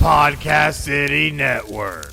Podcast City Network.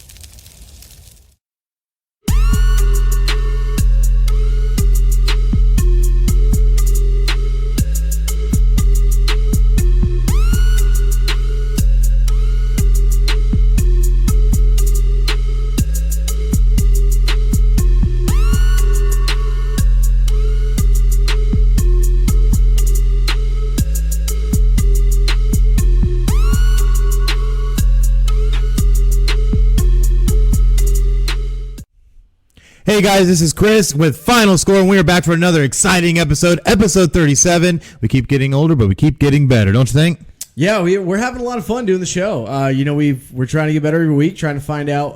Hey guys, this is Chris with Final Score, and we are back for another exciting episode 37. We keep getting older, but we keep getting better, don't you think? Yeah, we're having a lot of fun doing the show. We're trying to get better every week, trying to find out,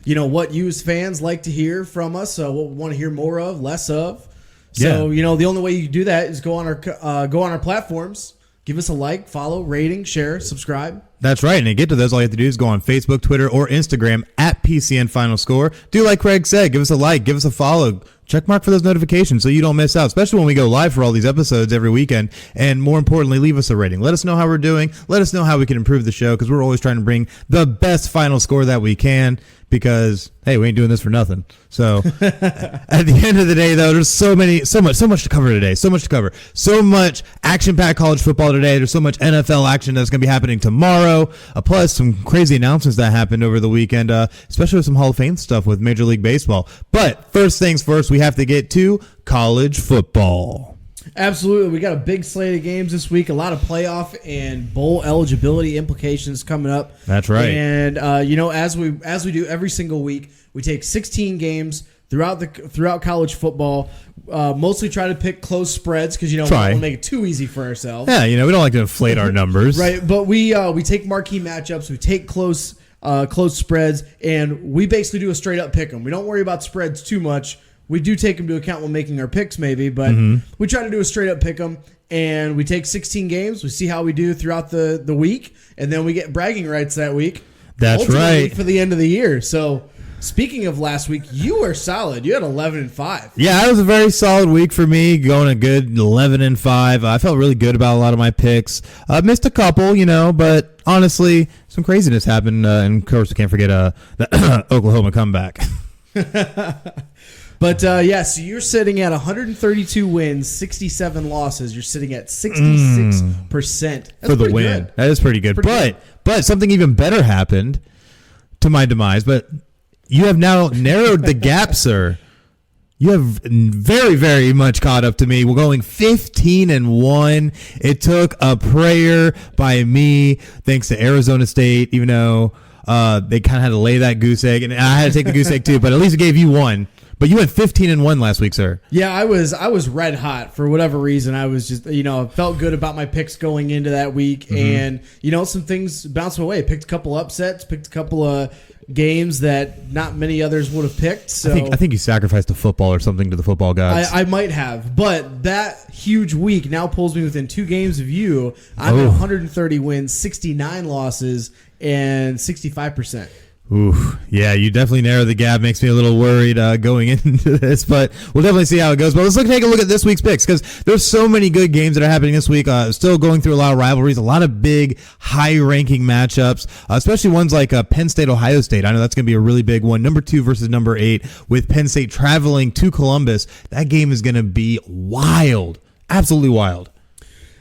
what you as fans like to hear from us, what we want to hear more of, less of. So, the only way you do that is go on our platforms. Give us a like, follow, rating, share, subscribe. That's right. And to get to those, all you have to do is go on Facebook, Twitter, or Instagram at PCN Final Score. Do like Craig said. Give us a like. Give us a follow. Check mark for those notifications so you don't miss out, especially when we go live for all these episodes every weekend. And more importantly, leave us a rating. Let us know how we're doing. Let us know how we can improve the show, because we're always trying to bring the best Final Score that we can, because, hey, we ain't doing this for nothing. So at the end of the day, though, there's so much to cover today. So much to cover. So much action-packed college football today. There's so much NFL action that's going to be happening tomorrow. Plus some crazy announcements that happened over the weekend, especially with some Hall of Fame stuff with Major League Baseball. But first things first, we have to get to college football. Absolutely. We got a big slate of games this week, a lot of playoff and bowl eligibility implications coming up. That's right. And, as we do every single week, we take 16 games throughout college football, mostly try to pick close spreads because, we don't want to make it too easy for ourselves. Yeah, we don't like to inflate our numbers. Right, but we take marquee matchups, we take close spreads, and we basically do a straight-up pick 'em. We don't worry about spreads too much. We do take them into account when making our picks maybe, but we try to do a straight-up pick 'em, and we take 16 games. We see how we do throughout the week, and then we get bragging rights that week. That's right. For the end of the year, so... Speaking of last week, you were solid. You had 11-5. Yeah, it was a very solid week for me, going a good 11-5. I felt really good about a lot of my picks. Missed a couple, but honestly, some craziness happened. And of course, we can't forget the Oklahoma comeback. But so you're sitting at 132 wins, 67 losses. You're sitting at 66% for the win. Good. That is pretty good. But something even better happened to my demise. But you have now narrowed the gap, sir. You have very, very much caught up to me. We're going 15-1. It took a prayer by me, thanks to Arizona State, even though they kind of had to lay that goose egg, and I had to take the goose egg too. But at least it gave you one. But you went 15-1 last week, sir. Yeah, I was red hot for whatever reason. I was just, felt good about my picks going into that week, and some things bounced my way. Picked a couple upsets, picked a couple of games that not many others would have picked. So I think you sacrificed a football or something to the football gods. I might have, but that huge week now pulls me within 2 games of you. I'm at 130 wins, 69 losses, and 65%. Ooh, yeah, you definitely narrowed the gap. Makes me a little worried going into this, but we'll definitely see how it goes. But let's take a look at this week's picks, because there's so many good games that are happening this week. Still going through a lot of rivalries, a lot of big, high-ranking matchups, especially ones like Penn State, Ohio State. I know that's going to be a really big one. Number 2 versus number 8, with Penn State traveling to Columbus. That game is going to be wild, absolutely wild.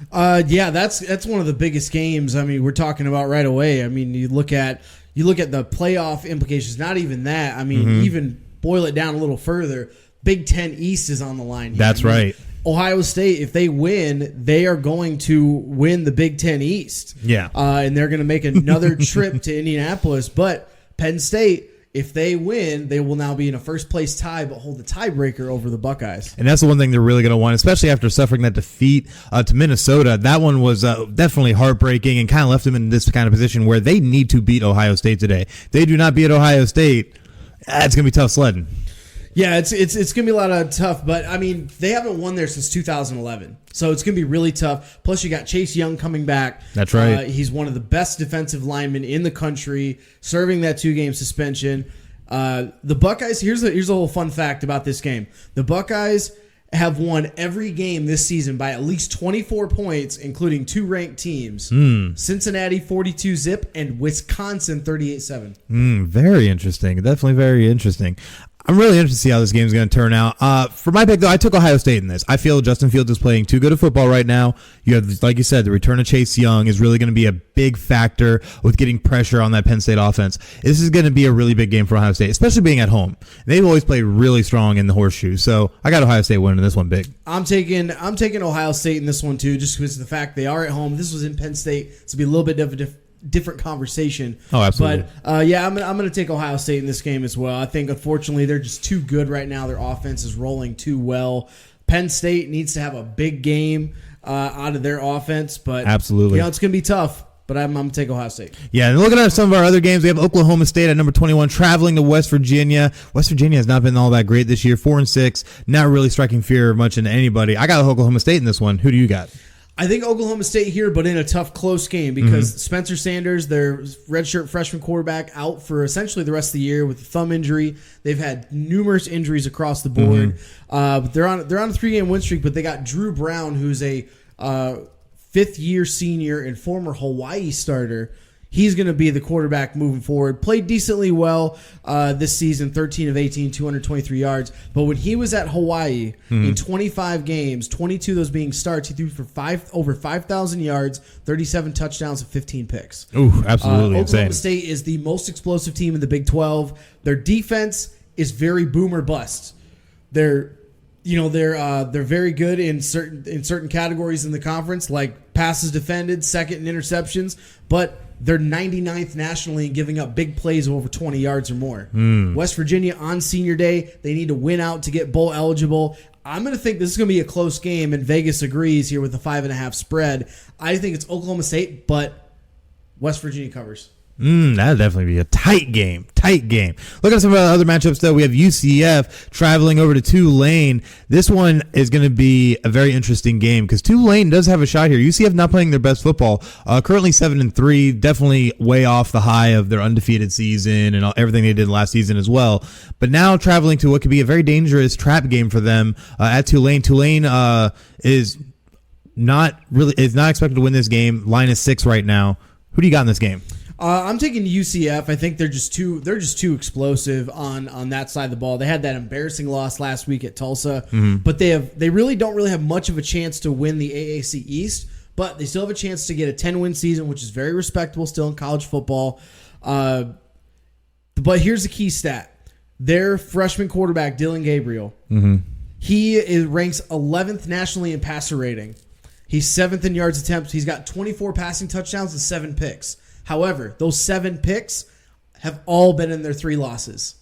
That's one of the biggest games. I mean, we're talking about right away. I mean, you look at the playoff implications, not even that. I mean, even boil it down a little further, Big Ten East is on the line here. That's right. Ohio State, if they win, they are going to win the Big Ten East. Yeah. And they're going to make another trip to Indianapolis. But Penn State, if they win, they will now be in a first-place tie but hold the tiebreaker over the Buckeyes. And that's the one thing they're really going to want, especially after suffering that defeat to Minnesota. That one was definitely heartbreaking and kind of left them in this kind of position where they need to beat Ohio State today. If they do not beat Ohio State, it's going to be tough sledding. Yeah, it's going to be a lot of tough, but I mean, they haven't won there since 2011, so it's going to be really tough. Plus, you got Chase Young coming back. That's right. He's one of the best defensive linemen in the country, serving that 2-game suspension. The Buckeyes. Here's a little fun fact about this game. The Buckeyes have won every game this season by at least 24 points, including 2 ranked teams. Cincinnati 42-zip and Wisconsin 38-7. Very interesting. Definitely very interesting. I'm really interested to see how this game is going to turn out. For my pick, though, I took Ohio State in this. I feel Justin Fields is playing too good of football right now. You have, like you said, the return of Chase Young is really going to be a big factor with getting pressure on that Penn State offense. This is going to be a really big game for Ohio State, especially being at home. They've always played really strong in the horseshoe, so I got Ohio State winning this one big. I'm taking Ohio State in this one too, just because of the fact they are at home. This was in Penn State, so it'll be a little bit of a different conversation. Oh, absolutely. But I'm gonna take Ohio State in this game as well. I think unfortunately they're just too good right now. Their offense is rolling too well. Penn State needs to have a big game out of their offense, but absolutely, it's gonna be tough. But I'm gonna take Ohio State. Yeah, and looking at some of our other games, we have Oklahoma State at number 21 traveling to West Virginia. West Virginia has not been all that great this year, 4-6, not really striking fear much into anybody. I got Oklahoma State in this one. Who do you got? I think Oklahoma State here, but in a tough, close game because Spencer Sanders, their redshirt freshman quarterback, out for essentially the rest of the year with a thumb injury. They've had numerous injuries across the board. They're on a 3-game win streak, but they got Drew Brown, who's a fifth-year senior and former Hawaii starter. He's going to be the quarterback moving forward. Played decently well this season, 13 of 18, 223 yards. But when he was at Hawaii in 25 games, 22 of those being starts, he threw for over 5,000 yards, 37 touchdowns, and 15 picks. Ooh, absolutely Oklahoma insane. State is the most explosive team in the Big 12. Their defense is very boom or bust. They're very good in certain categories in the conference, like passes defended, second in interceptions, but they're 99th nationally in giving up big plays of over 20 yards or more. West Virginia on senior day, they need to win out to get bowl eligible. I'm going to think this is going to be a close game, and Vegas agrees here with the 5.5 spread. I think it's Oklahoma State, but West Virginia covers. That'd definitely be a tight game. Look at some of the other matchups, though. We have UCF traveling over to Tulane. This one is going to be a very interesting game because Tulane does have a shot here. UCF not playing their best football. Currently 7-3, definitely way off the high of their undefeated season and everything they did last season as well. But now traveling to what could be a very dangerous trap game for them at Tulane. Tulane is not expected to win this game. Line is 6 right now. Who do you got in this game? I'm taking UCF. I think they're just too explosive on that side of the ball. They had that embarrassing loss last week at Tulsa, but they really don't have much of a chance to win the AAC East. But they still have a chance to get a 10-win season, which is very respectable still in college football. But here's the key stat: their freshman quarterback Dylan Gabriel, he ranks 11th nationally in passer rating. He's 7th in yards attempts. He's got 24 passing touchdowns and 7 picks. However, those 7 picks have all been in their 3 losses.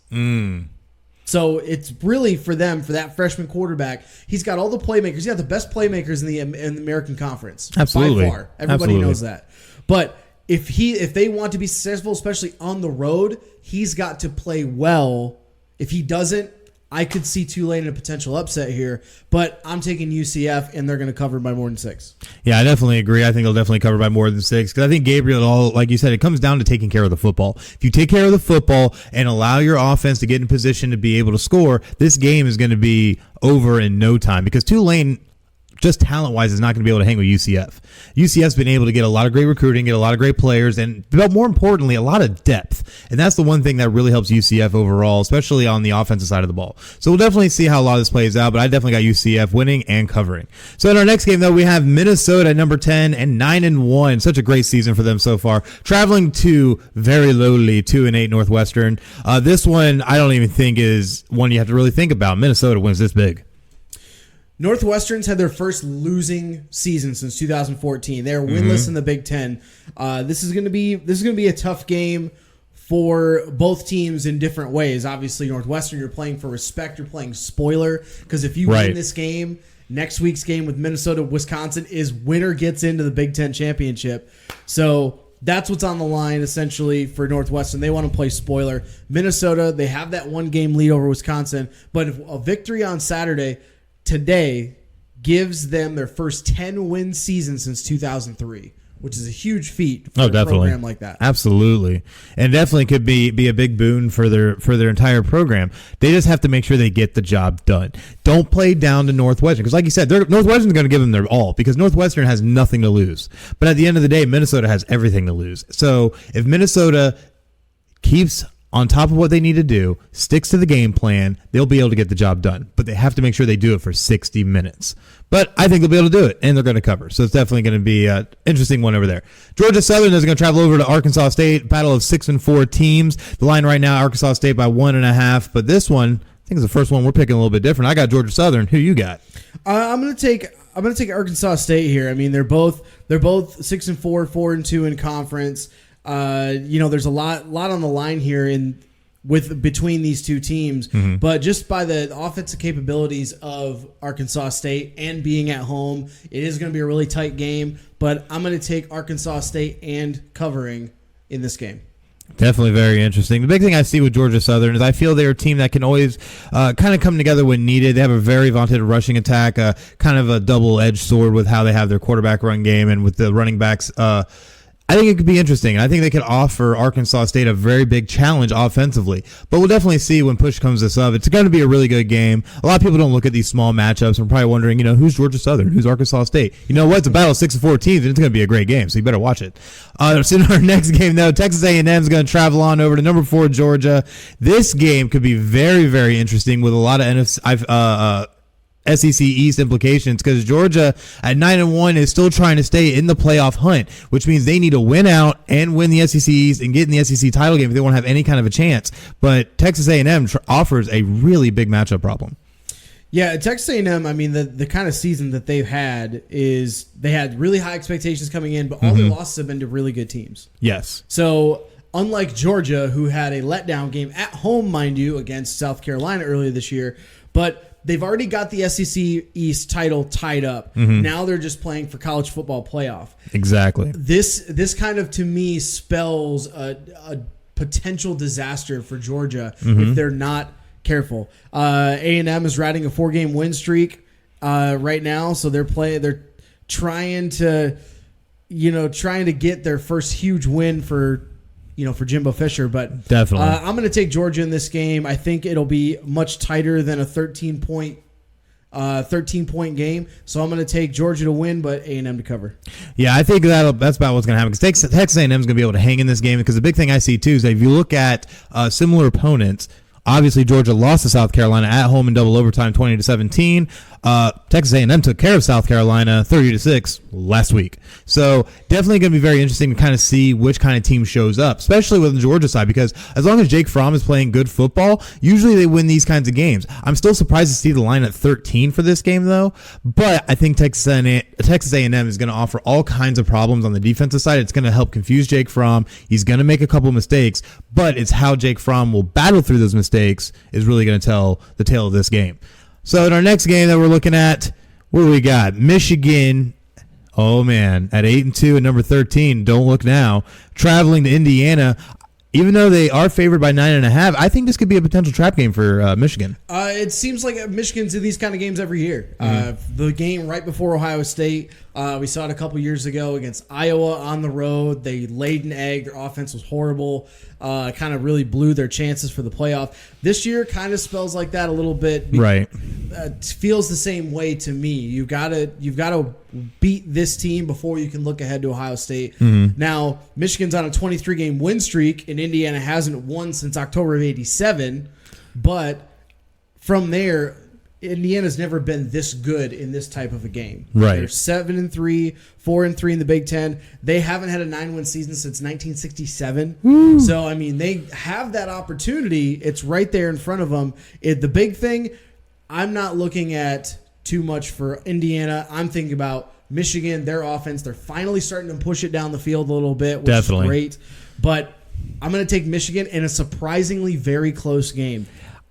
So it's really for that freshman quarterback. He's got all the playmakers. He's got the best playmakers in the American Conference. Absolutely. By far. Everybody knows that. But if they want to be successful, especially on the road, he's got to play well. If he doesn't, I could see Tulane in a potential upset here, but I'm taking UCF, and they're going to cover by more than 6. Yeah, I definitely agree. I think they'll definitely cover by more than 6 because I think Gabriel, like you said, it comes down to taking care of the football. If you take care of the football and allow your offense to get in position to be able to score, this game is going to be over in no time because Tulane, just talent-wise, is not going to be able to hang with UCF. UCF's been able to get a lot of great recruiting, get a lot of great players, and more importantly, a lot of depth. And that's the one thing that really helps UCF overall, especially on the offensive side of the ball. So we'll definitely see how a lot of this plays out, but I definitely got UCF winning and covering. So in our next game, though, we have Minnesota at number 10 and 9-1. Such a great season for them so far. Traveling to very lowly 2-8 Northwestern. This one, I don't even think is one you have to really think about. Minnesota wins this big. Northwestern's had their first losing season since 2014. They're winless in the Big Ten. This is going to be a tough game for both teams in different ways. Obviously, Northwestern, you're playing for respect. You're playing spoiler because if you win this game, next week's game with Minnesota, Wisconsin is winner gets into the Big Ten championship. So that's what's on the line essentially for Northwestern. They want to play spoiler. Minnesota, they have that 1-game lead over Wisconsin, but if a victory on Saturday today gives them their first 10-win season since 2003. which is a huge feat for Oh, a definitely. program like that. Absolutely. And definitely could be a big boon for their entire program. They just have to make sure they get the job done. Don't play down to Northwestern, because like you said, Northwestern's going to give them their all, because Northwestern has nothing to lose. But at the end of the day, Minnesota has everything to lose. So if Minnesota keeps on top of what they need to do, sticks to the game plan, they'll be able to get the job done. But they have to make sure they do it for 60 minutes. But I think they'll be able to do it, and they're going to cover. So it's definitely going to be an interesting one over there. Georgia Southern is going to travel over to Arkansas State, battle of 6-4 teams. The line right now, Arkansas State by 1.5. But this one, I think is the first one we're picking a little bit different. I got Georgia Southern. Who you got? I'm going to take Arkansas State here. I mean, they're both 6-4, 4-2 in conference. There's a lot on the line here between these two teams, but just by the offensive capabilities of Arkansas State and being at home, it is going to be a really tight game. But I'm going to take Arkansas State and covering in this game. Definitely very interesting. The big thing I see with Georgia Southern is I feel they're a team that can always kind of come together when needed. They have a very vaunted rushing attack, kind of a double-edged sword with how they have their quarterback run game and with the running backs. I think it could be interesting. I think they could offer Arkansas State a very big challenge offensively. But we'll definitely see when push comes to shove. It's going to be a really good game. A lot of people don't look at these small matchups and are probably wondering, who's Georgia Southern? Who's Arkansas State? You know what? It's a battle of 6-4 teams, and it's going to be a great game, so you better watch it. So in our next game, though, Texas A&M is going to travel on over to number 4 Georgia. This game could be very, very interesting with a lot of SEC East implications, because Georgia at 9-1 is still trying to stay in the playoff hunt, which means they need to win out and win the SEC East and get in the SEC title game if they want to have any kind of a chance. But Texas A&M offers a really big matchup problem. Yeah, Texas A&M, I mean, the kind of season that they've had is they had really high expectations coming in, but all their losses have been to really good teams. Yes. So unlike Georgia, who had a letdown game at home, mind you, against South Carolina earlier this year, but they've already got the SEC East title tied up. Now they're just playing for college football playoff. Exactly. This kind of, to me, spells a potential disaster for Georgia if they're not careful. A&M is riding a 4-game win streak right now, so they're trying to get their first huge win for Jimbo Fisher, but definitely I'm going to take Georgia in this game. I think it'll be much tighter than a 13-point game. So I'm going to take Georgia to win, but A&M to cover. Yeah, I think that's about what's going to happen, because Texas A&M is going to be able to hang in this game, because the big thing I see too is that if you look at similar opponents, obviously Georgia lost to South Carolina at home in double overtime 20-17. Texas A&M took care of South Carolina 30-6 last week. So definitely going to be very interesting to kind of see which kind of team shows up, especially with the Georgia side, because as long as Jake Fromm is playing good football, usually they win these kinds of games. I'm still surprised to see the line at 13 for this game, though. But I think Texas A&M is going to offer all kinds of problems on the defensive side. It's going to help confuse Jake Fromm. He's going to make a couple mistakes, but it's how Jake Fromm will battle through those mistakes is really going to tell the tale of this game. So in our next game that we're looking at, what do we got? Michigan, oh man, at 8-2 and number 13, don't look now, traveling to Indiana. Even though they are favored by 9.5, I think this could be a potential trap game for Michigan. It seems like Michigan's in these kind of games every year. The game right before Ohio State, we saw it a couple years ago against Iowa on the road. They laid an egg. Their offense was horrible. Kind of really blew their chances for the playoff. This year kind of spells like that a little bit. Right. Feels the same way to me. You've got to beat this team before you can look ahead to Ohio State. Now, Michigan's on a 23-game win streak, and Indiana hasn't won since October of '87. But from there, Indiana's never been this good in this type of a game. Right. They're 7-3, 4-3 in the Big Ten. They haven't had a 9-win season since 1967. Woo. So, I mean, they have that opportunity. It's right there in front of them. The big thing, I'm not looking at too much for Indiana. I'm thinking about Michigan, their offense. They're finally starting to push it down the field a little bit, which is great. But I'm going to take Michigan in a surprisingly very close game.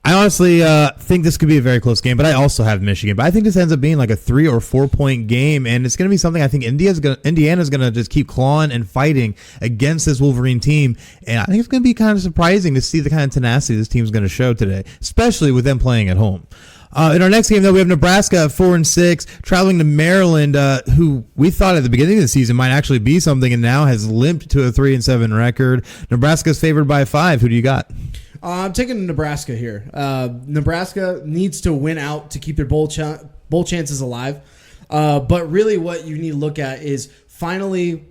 I honestly think this could be a very close game, but I also have Michigan. But I think this ends up being like a 3 or 4 point game, and it's going to be something I think Indiana's going to just keep clawing and fighting against this Wolverine team. And I think it's going to be kind of surprising to see the kind of tenacity this team's going to show today, especially with them playing at home. In our next game, though, we have Nebraska at 4-6, traveling to Maryland, who we thought at the beginning of the season might actually be something, and now has limped to a 3-7 record. Nebraska's favored by 5. Who do you got? I'm taking Nebraska here. Nebraska needs to win out to keep their bowl chances alive. But really, what you need to look at is finally,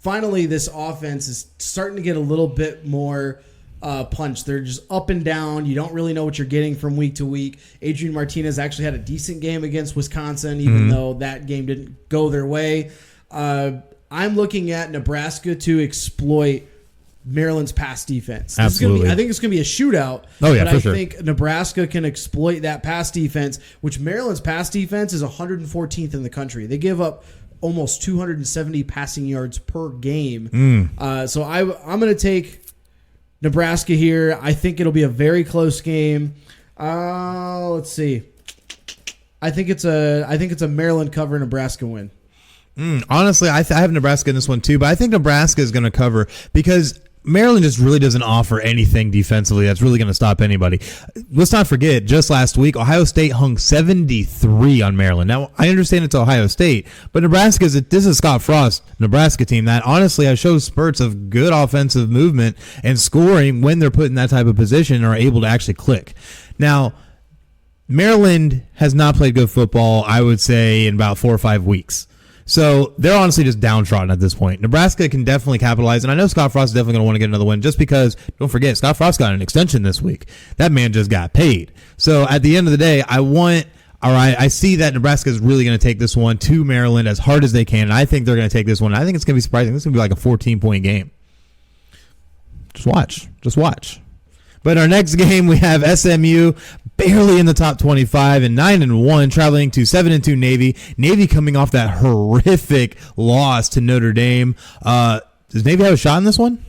this offense is starting to get a little bit more punch. They're just up and down. You don't really know what you're getting from week to week. Adrian Martinez actually had a decent game against Wisconsin, even though that game didn't go their way. I'm looking at Nebraska to exploit Maryland's pass defense. Absolutely. I think it's going to be a shootout. Oh, yeah, but for sure. I think Nebraska can exploit that pass defense, which Maryland's pass defense is 114th in the country. They give up almost 270 passing yards per game. So I'm going to take Nebraska here. I think it'll be a very close game. Let's see. I think it's a Maryland cover, Nebraska win. Honestly, I have Nebraska in this one too, but I think Nebraska is going to cover because Maryland just really doesn't offer anything defensively that's really going to stop anybody. Let's not forget, just last week, Ohio State hung 73 on Maryland. Now, I understand it's Ohio State, but this is Scott Frost's Nebraska team that honestly has shown spurts of good offensive movement and scoring when they're put in that type of position and are able to actually click. Now, Maryland has not played good football, I would say, in about 4 or 5 weeks. So they're honestly just downtrodden at this point. Nebraska can definitely capitalize, and I know Scott Frost is definitely going to want to get another win just because, don't forget, Scott Frost got an extension this week. That man just got paid. So at the end of the day, I see that Nebraska is really going to take this one to Maryland as hard as they can, and I think they're going to take this one. I think it's going to be surprising. This is going to be like a 14-point game. Just watch. But our next game, we have SMU barely in the top 25 and 9-1, traveling to 7-2 Navy. Navy coming off that horrific loss to Notre Dame. Does Navy have a shot in this one?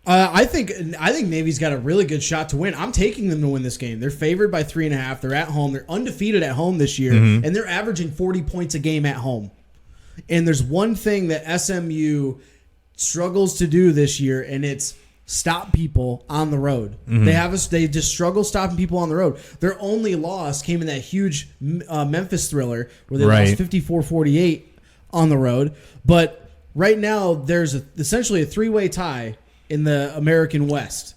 I think Navy's got a really good shot to win. I'm taking them to win this game. They're favored by 3.5. They're at home. They're undefeated at home this year, and they're averaging 40 points a game at home. And there's one thing that SMU struggles to do this year, and it's stop people on the road. They just struggle stopping people on the road. Their only loss came in that huge Memphis thriller where they lost 54-48 on the road. But right now there's essentially a 3-way tie in the American West.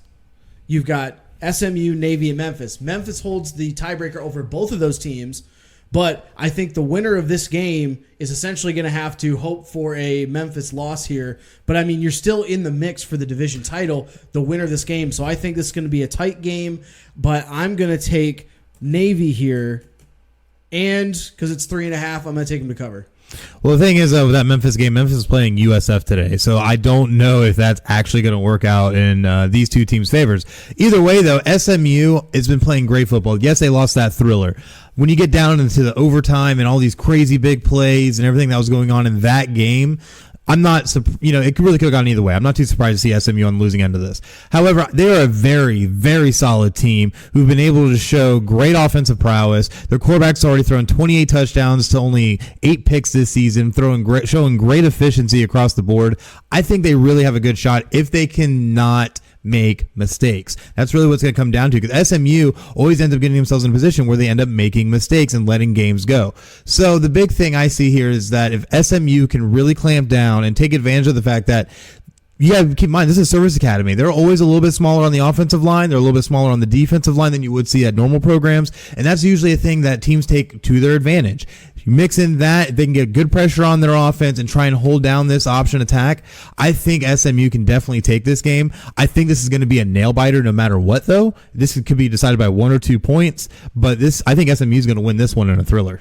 You've got SMU, Navy, and Memphis. Memphis holds the tiebreaker over both of those teams. But I think the winner of this game is essentially going to have to hope for a Memphis loss here. But, I mean, you're still in the mix for the division title, the winner of this game. So I think this is going to be a tight game. But I'm going to take Navy here. And because it's 3.5, I'm going to take them to cover. Well, the thing is, with that Memphis game, Memphis is playing USF today. So I don't know if that's actually going to work out in these two teams' favors. Either way, though, SMU has been playing great football. Yes, they lost that thriller. When you get down into the overtime and all these crazy big plays and everything that was going on in that game, I'm not, it really could have gone either way. I'm not too surprised to see SMU on the losing end of this. However, they are a very, very solid team who've been able to show great offensive prowess. Their quarterback's already thrown 28 touchdowns to only 8 picks this season, showing great efficiency across the board. I think they really have a good shot if they cannot make mistakes. That's really what's going to come down to, because SMU always ends up getting themselves in a position where they end up making mistakes and letting games go. So the big thing I see here is that if SMU can really clamp down and take advantage of the fact that, you have to keep in mind, this is Service Academy. They're always a little bit smaller on the offensive line. They're a little bit smaller on the defensive line than you would see at normal programs. And that's usually a thing that teams take to their advantage. You mix in that, they can get good pressure on their offense and try and hold down this option attack. I think SMU can definitely take this game. I think this is going to be a nail biter no matter what, though. This could be decided by 1 or 2 points. But I think SMU is going to win this one in a thriller.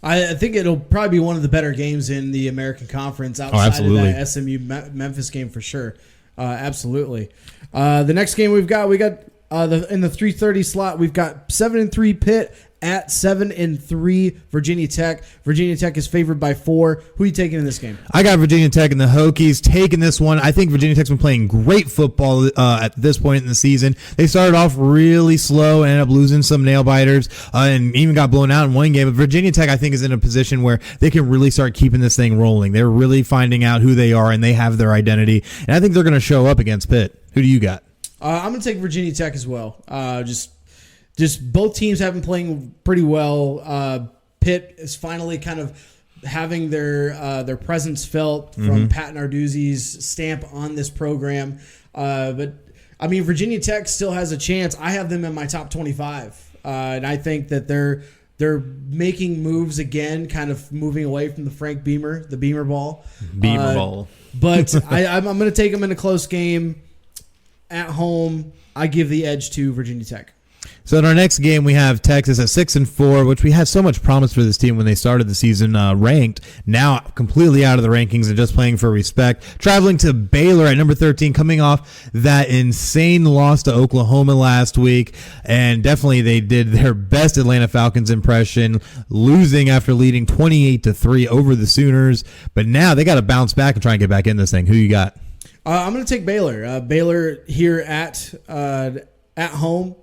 I think it'll probably be one of the better games in the American Conference outside of that SMU Memphis game for sure. Absolutely. The next game we've got in the 3:30 slot, we've got 7-3 Pitt at 7-3 Virginia Tech. Virginia Tech is favored by 4. Who are you taking in this game? I got Virginia Tech and the Hokies taking this one. I think Virginia Tech's been playing great football at this point in the season. They started off really slow and ended up losing some nail biters and even got blown out in one game. But Virginia Tech, I think, is in a position where they can really start keeping this thing rolling. They're really finding out who they are, and they have their identity. And I think they're going to show up against Pitt. Who do you got? I'm going to take Virginia Tech as well. just both teams have been playing pretty well. Pitt is finally kind of having their presence felt from Pat Narduzzi's stamp on this program. But I mean, Virginia Tech still has a chance. I have them in my top 25, and I think that they're making moves again, kind of moving away from the Frank Beamer, the Beamer ball. Beamer ball. But I'm going to take them in a close game at home. I give the edge to Virginia Tech. So in our next game, we have Texas at 6-4, which we had so much promise for this team when they started the season ranked. Now completely out of the rankings and just playing for respect. Traveling to Baylor at number 13, coming off that insane loss to Oklahoma last week. And definitely they did their best Atlanta Falcons impression, losing after leading 28-3 over the Sooners. But now they got to bounce back and try and get back in this thing. Who you got? I'm going to take Baylor. Baylor here at home.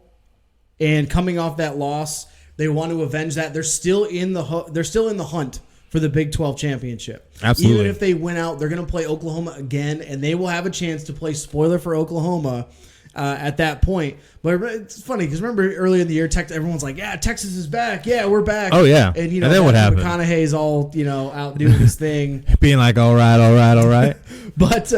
And coming off that loss, they want to avenge that. They're still in the hunt for the Big 12 championship. Absolutely. Even if they win out, they're going to play Oklahoma again, and they will have a chance to play spoiler for Oklahoma at that point. But it's funny because remember earlier in the year, everyone's like, "Yeah, Texas is back. Yeah, we're back." Oh yeah. And and then what happened? McConaughey's all out doing his thing, being like, "All right." But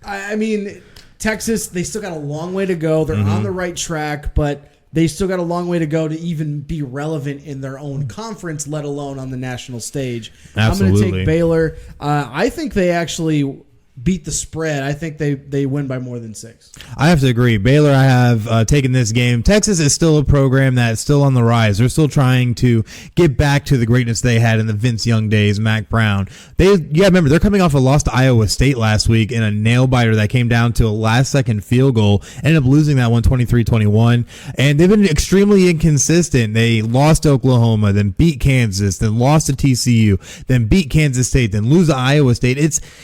I mean, Texas, they still got a long way to go. They're on the right track, but they still got a long way to go to even be relevant in their own conference, let alone on the national stage. Absolutely. I'm going to take Baylor. I think they actually beat the spread. I think they win by more than 6. I have to agree. Baylor, I have taken this game. Texas is still a program that's still on the rise. They're still trying to get back to the greatness they had in the Vince Young days, Mac Brown. Remember, they're coming off a loss to Iowa State last week in a nail-biter that came down to a last-second field goal. Ended up losing that one 23-21. And they've been extremely inconsistent. They lost to Oklahoma, then beat Kansas, then lost to TCU, then beat Kansas State, then lose to Iowa State.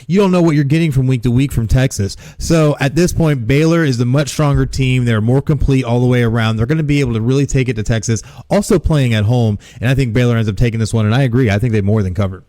You don't know what you're getting from week to week from Texas. So at this point, Baylor is the much stronger team. They're more complete all the way around. They're going to be able to really take it to Texas, also playing at home. And I think Baylor ends up taking this one. And I agree. I think they more than covered.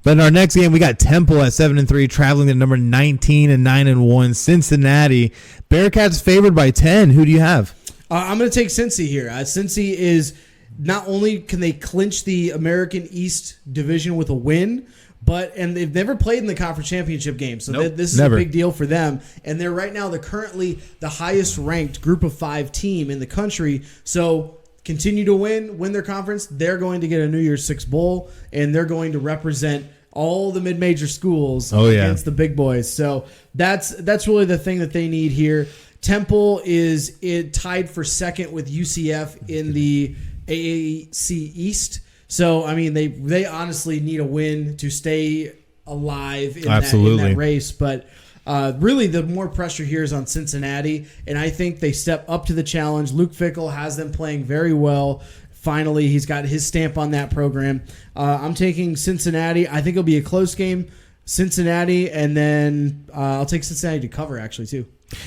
But in our next game, we got Temple at 7-3, traveling to number 19 and 9-1, Cincinnati. Bearcats favored by 10. Who do you have? I'm going to take Cincy here. Cincy is not only can they clinch the American East Division with a win, and they've never played in the conference championship game, so this is never. A big deal for them. And they're right now currently the highest ranked Group of 5 team in the country. So continue to win their conference. They're going to get a New Year's Six bowl, and they're going to represent all the mid-major schools against the big boys. So that's really the thing that they need here. Temple is tied for second with UCF in the AAC East. So, I mean, they honestly need a win to stay alive in that race. But really, the more pressure here is on Cincinnati, and I think they step up to the challenge. Luke Fickell has them playing very well. Finally, he's got his stamp on that program. I'm taking Cincinnati. I think it'll be a close game. Cincinnati, and then I'll take Cincinnati to cover, actually, too.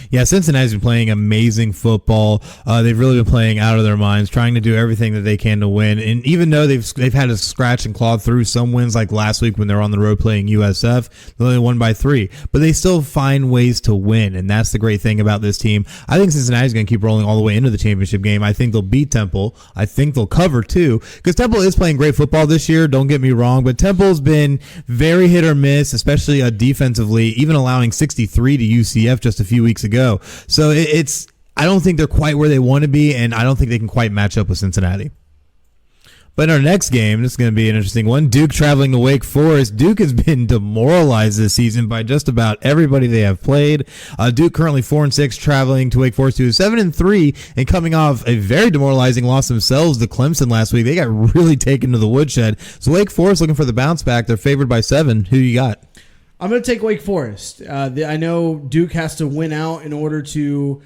Yeah, Cincinnati's been playing amazing football. They've really been playing out of their minds, trying to do everything that they can to win. And even though they've had to scratch and claw through some wins, like last week when they were on the road playing USF, they only won by 3. But they still find ways to win, and that's the great thing about this team. I think Cincinnati's going to keep rolling all the way into the championship game. I think they'll beat Temple. I think they'll cover too, because Temple is playing great football this year. Don't get me wrong, but Temple's been very hit or miss, especially defensively, even allowing 63 to UCF just a few weeks ago. So I don't think they're quite where they want to be, and I don't think they can quite match up with Cincinnati. But in our next game, this is going to be an interesting one. Duke traveling to Wake Forest. Duke has been demoralized this season by just about everybody they have played. Duke currently 4-6, traveling to Wake Forest, who is 7-3, and coming off a very demoralizing loss themselves to Clemson last week. They got really taken to the woodshed. So Wake Forest looking for the bounce back. They're favored by 7. Who you got? I'm going to take Wake Forest. I know Duke has to win out in order to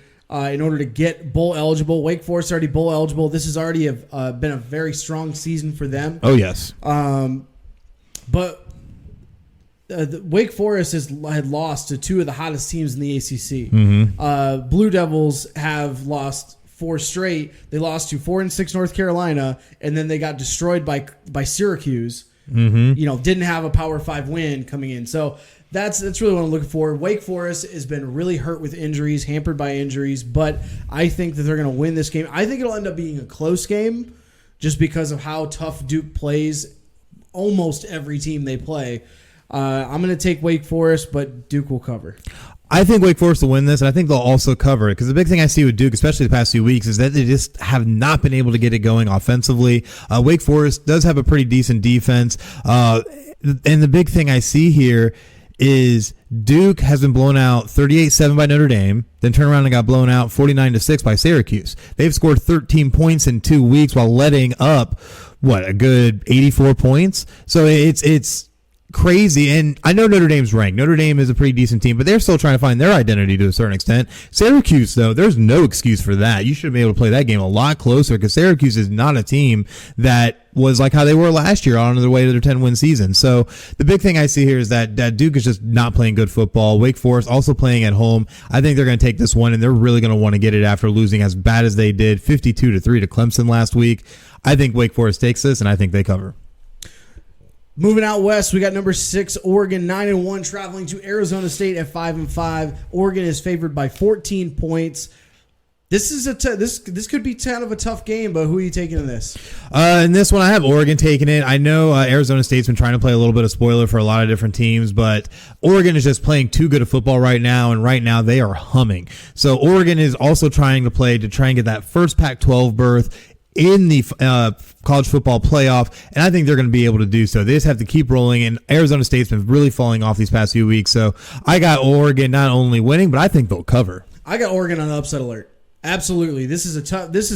get bowl eligible. Wake Forest already bowl eligible. This has already been a very strong season for them. Oh yes. But Wake Forest had lost to 2 of the hottest teams in the ACC. Mm-hmm. Blue Devils have lost 4 straight. They lost to 4-6 North Carolina, and then they got destroyed by Syracuse. didn't have a Power 5 win coming in. So that's really what I'm looking for. Wake Forest has been really hurt with injuries, hampered by injuries, but I think that they're going to win this game. I think it'll end up being a close game just because of how tough Duke plays almost every team they play. I'm going to take Wake Forest, but Duke will cover. I think Wake Forest will win this, and I think they'll also cover it because the big thing I see with Duke, especially the past few weeks, is that they just have not been able to get it going offensively. Wake Forest does have a pretty decent defense, and the big thing I see here is Duke has been blown out 38-7 by Notre Dame, then turned around and got blown out 49-6 by Syracuse. They've scored 13 points in 2 weeks while letting up, a good 84 points? So it's crazy, and I know Notre Dame's ranked. Notre Dame is a pretty decent team, but they're still trying to find their identity to a certain extent. Syracuse, though, there's no excuse for that. You should be able to play that game a lot closer because Syracuse is not a team that was like how they were last year on their way to their 10-win season. So the big thing I see here is that Duke is just not playing good football. Wake Forest also playing at home. I think they're going to take this one, and they're really going to want to get it after losing as bad as they did, 52-3 to Clemson last week. I think Wake Forest takes this, and I think they cover. Moving out west, we got number 6, Oregon, 9-1, traveling to Arizona State at 5-5. Oregon is favored by 14 points. This is this could be kind of a tough game, but who are you taking in this? In this one, I have Oregon taking it. I know Arizona State's been trying to play a little bit of spoiler for a lot of different teams, but Oregon is just playing too good of football right now, and right now they are humming. So Oregon is also trying to play to try and get that first Pac-12 berth in the college football playoff, and I think they're going to be able to do so. They just have to keep rolling, and Arizona State's been really falling off these past few weeks. So I got Oregon not only winning, but I think they'll cover. I got Oregon on upset alert. Absolutely, this is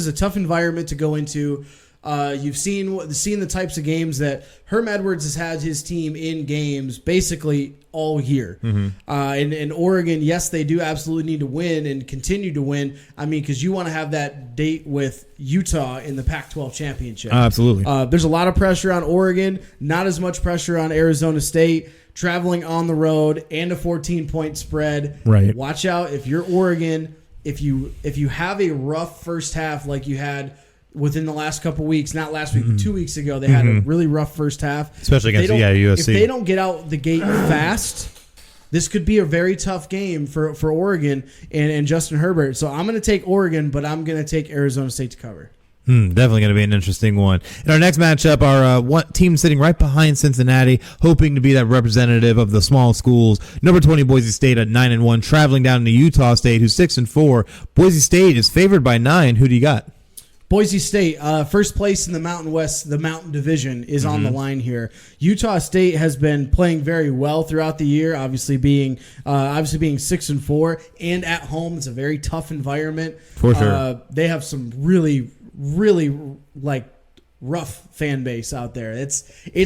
a tough environment to go into. You've seen the types of games that Herm Edwards has had his team in games basically all year. And Oregon, yes, they do absolutely need to win and continue to win. I mean, because you want to have that date with Utah in the Pac-12 championship. Absolutely. There's a lot of pressure on Oregon, not as much pressure on Arizona State. Traveling on the road and a 14-point spread. Right. Watch out if you're Oregon. If you have a rough first half like you had within the last couple weeks, not last week, but 2 weeks ago, they had a really rough first half. Especially against USC. If they don't get out the gate fast, this could be a very tough game for Oregon and Justin Herbert. So I'm going to take Oregon, but I'm going to take Arizona State to cover. Definitely going to be an interesting one. In our next matchup, our one team sitting right behind Cincinnati, hoping to be that representative of the small schools. Number 20, Boise State at 9-1, traveling down to Utah State, who's 6-4. Boise State is favored by 9. Who do you got? Boise State, first place in the Mountain West, the Mountain Division, is on the line here. Utah State has been playing very well throughout the year, obviously being 6-4, and at home. It's a very tough environment. For sure. They have some really rough fan base out there. It's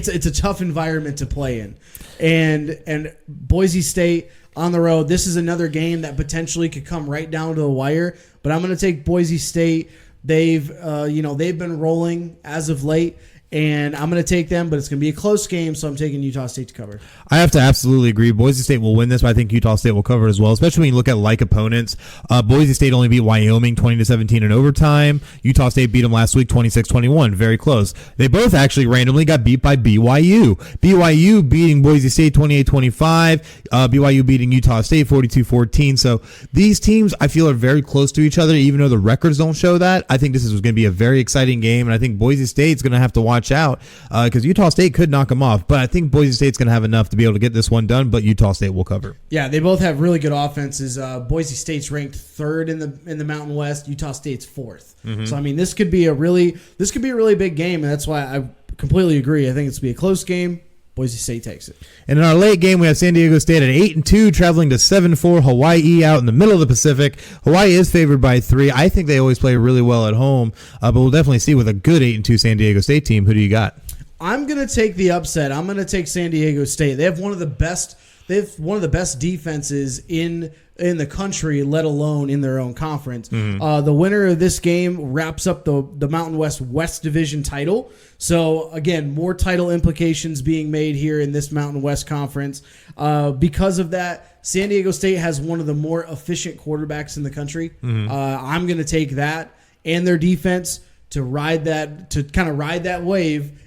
a tough environment to play in, and Boise State on the road. This is another game that potentially could come right down to the wire. But I'm going to take Boise State. They've been rolling as of late. And I'm going to take them, but it's going to be a close game, so I'm taking Utah State to cover. I have to absolutely agree. Boise State will win this, but I think Utah State will cover as well, especially when you look at like opponents. Boise State only beat Wyoming 20-17 in overtime. Utah State beat them last week 26-21, very close. They both actually randomly got beat by BYU. BYU beating Boise State 28-25, BYU beating Utah State 42-14. So these teams, I feel, are very close to each other, even though the records don't show that. I think this is going to be a very exciting game, and I think Boise State's going to have to watch out because Utah State could knock them off, but I think Boise State's going to have enough to be able to get this one done, but Utah State will cover. Yeah, they both have really good offenses. Boise State's ranked 3rd in the Mountain West. Utah State's 4th. So I mean, this could be a really big game, and that's why I completely agree. I think it's going to be a close game. Boise State takes it. And in our late game, we have San Diego State at 8-2, traveling to 7-4 Hawaii out in the middle of the Pacific. Hawaii is favored by 3. I think they always play really well at home, but we'll definitely see with a good 8-2 San Diego State team. Who do you got? I'm going to take the upset. I'm going to take San Diego State. They have one of the best defenses in the country, let alone in their own conference. The winner of this game wraps up the Mountain West Division title. So, again, more title implications being made here in this Mountain West Conference. Because of that, San Diego State has one of the more efficient quarterbacks in the country. I'm going to take that and their defense to kind of ride that wave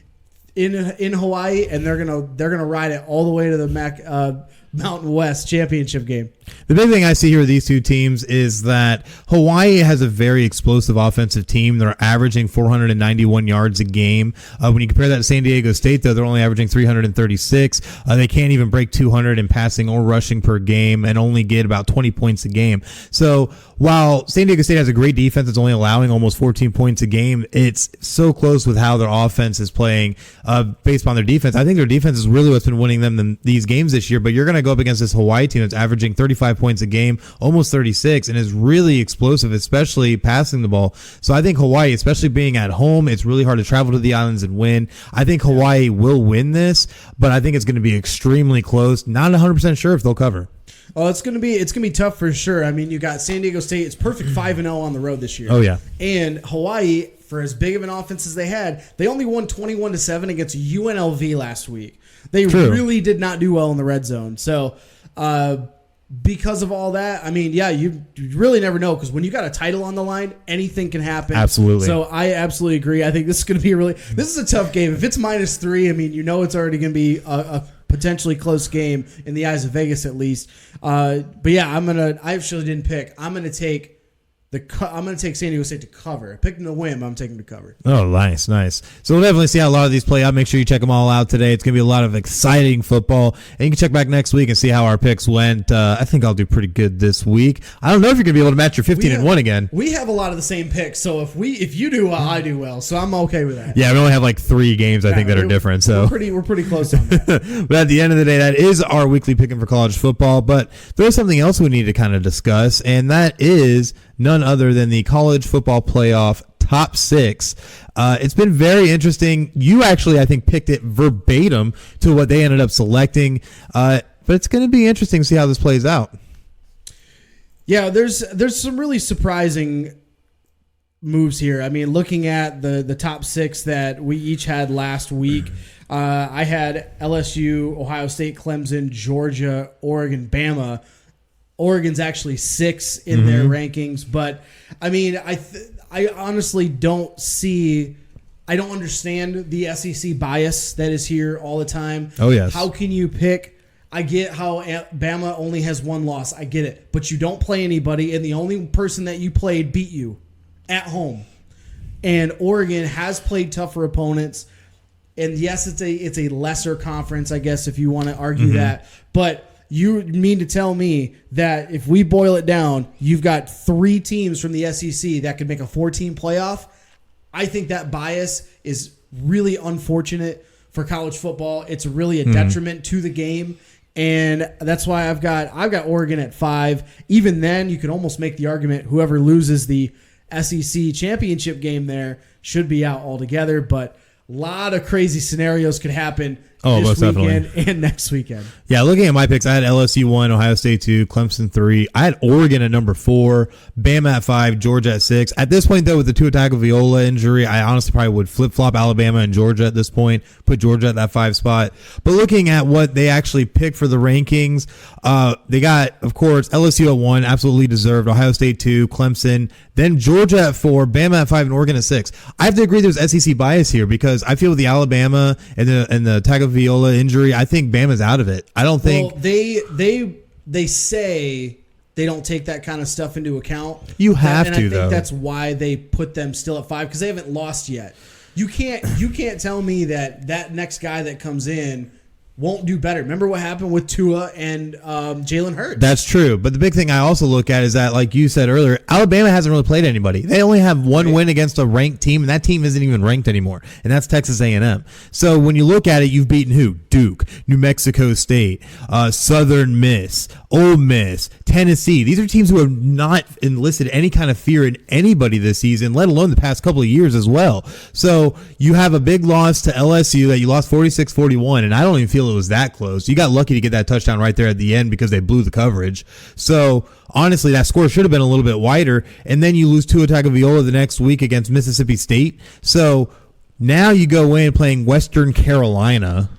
in Hawaii, and they're gonna ride it all the way to the Mountain West championship game. The big thing I see here with these two teams is that Hawaii has a very explosive offensive team. They're averaging 491 yards a game. When you compare that to San Diego State, though, they're only averaging 336. They can't even break 200 in passing or rushing per game and only get about 20 points a game. So while San Diego State has a great defense, it's only allowing almost 14 points a game. It's so close with how their offense is playing based on their defense. I think their defense is really what's been winning them these games this year, but you're going to go up against this Hawaii team that's averaging 35 points a game, almost 36, and is really explosive, especially passing the ball. So I think Hawaii, especially being at home, it's really hard to travel to the islands and win. I think Hawaii will win this, but I think it's going to be extremely close. Not 100% sure if they'll cover. Oh, it's gonna be tough for sure. I mean, you got San Diego State. It's perfect 5-0 on the road this year. Oh yeah, and Hawaii, for as big of an offense as they had, they only won 21-7 against UNLV last week. They really did not do well in the red zone. So, because of all that, I mean, yeah, you really never know, because when you got a title on the line, anything can happen. Absolutely. So I absolutely agree. I think this is going to be this is a tough game. If it's -3, I mean, it's already going to be a potentially close game in the eyes of Vegas, at least. But yeah, I actually didn't pick. I'm gonna take San Diego State to cover. Picking the win, I'm taking to cover. Oh, nice. So we'll definitely see how a lot of these play out. Make sure you check them all out today. It's going to be a lot of exciting football. And you can check back next week and see how our picks went. I think I'll do pretty good this week. I don't know if you're going to be able to match your 15-1 again. We have a lot of the same picks. So if you do well, I do well. So I'm okay with that. Yeah, we only have like 3 games, I think, that are different. So we're pretty close on that. But at the end of the day, that is our weekly picking for college football. But there's something else we need to kind of discuss, and that is none other than the college football playoff top 6. It's been very interesting. You actually, I think, picked it verbatim to what they ended up selecting. But it's going to be interesting to see how this plays out. Yeah, there's some really surprising moves here. I mean, looking at the top 6 that we each had last week, I had LSU, Ohio State, Clemson, Georgia, Oregon, Bama. Oregon's actually 6 in their rankings, but I mean, I honestly don't understand the SEC bias that is here all the time. Oh yes. How can you pick? I get how Bama only has 1 loss. I get it, but you don't play anybody, and the only person that you played beat you at home. And Oregon has played tougher opponents, and yes, it's a lesser conference, I guess, if you want to argue that, but. You mean to tell me that if we boil it down, you've got 3 teams from the SEC that could make a 4-team playoff? I think that bias is really unfortunate for college football. It's really a detriment to the game, and that's why I've got Oregon at 5. Even then, you can almost make the argument whoever loses the SEC championship game there should be out altogether, but a lot of crazy scenarios could happen this weekend and next weekend. Yeah, looking at my picks, I had LSU 1, Ohio State 2, Clemson 3. I had Oregon at number 4, Bama at 5, Georgia at 6. At this point, though, with the Tua Tagovailoa injury, I honestly probably would flip-flop Alabama and Georgia at this point, put Georgia at that 5 spot. But looking at what they actually picked for the rankings, they got, of course, LSU at 1, absolutely deserved, Ohio State 2, Clemson, then Georgia at 4, Bama at 5, and Oregon at 6. I have to agree there's SEC bias here because I feel with the Alabama and the Tagovailoa injury, I think Bama's out of it. I don't think they say they don't take that kind of stuff into account. You have and to, I think though. That's why they put them still at 5 because they haven't lost yet. You can't tell me that next guy that comes in won't do better. Remember what happened with Tua and Jalen Hurts? That's true. But the big thing I also look at is that, like you said earlier, Alabama hasn't really played anybody. They only have 1 win against a ranked team, and that team isn't even ranked anymore, and that's Texas A&M. So when you look at it, you've beaten who? Duke, New Mexico State, Southern Miss, Ole Miss, Tennessee. These are teams who have not enlisted any kind of fear in anybody this season, let alone the past couple of years as well. So you have a big loss to LSU that you lost 46-41, and I don't even feel it was that close. You got lucky to get that touchdown right there at the end because they blew the coverage. So honestly, that score should have been a little bit wider. And then you lose Tua Tagovailoa the next week against Mississippi State. So now you go in playing Western Carolina.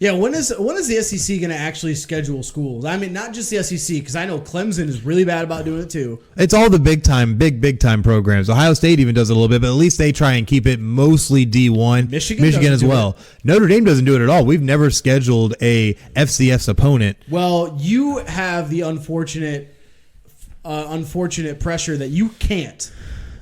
Yeah, when is the SEC going to actually schedule schools? I mean, not just the SEC, because I know Clemson is really bad about doing it too. It's all the big time programs. Ohio State even does it a little bit, but at least they try and keep it mostly D1. Michigan as well. Notre Dame doesn't do it at all. We've never scheduled a FCS opponent. Well, you have the unfortunate pressure that you can't.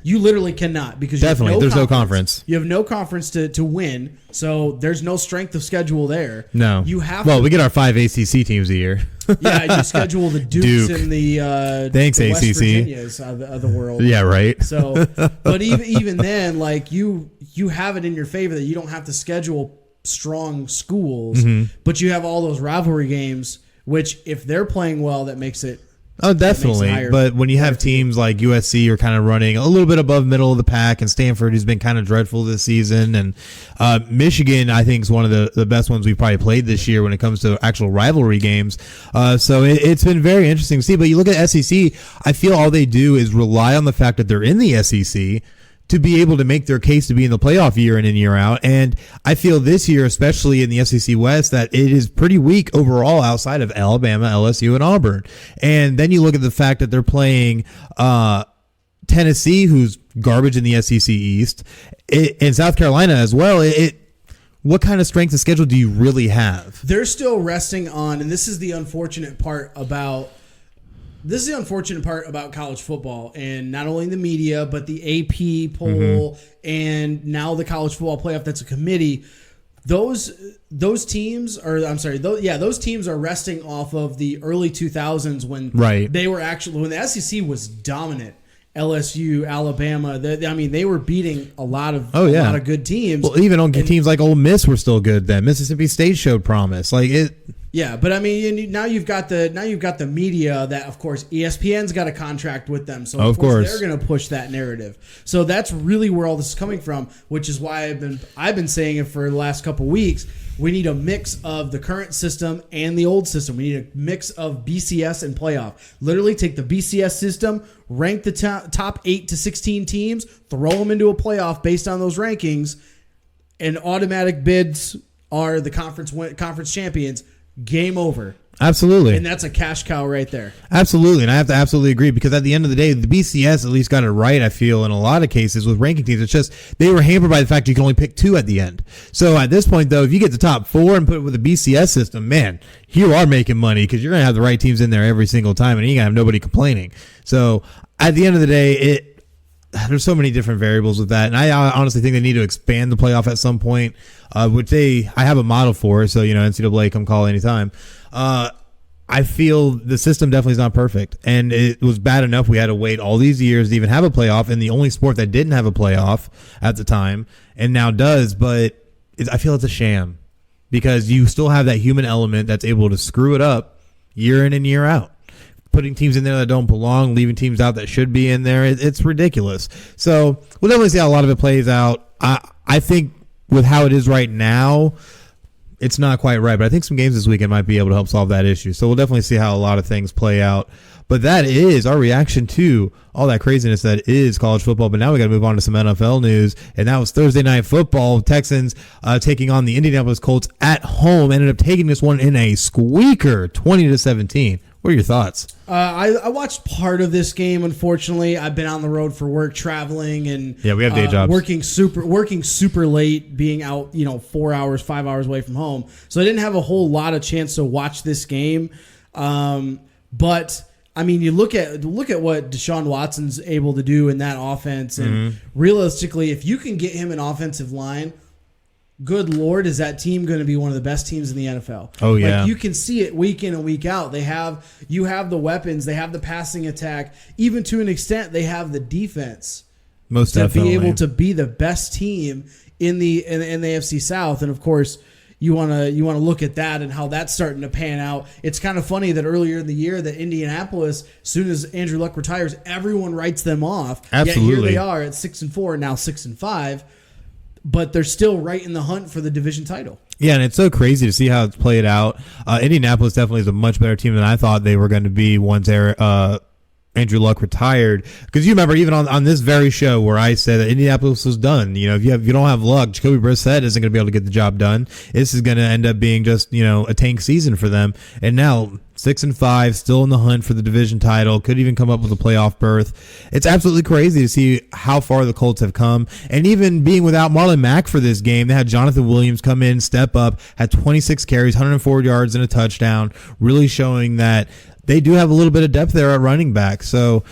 You literally cannot because there's no conference. You have no conference to win, so there's no strength of schedule there. No, you have. Well, we get our 5 ACC teams a year. Yeah, you schedule the Dukes and the thanks the ACC West Virginias of the world. Yeah, right. So, but even then, like you have it in your favor that you don't have to schedule strong schools, but you have all those rivalry games, which if they're playing well, that makes it. Oh, definitely. But when you have teams like USC are kind of running a little bit above middle of the pack, and Stanford, who's been kind of dreadful this season, and Michigan, I think, is one of the best ones we've probably played this year when it comes to actual rivalry games. So it's been very interesting to see. But you look at SEC, I feel all they do is rely on the fact that they're in the SEC to be able to make their case to be in the playoff year in and year out. And I feel this year, especially in the SEC West, that it is pretty weak overall outside of Alabama, LSU, and Auburn. And then you look at the fact that they're playing Tennessee, who's garbage in the SEC East, and South Carolina as well. What kind of strength of schedule do you really have? They're still resting on, and this is the unfortunate part about college football, and not only the media, but the AP poll and now the college football playoff. That's a committee. Those teams are resting off of the early 2000s when they were actually when the SEC was dominant. LSU, Alabama, they were beating a lot of good teams. Well, even on teams like Ole Miss were still good then. Mississippi State showed promise. Yeah, but I mean, now you've got the media that, of course, ESPN's got a contract with them, so of course they're going to push that narrative. So that's really where all this is coming from, which is why I've been saying it for the last couple of weeks. We need a mix of the current system and the old system. We need a mix of BCS and playoff. Literally take the BCS system, rank the top 8 to 16 teams, throw them into a playoff based on those rankings, and automatic bids are the conference champions. Game over. Absolutely. And that's a cash cow right there. Absolutely. And I have to absolutely agree, because at the end of the day, the BCS at least got it right, I feel, in a lot of cases with ranking teams. It's just they were hampered by the fact you can only pick 2 at the end. So at this point, though, if you get the top 4 and put it with a BCS system, man, you are making money because you're going to have the right teams in there every single time, and you're going to have nobody complaining. So at the end of the day, there's so many different variables with that, and I honestly think they need to expand the playoff at some point, which I have a model for. So NCAA, come call anytime. I feel the system definitely is not perfect, and it was bad enough we had to wait all these years to even have a playoff, in the only sport that didn't have a playoff at the time, and now does. But I feel it's a sham, because you still have that human element that's able to screw it up year in and year out. Putting teams in there that don't belong, leaving teams out that should be in there. It's ridiculous. So we'll definitely see how a lot of it plays out. I think with how it is right now, it's not quite right. But I think some games this weekend might be able to help solve that issue. So we'll definitely see how a lot of things play out. But that is our reaction to all that craziness that is college football. But now we got to move on to some NFL news. And that was Thursday Night Football. Texans taking on the Indianapolis Colts at home. Ended up taking this one in a squeaker, 20-17. What are your thoughts? I watched part of this game. Unfortunately, I've been on the road for work, traveling, and we have day jobs. Working super late, being out 4 hours, 5 hours away from home. So I didn't have a whole lot of chance to watch this game. But I mean, you look at what Deshaun Watson's able to do in that offense, and realistically, if you can get him an offensive line, good Lord, is that team going to be one of the best teams in the NFL? Oh, yeah. You can see it week in and week out. You have the weapons. They have the passing attack. Even to an extent, they have the defense. Most definitely. To be able to be the best team in the AFC South. And, of course, you want to look at that and how that's starting to pan out. It's kind of funny that earlier in the year that Indianapolis, as soon as Andrew Luck retires, everyone writes them off. Absolutely. Yet here they are at 6-4, now 6-5. But they're still right in the hunt for the division title. Yeah, and it's so crazy to see how it's played out. Indianapolis definitely is a much better team than I thought they were going to be once Andrew Luck retired, because you remember even on this very show where I said that Indianapolis was done. If you don't have Luck, Jacoby Brissett isn't going to be able to get the job done. This is going to end up being just a tank season for them. And now 6-5, still in the hunt for the division title, could even come up with a playoff berth. It's absolutely crazy to see how far the Colts have come. And even being without Marlon Mack for this game, they had Jonathan Williams come in, step up, had 26 carries, 104 yards and a touchdown, really showing that they do have a little bit of depth there at running back. So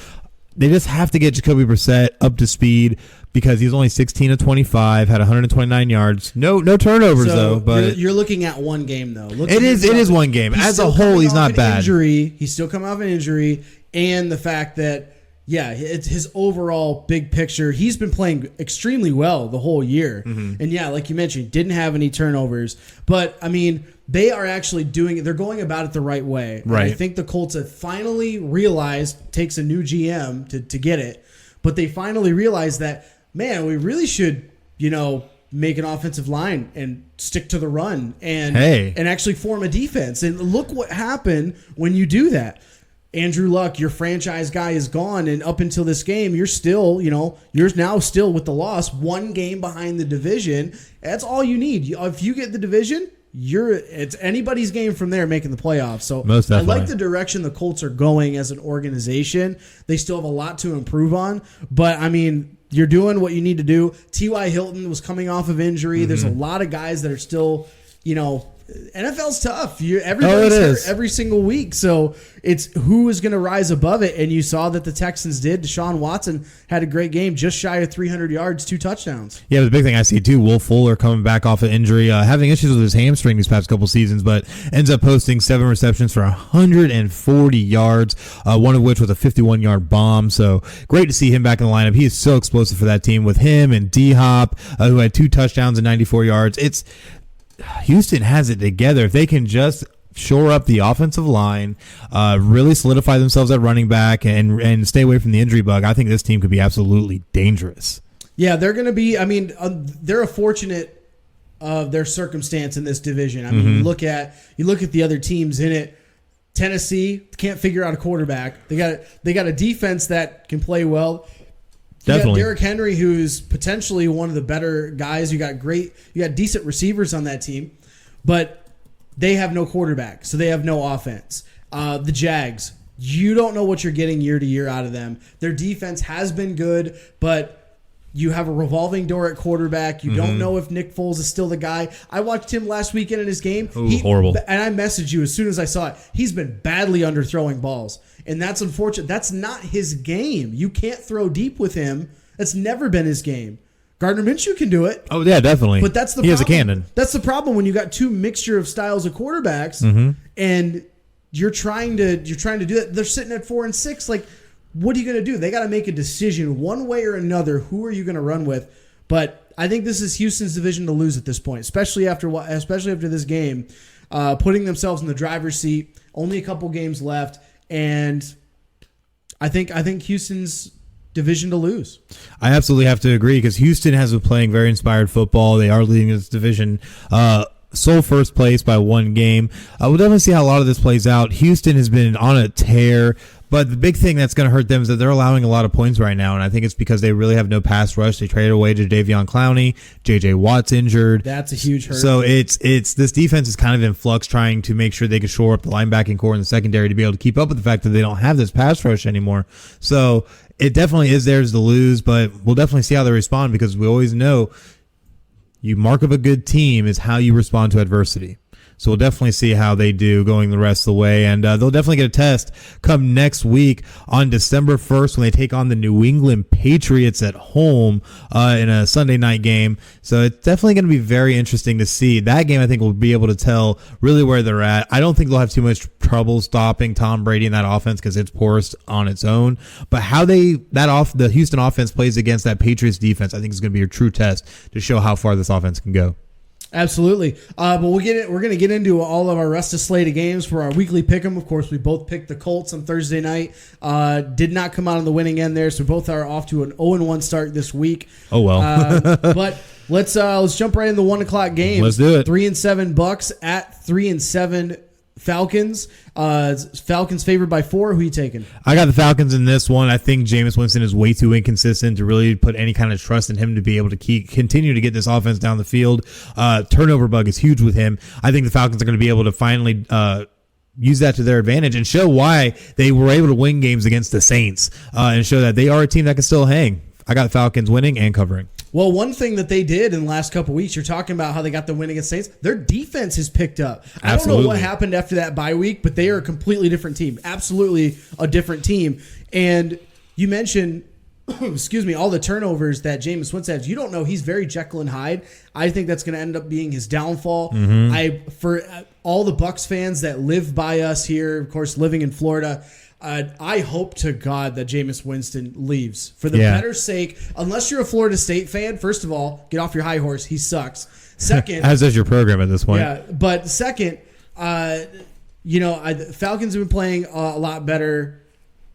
they just have to get Jacoby Brissett up to speed, because he's only 16 of 25, had 129 yards. No turnovers, though. But you're looking at one game, though. It is one game. As a whole, he's not bad. He's still coming off an injury, and the fact that, it's his overall big picture. He's been playing extremely well the whole year. Mm-hmm. And, like you mentioned, didn't have any turnovers. But, they are actually doing it. They're going about it the right way. Right. And I think the Colts have finally realized, takes a new GM to get it, but they finally realized that, man, we really should, make an offensive line and stick to the run and actually form a defense. And look what happened when you do that. Andrew Luck, your franchise guy, is gone, and up until this game, you're still, you're now still with the loss, one game behind the division. That's all you need. If you get the division, it's anybody's game from there making the playoffs. So most definitely. I like the direction the Colts are going as an organization. They still have a lot to improve on, but you're doing what you need to do. T.Y. Hilton was coming off of injury. Mm-hmm. There's a lot of guys that are still, NFL's tough. Everybody's hurt every single week. So it's who is going to rise above it. And you saw that the Texans did. Deshaun Watson had a great game, just shy of 300 yards, 2 touchdowns. Yeah, the big thing I see too, Will Fuller coming back off of injury, having issues with his hamstring these past couple seasons, but ends up posting 7 receptions for 140 yards, one of which was a 51-yard bomb. So great to see him back in the lineup. He is so explosive for that team with him and D-Hop, who had 2 touchdowns and 94 yards. Houston has it together. If they can just shore up the offensive line, really solidify themselves at running back, and stay away from the injury bug, I think this team could be absolutely dangerous. Yeah, they're going to be. They're a fortunate of their circumstance in this division. You look at the other teams in it. Tennessee can't figure out a quarterback. They got a defense that can play well. Definitely. You got Derrick Henry, who's potentially one of the better guys. You got decent receivers on that team, but they have no quarterback, so they have no offense. The Jags, you don't know what you're getting year to year out of them. Their defense has been good, but you have a revolving door at quarterback. You don't know if Nick Foles is still the guy. I watched him last weekend in his game. Horrible. And I messaged you as soon as I saw it. He's been badly underthrowing balls. And that's unfortunate. That's not his game. You can't throw deep with him. That's never been his game. Gardner Minshew can do it. Oh, yeah, definitely. But that's the he problem. has a cannon. That's the problem when you got 2 mixture of styles of quarterbacks and you're trying to do that. They're sitting at 4 and 6. Like, what are you going to do? They got to make a decision one way or another. Who are you going to run with? But I think this is Houston's division to lose at this point, especially after this game, putting themselves in the driver's seat. Only a couple games left, and I think Houston's division to lose. I absolutely have to agree, because Houston has been playing very inspired football. They are leading this division. Sole first place by 1 game. We'll definitely see how a lot of this plays out. Houston has been on a tear, but the big thing that's going to hurt them is that they're allowing a lot of points right now, and I think it's because they really have no pass rush. They traded away to Davion Clowney. J.J. Watt's injured. That's a huge hurt. So it's this defense is kind of in flux, trying to make sure they can shore up the linebacking core and the secondary to be able to keep up with the fact that they don't have this pass rush anymore. So it definitely is theirs to lose, but we'll definitely see how they respond, because we always know you mark of a good team is how you respond to adversity. So we'll definitely see how they do going the rest of the way. And they'll definitely get a test come next week on December 1st when they take on the New England Patriots at home in a Sunday night game. So it's definitely going to be very interesting to see. That game, I think, will be able to tell really where they're at. I don't think they'll have too much trouble stopping Tom Brady in that offense, because it's porous on its own. But how the Houston offense plays against that Patriots defense, I think is going to be a true test to show how far this offense can go. Absolutely. But we're going to get into all of our rest of slate of games for our weekly pick'em. Of course, we both picked the Colts on Thursday night. Did not come out on the winning end there, so both are off to an 0-1 start this week. Oh, well. But let's jump right in the 1 o'clock game. Let's do it. 3-7 Bucks at 3-7 Falcons. Falcons favored by 4. Who you taking? I got the Falcons in this one. I think Jameis Winston is way too inconsistent to really put any kind of trust in him to be able to continue to get this offense down the field. Turnover bug is huge with him. I think the Falcons are going to be able to finally use that to their advantage and show why they were able to win games against the Saints and show that they are a team that can still hang. I got the Falcons winning and covering. Well, one thing that they did in the last couple of weeks, you're talking about how they got the win against Saints. Their defense has picked up. I don't know what happened after that bye week, but they are a completely different team. Absolutely a different team. And you mentioned, excuse me, all the turnovers that Jameis Winston has. You don't know. He's very Jekyll and Hyde. I think that's going to end up being his downfall. For all the Bucs fans that live by us here, of course, living in Florida, I hope to God that Jameis Winston leaves for the better sake. Unless you're a Florida State fan, first of all, get off your high horse. He sucks. Second, as does your program at this point. Yeah, but second, the Falcons have been playing a lot better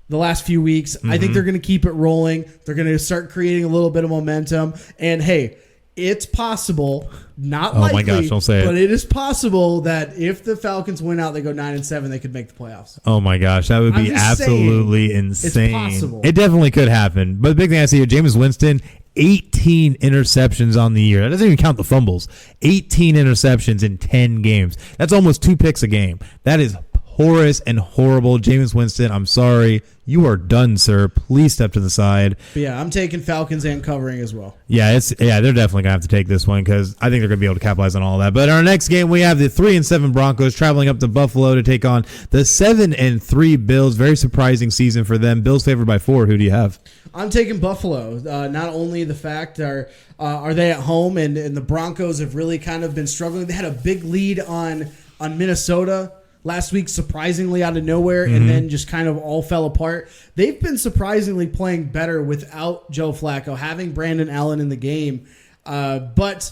the last few weeks. I think they're going to keep it rolling. They're going to start creating a little bit of momentum. And hey, it's possible, not likely, my gosh, don't say it. But it is possible that if the Falcons win out, they go 9-7, they could make the playoffs. Oh my gosh, that would be absolutely insane. It's possible. It definitely could happen. But the big thing I see here, Jameis Winston, 18 interceptions on the year. That doesn't even count the fumbles. 18 interceptions in 10 games. That's almost 2 picks a game. That is horrendous and horrible. Jameis Winston, I'm sorry. You are done, sir. Please step to the side. But yeah, I'm taking Falcons and covering as well. Yeah, they're definitely going to have to take this one because I think they're going to be able to capitalize on all that. But in our next game, we have the 3-7 Broncos traveling up to Buffalo to take on the 7-3 Bills. Very surprising season for them. Bills favored by 4. Who do you have? I'm taking Buffalo. Not only the fact are they at home and the Broncos have really kind of been struggling. They had a big lead on Minnesota last week, surprisingly out of nowhere, and then just kind of all fell apart. They've been surprisingly playing better without Joe Flacco, having Brandon Allen in the game. But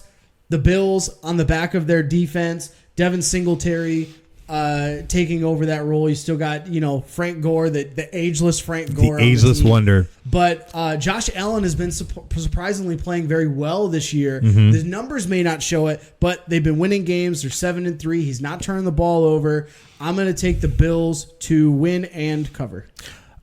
the Bills, on the back of their defense, Devin Singletary taking over that role. You still got, Frank Gore, the ageless Frank Gore. The ageless wonder. But Josh Allen has been surprisingly playing very well this year. The numbers may not show it, but they've been winning games. They're 7-3. He's not turning the ball over. I'm going to take the Bills to win and cover.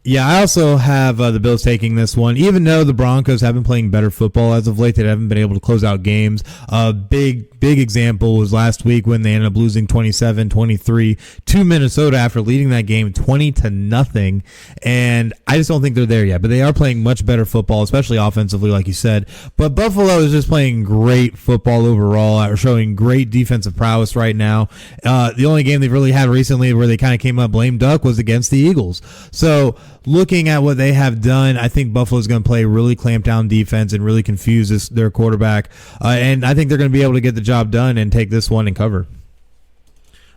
Yeah, I also have the Bills taking this one. Even though the Broncos have been playing better football as of late, they haven't been able to close out games. A big example was last week when they ended up losing 27-23 to Minnesota after leading that game 20-0. And I just don't think they're there yet. But they are playing much better football, especially offensively, like you said. But Buffalo is just playing great football overall, showing great defensive prowess right now. The only game they've really had recently where they kind of came up lame duck was against the Eagles. So looking at what they have done, I think Buffalo's going to play really clamped down defense and really confuse their quarterback. And I think they're going to be able to get the job done and take this one and cover.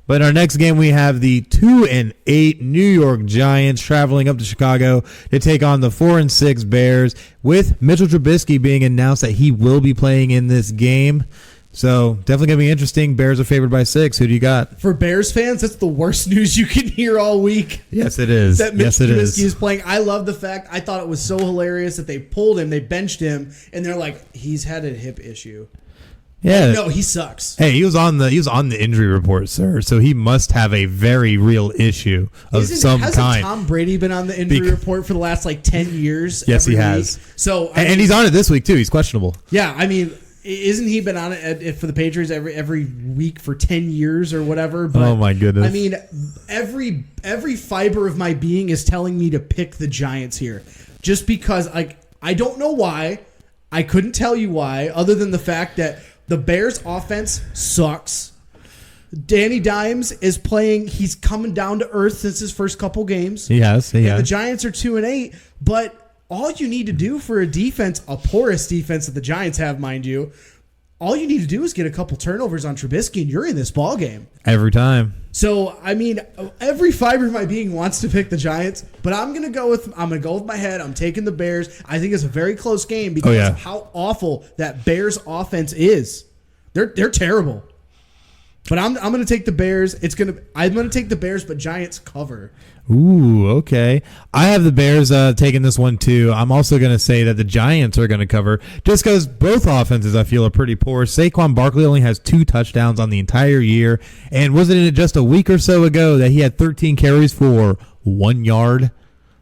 But in our next game, we have the 2-8 New York Giants traveling up to Chicago to take on the 4-6 Bears, with Mitchell Trubisky being announced that he will be playing in this game. So definitely going to be interesting. Bears are favored by 6. Who do you got? For Bears fans, that's the worst news you can hear all week. Yes, it is. That Mitch Trubisky is playing. I love the fact. I thought it was so hilarious that they pulled him, they benched him, and they're like, he's had a hip issue. Yeah. No, he sucks. Hey, he was on the injury report, sir. So he must have a very real issue of some kind. Hasn't Tom Brady been on the injury report for the last 10 years? Yes, he has. Week? So and he's on it this week too. He's questionable. Yeah, I mean, isn't he been on it for the Patriots every week for 10 years or whatever? But, oh my goodness! I mean, every fiber of my being is telling me to pick the Giants here, just because I don't know why. I couldn't tell you why, other than the fact that the Bears' offense sucks. Danny Dimes is playing. He's coming down to earth since his first couple games. He has. The Giants are 2-8, but all you need to do for a defense, a porous defense that the Giants have, mind you, all you need to do is get a couple turnovers on Trubisky, and you're in this ball game every time. So, I mean, every fiber of my being wants to pick the Giants, but I'm gonna go with my head. I'm taking the Bears. I think it's a very close game because of how awful that Bears offense is. They're terrible. But I'm going to take the Bears. I'm going to take the Bears, but Giants cover. Ooh, okay. I have the Bears taking this one too. I'm also going to say that the Giants are going to cover just because both offenses I feel are pretty poor. Saquon Barkley only has 2 touchdowns on the entire year, and wasn't it just a week or so ago that he had 13 carries for 1 yard?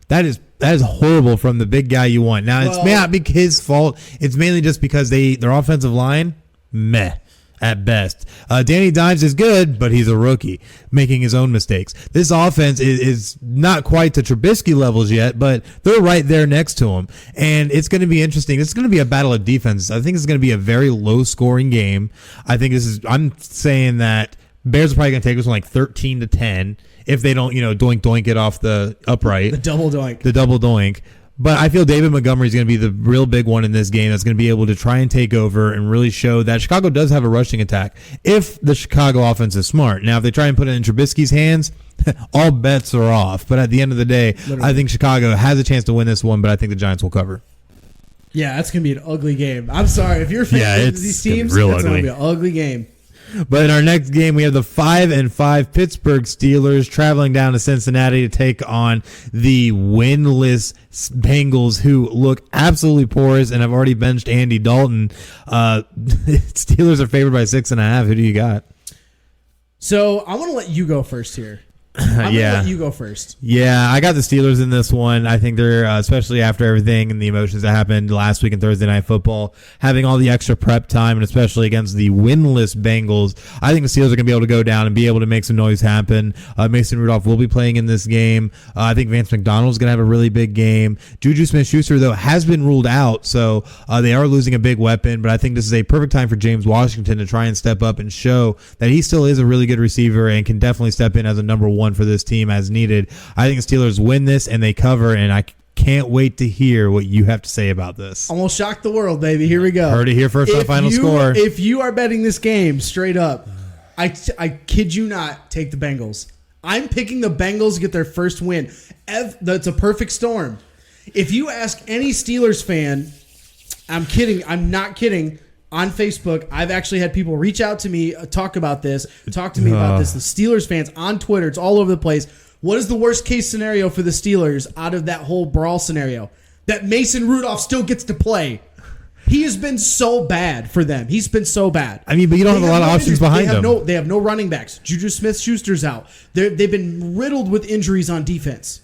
That is horrible from the big guy you want. Now, it may not be his fault. It's mainly just because their offensive line, meh. At best. Danny Dimes is good, but he's a rookie, making his own mistakes. This offense is not quite to Trubisky levels yet, but they're right there next to him. And it's going to be interesting. It's going to be a battle of defenses. I think it's going to be a very low-scoring game. I'm saying that Bears are probably going to take this one like 13-10 if they don't, doink it off the upright. The double doink. The double doink. But I feel David Montgomery is going to be the real big one in this game that's going to be able to try and take over and really show that Chicago does have a rushing attack if the Chicago offense is smart. Now, if they try and put it in Trubisky's hands, all bets are off. But at the end of the day, I think Chicago has a chance to win this one, but I think the Giants will cover. Yeah, that's going to be an ugly game. I'm sorry. If you're a fan of these teams, it's going to be an ugly game. But in our next game, we have the 5-5 Pittsburgh Steelers traveling down to Cincinnati to take on the winless Bengals, who look absolutely porous and have already benched Andy Dalton. Steelers are favored by 6.5. Who do you got? So I want to let you go first here. I'm going to let you go first. Yeah, I got the Steelers in this one. I think they're, especially after everything and the emotions that happened last week in Thursday Night Football, having all the extra prep time, and especially against the winless Bengals, I think the Steelers are going to be able to go down and be able to make some noise happen. Mason Rudolph will be playing in this game. I think Vance McDonald is going to have a really big game. Juju Smith-Schuster, though, has been ruled out, so they are losing a big weapon, but I think this is a perfect time for James Washington to try and step up and show that he still is a really good receiver and can definitely step in as a number one for this team as needed. I think the Steelers win this and they cover, and I can't wait to hear what you have to say about this. Almost shocked the world, baby. Here we go. Heard it here first on Final Score. If you are betting this game straight up, I kid you not, take the Bengals. I'm picking the Bengals to get their first win. That's a perfect storm. If you ask any Steelers fan, I'm kidding. I'm not kidding. On Facebook, I've actually had people reach out to me, talk to me about this. The Steelers fans on Twitter, it's all over the place. What is the worst case scenario for the Steelers out of that whole brawl scenario? That Mason Rudolph still gets to play. He has been so bad for them. He's been so bad. I mean, but you don't have a lot of options behind him. They have no running backs. Juju Smith-Schuster's out. They've been riddled with injuries on defense.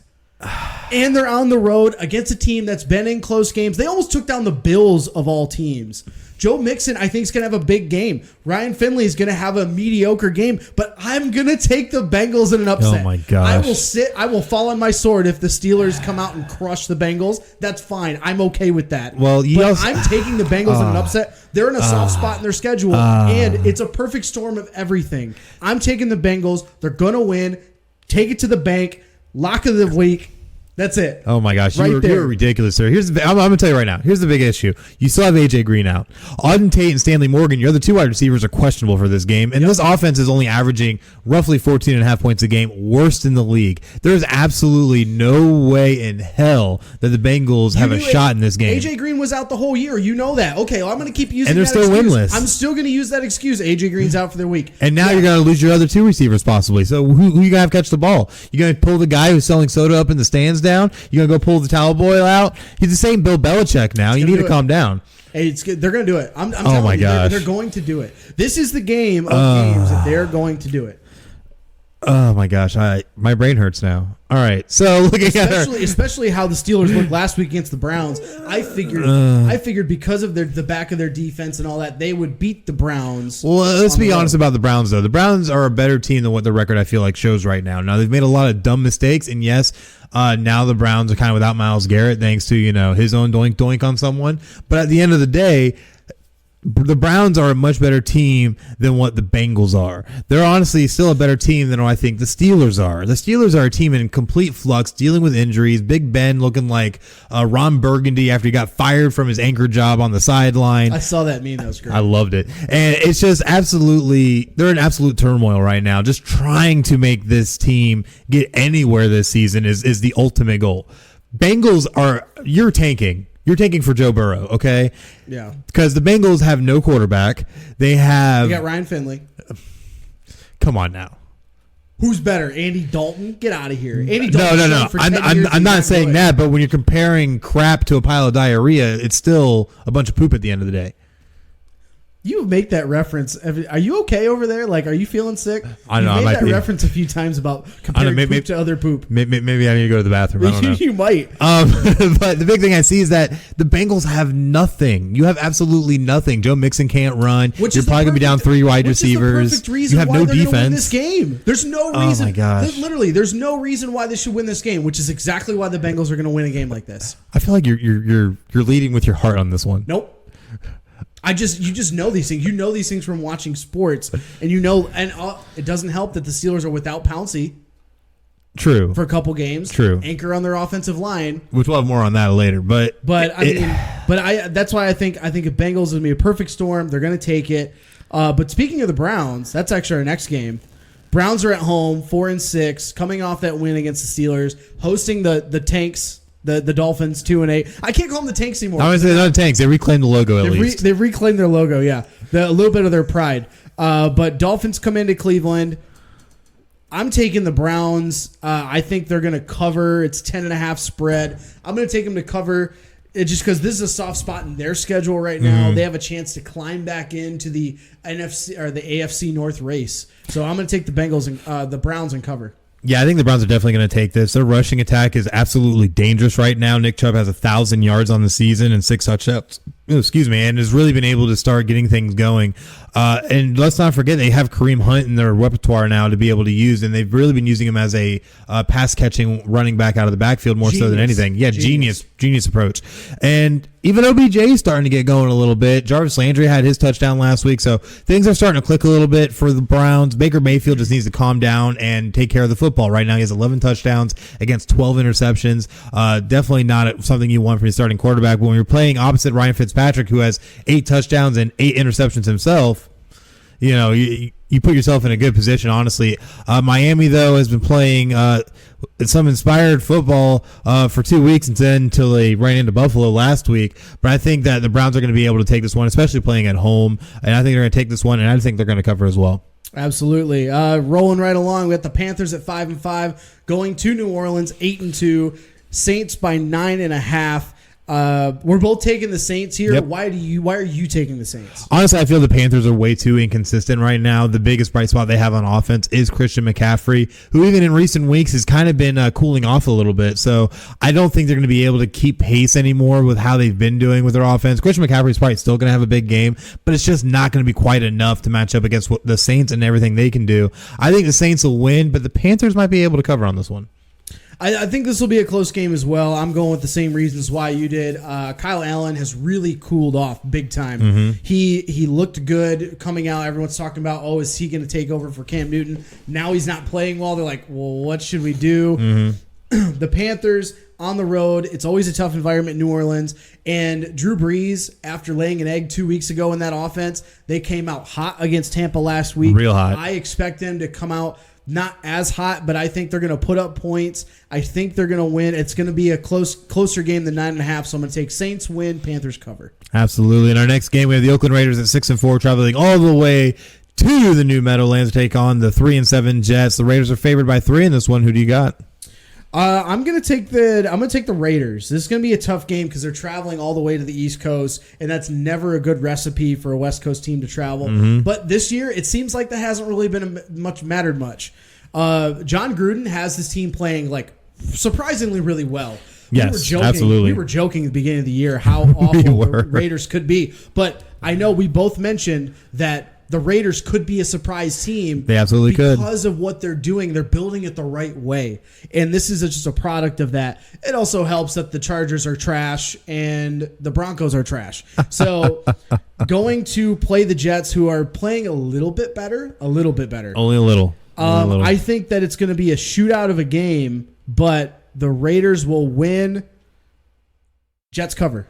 And they're on the road against a team that's been in close games. They almost took down the Bills of all teams. Joe Mixon, I think, is going to have a big game. Ryan Finley is going to have a mediocre game, but I'm going to take the Bengals in an upset. Oh, my gosh. I will fall on my sword if the Steelers come out and crush the Bengals. That's fine. I'm okay with that. I'm taking the Bengals in an upset. They're in a soft spot in their schedule, and it's a perfect storm of everything. I'm taking the Bengals. They're going to win. Take it to the bank. Lock of the week. That's it. Oh, my gosh. You're ridiculous, sir. I'm going to tell you right now. Here's the big issue. You still have A.J. Green out. Auden Tate and Stanley Morgan, your other 2 wide receivers, are questionable for this game. And this offense is only averaging roughly 14.5 points a game, worst in the league. There's absolutely no way in hell that the Bengals have a shot in this game. A.J. Green was out the whole year. You know that. Okay, well, I'm going to keep using that excuse. And they're still winless. I'm still going to use that excuse. A.J. Green's out for the week. And now you're going to lose your other 2 receivers possibly. So who you going to have catch the ball? You going to pull the guy who's selling soda up in the stands down? You going to go pull the towel boy out? He's the same Bill Belichick now. You need to calm down. Hey, it's good. They're going to do it. I'm telling you, they're going to do it. This is the game of games that they're going to do it. Oh my gosh, my brain hurts now. All right, so especially how the Steelers looked last week against the Browns, I figured because of the back of their defense and all that, they would beat the Browns. Well, let's be honest about the Browns though. The Browns are a better team than what the record I feel like shows right now. Now they've made a lot of dumb mistakes, and yes, now the Browns are kind of without Myles Garrett thanks to his own doink on someone. But at the end of the day, the Browns are a much better team than what the Bengals are. They're honestly still a better team than I think the Steelers are. The Steelers are a team in complete flux, dealing with injuries. Big Ben looking like Ron Burgundy after he got fired from his anchor job on the sideline. I saw that meme. That was great. I loved it. And it's just they're in absolute turmoil right now. Just trying to make this team get anywhere this season is the ultimate goal. Bengals you're tanking. You're tanking for Joe Burrow, okay? Yeah. Because the Bengals have no quarterback. They got Ryan Finley. Come on now. Who's better, Andy Dalton? Get out of here. Andy Dalton. No. I'm not saying that, but when you're comparing crap to a pile of diarrhea, it's still a bunch of poop at the end of the day. You make that reference. Are you okay over there? Like, are you feeling sick? I know. You made that reference a few times about comparing poop to other poop. Maybe I need to go to the bathroom. I don't know. You might. But the big thing I see is that the Bengals have nothing. You have absolutely nothing. Joe Mixon can't run. You're probably going to be down 3 wide receivers. You have no defense. Win this game. There's no reason. Oh my gosh! Literally, there's no reason why they should win this game, which is exactly why the Bengals are going to win a game like this. I feel like you're leading with your heart on this one. Nope. You just know these things. You know these things from watching sports, and it doesn't help that the Steelers are without Pouncey. True. For a couple games. True. Anchor on their offensive line. Which we'll have more on that later, but that's why I think a Bengals is gonna be a perfect storm. They're gonna take it. But speaking of the Browns, that's actually our next game. Browns are at home, 4-6, coming off that win against the Steelers, hosting the Tanks. The Dolphins 2-8. I can't call them the Tanks anymore. I was saying not the Tanks. They reclaimed the logo at least. They've reclaimed their logo. Yeah, a little bit of their pride. But Dolphins come into Cleveland. I'm taking the Browns. I think they're going to cover. It's 10.5 spread. I'm going to take them to cover. Just because this is a soft spot in their schedule right now, they have a chance to climb back into the NFC or the AFC North race. So I'm going to take the Bengals and the Browns and cover. Yeah, I think the Browns are definitely going to take this. Their rushing attack is absolutely dangerous right now. Nick Chubb has 1,000 yards on the season and 6 touchdowns. And has really been able to start getting things going. And let's not forget they have Kareem Hunt in their repertoire now to be able to use, and they've really been using him as a pass-catching running back out of the backfield more so than anything. Yeah, genius approach. And even OBJ is starting to get going a little bit. Jarvis Landry had his touchdown last week, so things are starting to click a little bit for the Browns. Baker Mayfield just needs to calm down and take care of the football. Right now he has 11 touchdowns against 12 interceptions. Definitely not something you want from your starting quarterback. But when you're playing opposite Ryan Fitzpatrick, who has 8 touchdowns and 8 interceptions himself, you put yourself in a good position, honestly. Miami, though, has been playing some inspired football for 2 weeks until they ran into Buffalo last week. But I think that the Browns are going to be able to take this one, especially playing at home. And I think they're going to take this one, and I think they're going to cover as well. Absolutely. Rolling right along, we got the Panthers at 5-5, going to New Orleans 8-2, Saints by 9.5. We're both taking the Saints here. Yep. Why are you taking the Saints? Honestly, I feel the Panthers are way too inconsistent right now. The biggest bright spot they have on offense is Christian McCaffrey, who even in recent weeks has kind of been cooling off a little bit. So I don't think they're going to be able to keep pace anymore with how they've been doing with their offense. Christian McCaffrey is probably still going to have a big game, but it's just not going to be quite enough to match up against the Saints and everything they can do. I think the Saints will win, but the Panthers might be able to cover on this one. I think this will be a close game as well. I'm going with the same reasons why you did. Kyle Allen has really cooled off big time. Mm-hmm. He looked good coming out. Everyone's talking about, is he going to take over for Cam Newton? Now he's not playing well. They're like, well, what should we do? Mm-hmm. The Panthers on the road. It's always a tough environment in New Orleans. And Drew Brees, after laying an egg 2 weeks ago in that offense, they came out hot against Tampa last week. Real hot. I expect them to come out not as hot, but I think they're going to put up points. I think they're going to win. It's going to be a closer game than 9.5, so I'm going to take Saints win, Panthers cover. Absolutely. In our next game, we have the Oakland Raiders at 6-4, traveling all the way to the New Meadowlands to take on the 3-7 Jets. The Raiders are favored by 3 in this one. Who do you got? I'm gonna take the Raiders. This is gonna be a tough game because they're traveling all the way to the East Coast, and that's never a good recipe for a West Coast team to travel. Mm-hmm. But this year, it seems like that hasn't really been mattered much. John Gruden has his team playing surprisingly really well. Yes, absolutely. We were joking at the beginning of the year how awful the Raiders could be, but I know we both mentioned that the Raiders could be a surprise team. They absolutely could. Because of what they're doing. They're building it the right way. And this is just a product of that. It also helps that the Chargers are trash and the Broncos are trash. So going to play the Jets, who are playing a little bit better. Only a little. I think that it's going to be a shootout of a game, but the Raiders will win. Jets cover.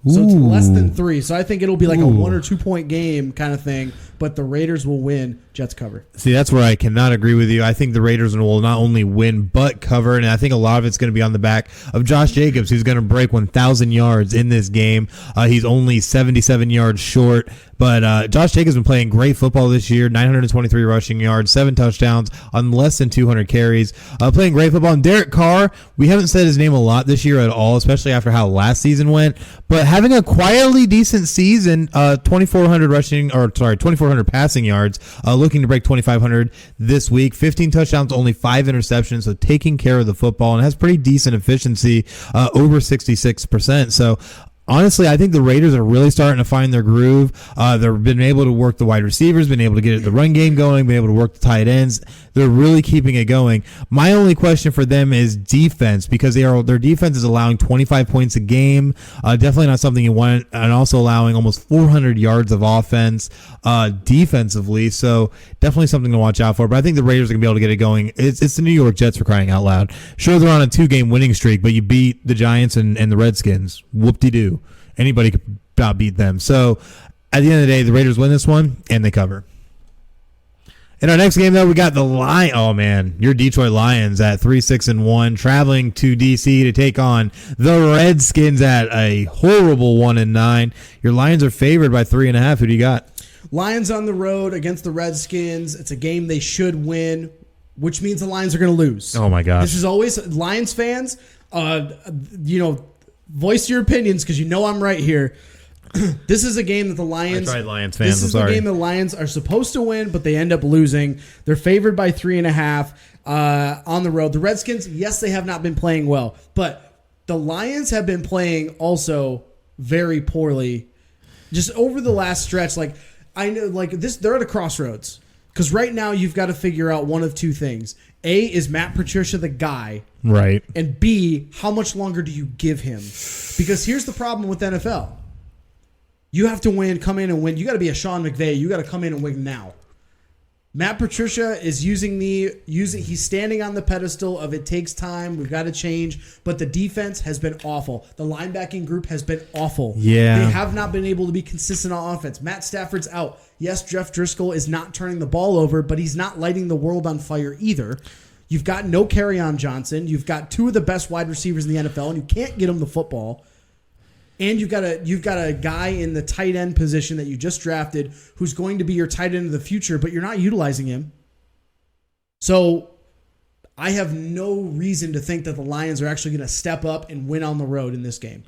So it's less than 3. So I think it'll be like a 1 or 2 point game kind of thing. but the Raiders will win. Jets cover. See, that's where I cannot agree with you. I think the Raiders will not only win, but cover, and I think a lot of it's going to be on the back of Josh Jacobs, who's going to break 1,000 yards in this game. He's only 77 yards short, but Josh Jacobs has been playing great football this year, 923 rushing yards, 7 touchdowns on less than 200 carries, playing great football. And Derek Carr, we haven't said his name a lot this year at all, especially after how last season went, but having a quietly decent season, 2,400 passing yards, looking to break 2,500 this week, 15 touchdowns, only 5 interceptions, so taking care of the football, and has pretty decent efficiency, over 66%. So honestly, I think the Raiders are really starting to find their groove. They've been able to work the wide receivers, been able to get the run game going, been able to work the tight ends. They're really keeping it going. My only question for them is defense, because their defense is allowing 25 points a game. Definitely not something you want, and also allowing almost 400 yards of offense defensively. So definitely something to watch out for. But I think the Raiders are going to be able to get it going. It's the New York Jets, for crying out loud. Sure, they're on a 2-game winning streak, but you beat the Giants and the Redskins. Whoop-de-doo. Anybody could about beat them. So at the end of the day, the Raiders win this one, and they cover. In our next game, though, we got the Lions. Oh, man, your Detroit Lions at 3-6-1, traveling to D.C. to take on the Redskins at a horrible 1-9. Your Lions are favored by 3.5. Who do you got? Lions on the road against the Redskins. It's a game they should win, which means the Lions are going to lose. Oh, my gosh. This is always Lions fans. Voice your opinions, because I'm right here. This is a game that the Lions. I tried Lions fans. This is the game the Lions are supposed to win, but they end up losing. They're favored by 3.5 on the road. The Redskins, yes, they have not been playing well, but the Lions have been playing also very poorly, just over the last stretch. I know, they're at a crossroads, because right now you've got to figure out one of two things. A, is Matt Patricia the guy? Right. And B, how much longer do you give him? Because here's the problem with NFL. You have to win, come in and win. You got to be a Sean McVay. You got to come in and win now. Matt Patricia is he's standing on the pedestal of it takes time. We've got to change. But the defense has been awful. The linebacking group has been awful. Yeah. They have not been able to be consistent on offense. Matt Stafford's out. Yes, Jeff Driscoll is not turning the ball over, but he's not lighting the world on fire either. You've got no Kerryon Johnson. You've got 2 of the best wide receivers in the NFL, and you can't get them the football. And you've got a guy in the tight end position that you just drafted who's going to be your tight end of the future, but you're not utilizing him. So I have no reason to think that the Lions are actually going to step up and win on the road in this game.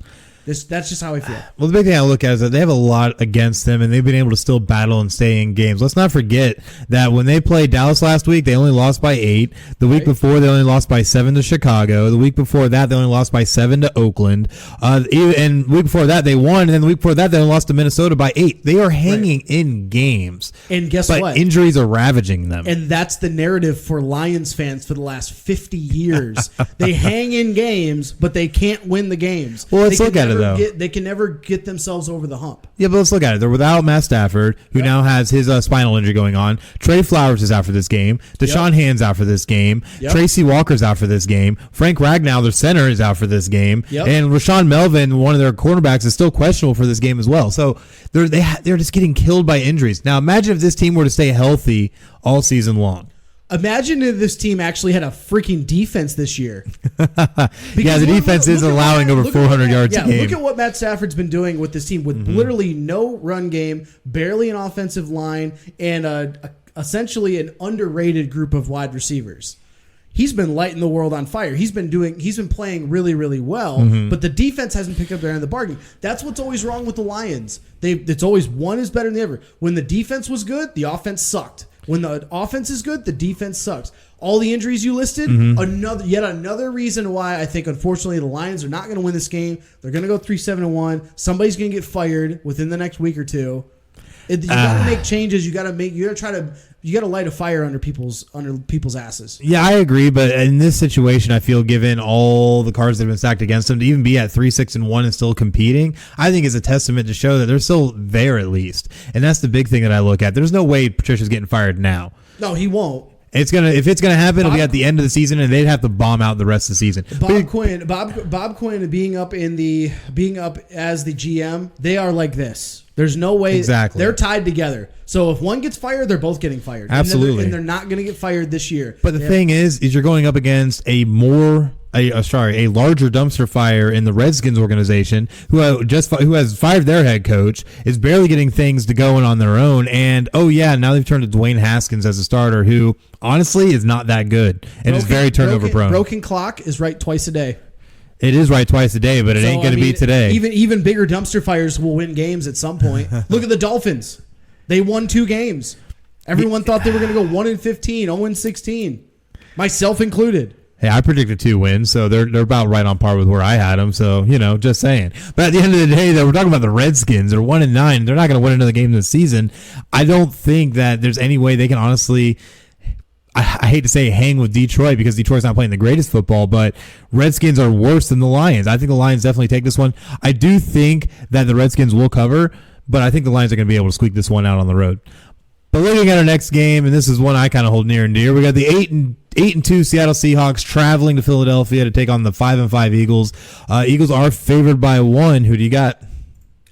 That's just how I feel. Well, the big thing I look at is that they have a lot against them, and they've been able to still battle and stay in games. Let's not forget that when they played Dallas last week, they only lost by 8. The week before, they only lost by 7 to Chicago. The week before that, they only lost by 7 to Oakland. And the week before that, they won. And then the week before that, they only lost to Minnesota by 8. They are hanging in games. And guess what? But injuries are ravaging them. And that's the narrative for Lions fans for the last 50 years. They hang in games, but they can't win the games. Well, let's look at it, though. They can never get themselves over the hump. Yeah, but let's look at it. They're without Matt Stafford, who now has his spinal injury going on. Trey Flowers is out for this game. Deshaun Hand's out for this game. Tracy Walker's out for this game. Frank Ragnow, their center, is out for this game. And Rashawn Melvin, one of their cornerbacks, is still questionable for this game as well. So they're just getting killed by injuries. Now, imagine if this team were to stay healthy all season long. Imagine if this team actually had a freaking defense this year. Yeah, the defense is allowing over 400 yards a game. Look at what Matt Stafford's been doing with this team with literally no run game, barely an offensive line, and essentially an underrated group of wide receivers. He's been lighting the world on fire. He's been playing really, really well, but the defense hasn't picked up their end of the bargain. That's what's always wrong with the Lions. It's always one is better than the other. When the defense was good, the offense sucked. When the offense is good, the defense sucks. All the injuries you listed, yet another reason why I think, unfortunately, the Lions are not going to win this game. They're going to go 3-7-1. Somebody's going to get fired within the next week or two. You got to make changes. You got to light a fire under people's asses. Yeah, I agree. But in this situation, I feel given all the cards that have been stacked against them, to even be at 3-6-1 and still competing, I think is a testament to show that they're still there at least. And that's the big thing that I look at. There's no way Patricia's getting fired now. No, he won't. If it's gonna happen, it'll be at the end of the season, and they'd have to bomb out the rest of the season. Bob Quinn being up as the GM, they are like this. There's no way they're tied together. So if one gets fired, they're both getting fired. Absolutely, and they're not going to get fired this year. But the thing is you're going up against a larger dumpster fire in the Redskins organization, who has fired their head coach, is barely getting things to going on their own, and now they've turned to Dwayne Haskins as a starter, who honestly is not that good and is very turnover prone. Broken clock is right twice a day. It is right twice a day, but it ain't going to be today. Even bigger dumpster fires will win games at some point. Look at the Dolphins. They won 2 games. Everyone thought they were going to go 1-15, 0-16, myself included. Hey, I predicted 2 wins, so they're about right on par with where I had them. So, just saying. But at the end of the day, though, we're talking about the Redskins. They're 1-9. They're not going to win another game this season. I don't think that there's any way they can honestly, I hate to say hang with Detroit, because Detroit's not playing the greatest football, but Redskins are worse than the Lions. I think the Lions definitely take this one. I do think that the Redskins will cover, but I think the Lions are going to be able to squeak this one out on the road. But looking at our next game, and this is one I kind of hold near and dear, we got the 8-2 Seattle Seahawks traveling to Philadelphia to take on the 5-5 Eagles. Eagles are favored by 1. Who do you got?